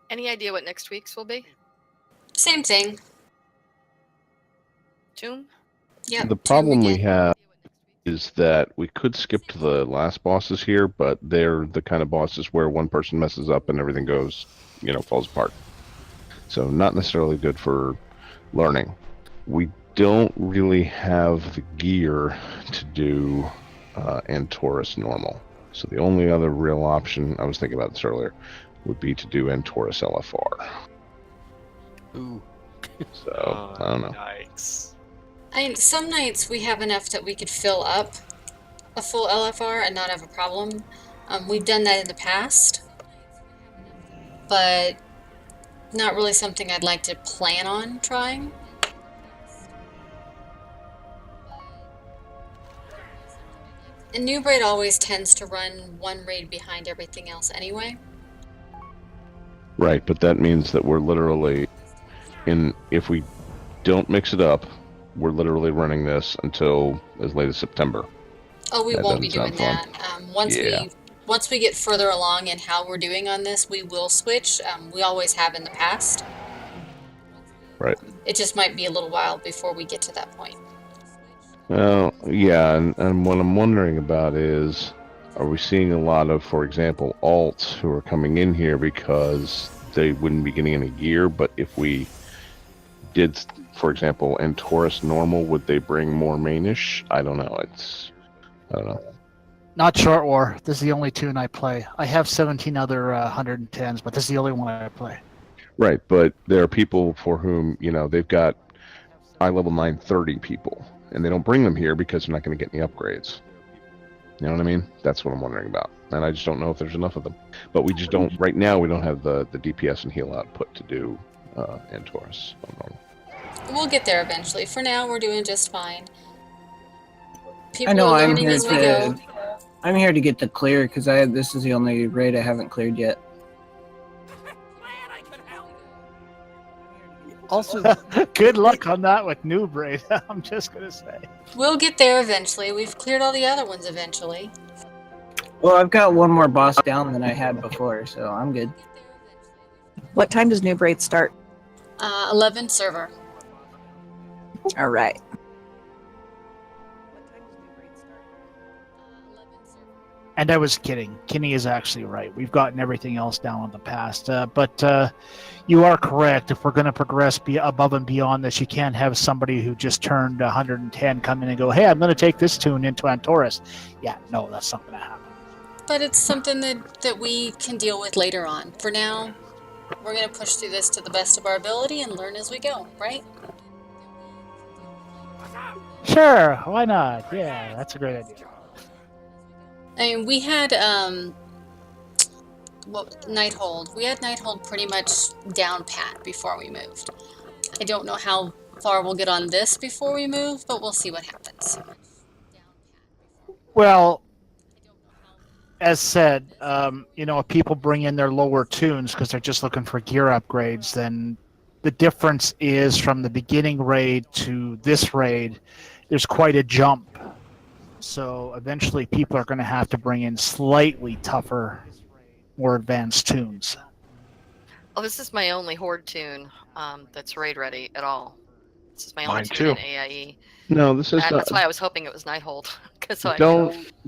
Any idea what next week's will be? Same thing. Tomb? Yep. The problem we have is that we could skip to the last bosses here, but they're the kind of bosses where one person messes up and everything goes, falls apart. So not necessarily good for learning. We don't really have the gear to do Antorus normal. So the only other real option, I was thinking about this earlier, would be to do Antorus LFR. Ooh. So, I don't know. Yikes. I mean, some nights we have enough that we could fill up a full LFR and not have a problem. We've done that in the past, but not really something I'd like to plan on trying. And Noob Raid always tends to run one raid behind everything else anyway. Right, but that means that we're literally if we don't mix it up, we're literally running this until as late as September. Oh, we That won't be doesn't doing sound that. Once we get further along in how we're doing on this, we will switch. We always have in the past. Right. It just might be a little while before we get to that point. Well, yeah, and what I'm wondering about is, are we seeing a lot of, for example, alts who are coming in here because they wouldn't be getting any gear, but if we did, for example, Antorus normal, would they bring more mainish? I don't know. I don't know. Not Short War. This is the only tune I play. I have 17 other 110s, but this is the only one I play. Right, but there are people for whom, they've got high level 930 people, and they don't bring them here because they're not going to get any upgrades. You know what I mean? That's what I'm wondering about. And I just don't know if there's enough of them. But we just don't, right now, we don't have the DPS and heal output to do Antorus. We'll get there eventually. For now, we're doing just fine. People I know are I'm learning here as we go. I'm here to get the clear because this is the only raid I haven't cleared yet. Also, good luck on that with Noob Raid. I'm just gonna say. We'll get there eventually. We've cleared all the other ones eventually. Well, I've got one more boss down than I had before, so I'm good. What time does Noob Raid start? 11 server. All right. And I was kidding. Kinney is actually right. We've gotten everything else down in the past. But you are correct. If we're going to progress above and beyond this, you can't have somebody who just turned 110 come in and go, hey, I'm going to take this tune into Antorus. Yeah, no, that's not going to happen. But it's something that we can deal with later on. For now, we're going to push through this to the best of our ability and learn as we go, right? Sure, why not? Yeah, that's a great idea. I mean, we had Nighthold. We had Nighthold pretty much down pat before we moved. I don't know how far we'll get on this before we move, but we'll see what happens. Well, as said, if people bring in their lower tunes because they're just looking for gear upgrades, then the difference is from the beginning raid to this raid, there's quite a jump. So eventually people are going to have to bring in slightly tougher, more advanced tunes. Oh, this is my only Horde tune that's raid ready at all. This is my only Mine tune too. in AIE. No, this is And not. that's why I was hoping it was Nighthold.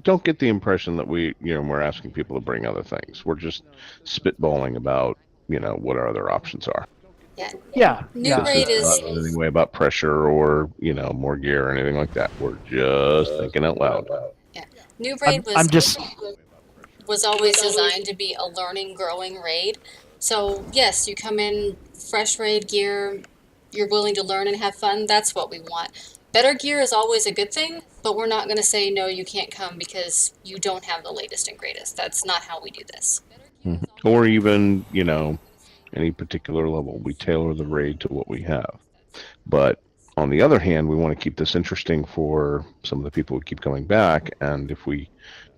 Don't get the impression that we're asking people to bring other things. We're just spitballing about what our other options are. Yeah. Noob This Raid is is not in any way about pressure or more gear or anything like that. We're just thinking out loud. Noob Raid I'm just. was always designed to be a learning, growing raid. So yes, you come in fresh raid gear, you're willing to learn and have fun. That's what we want. Better gear is always a good thing, but we're not going to say no, you can't come because you don't have the latest and greatest. That's not how we do this. Mhm. Or even any particular level. We tailor the raid to what we have. But on the other hand, we want to keep this interesting for some of the people who keep coming back. And if we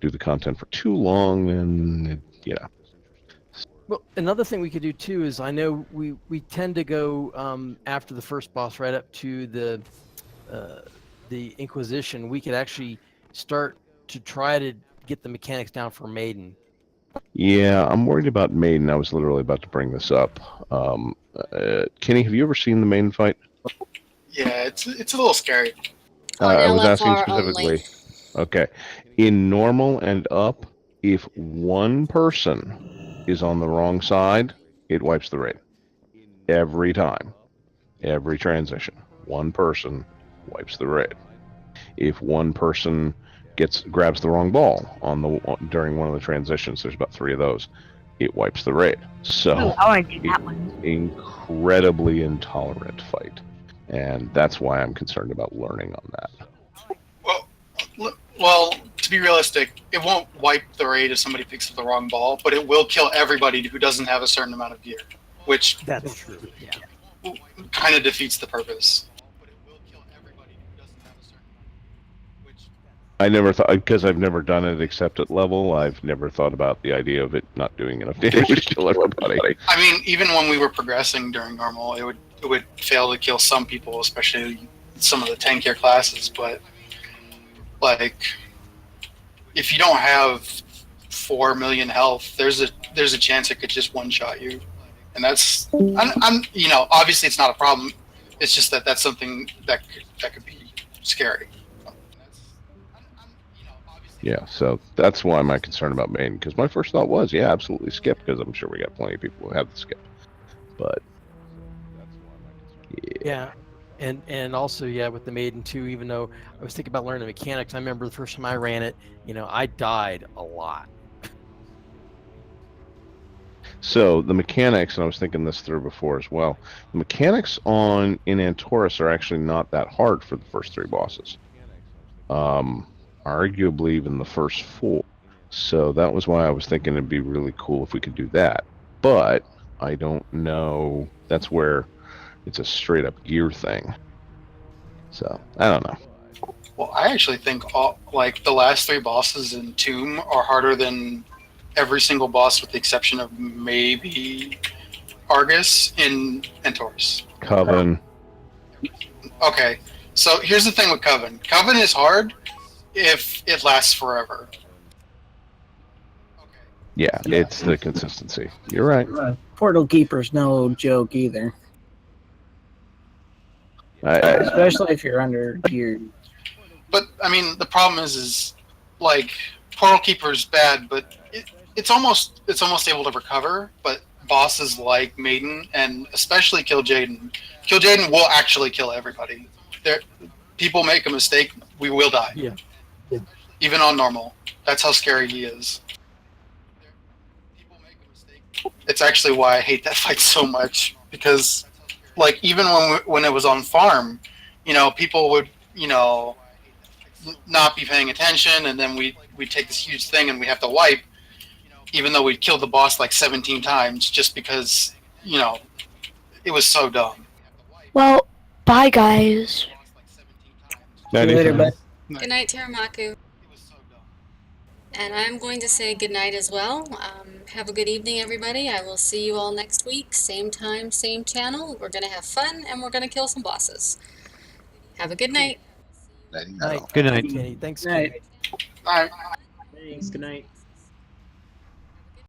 do the content for too long, then Well, another thing we could do too is I know we tend to go after the first boss right up to the Inquisition. We could actually start to try to get the mechanics down for Maiden. Yeah, I'm worried about Maiden. I was literally about to bring this up. Kenny, have you ever seen the Maiden fight? Yeah, it's a little scary. I was asking LFR specifically. Okay. In normal and up, if one person is on the wrong side, it wipes the raid. Every time. Every transition. One person wipes the raid. If one person grabs the wrong ball during one of the transitions, there's about 3 of those, it wipes the raid. So I want to do that one. Incredibly intolerant fight. And that's why I'm concerned about learning on that. Well, to be realistic, it won't wipe the raid if somebody picks up the wrong ball, but it will kill everybody who doesn't have a certain amount of gear, which That's true. Yeah. kind of defeats the purpose. I never thought, because I've never done it except at level, I've never thought about the idea of it not doing enough damage to kill everybody. I mean, even when we were progressing during normal, it would fail to kill some people, especially some of the tankier classes. But like, if you don't have 4 million health, there's a chance it could just one shot you, and that's I'm obviously it's not a problem. It's just that's something that could be scary. Yeah, so that's why my concern about Maiden, because my first thought was, yeah, absolutely skip, because I'm sure we got plenty of people who have the skip. But yeah. And also, yeah, with the Maiden too, even though I was thinking about learning the mechanics, I remember the first time I ran it, I died a lot. So the mechanics, and I was thinking this through before as well, the mechanics in Antorus are actually not that hard for the first 3 bosses. Arguably even the first 4. So that was why I was thinking it'd be really cool if we could do that. But I don't know. That's where it's a straight up gear thing. So I don't know. Well, I actually think the last 3 bosses in Tomb are harder than every single boss with the exception of maybe Argus in Antorus. Coven. Okay, so here's the thing with Coven. Coven is hard if it lasts forever. Yeah, it's the consistency. You're right. Portal Keeper's no joke either. Especially if you're under gear. But I mean, the problem is like Portal Keeper's bad, but it's almost able to recover. But bosses like Maiden and especially Kill Jaden will actually kill everybody. People make a mistake, we will die. Yeah. Even on normal. That's how scary he is. It's actually why I hate that fight so much, because like even when it was on farm, people would not be paying attention, and then we take this huge thing and we have to wipe, even though we killed the boss like 17 times just because it was so dumb. Well, bye guys. See you later, bud. Good night, Teramaku. And I'm going to say good night as well. Have a good evening, everybody. I will see you all next week. Same time, same channel. We're going to have fun, and we're going to kill some bosses. Have a good night. Night. Good night. Kenny. Thanks, Night. Kenny. All right. Thanks. Good night.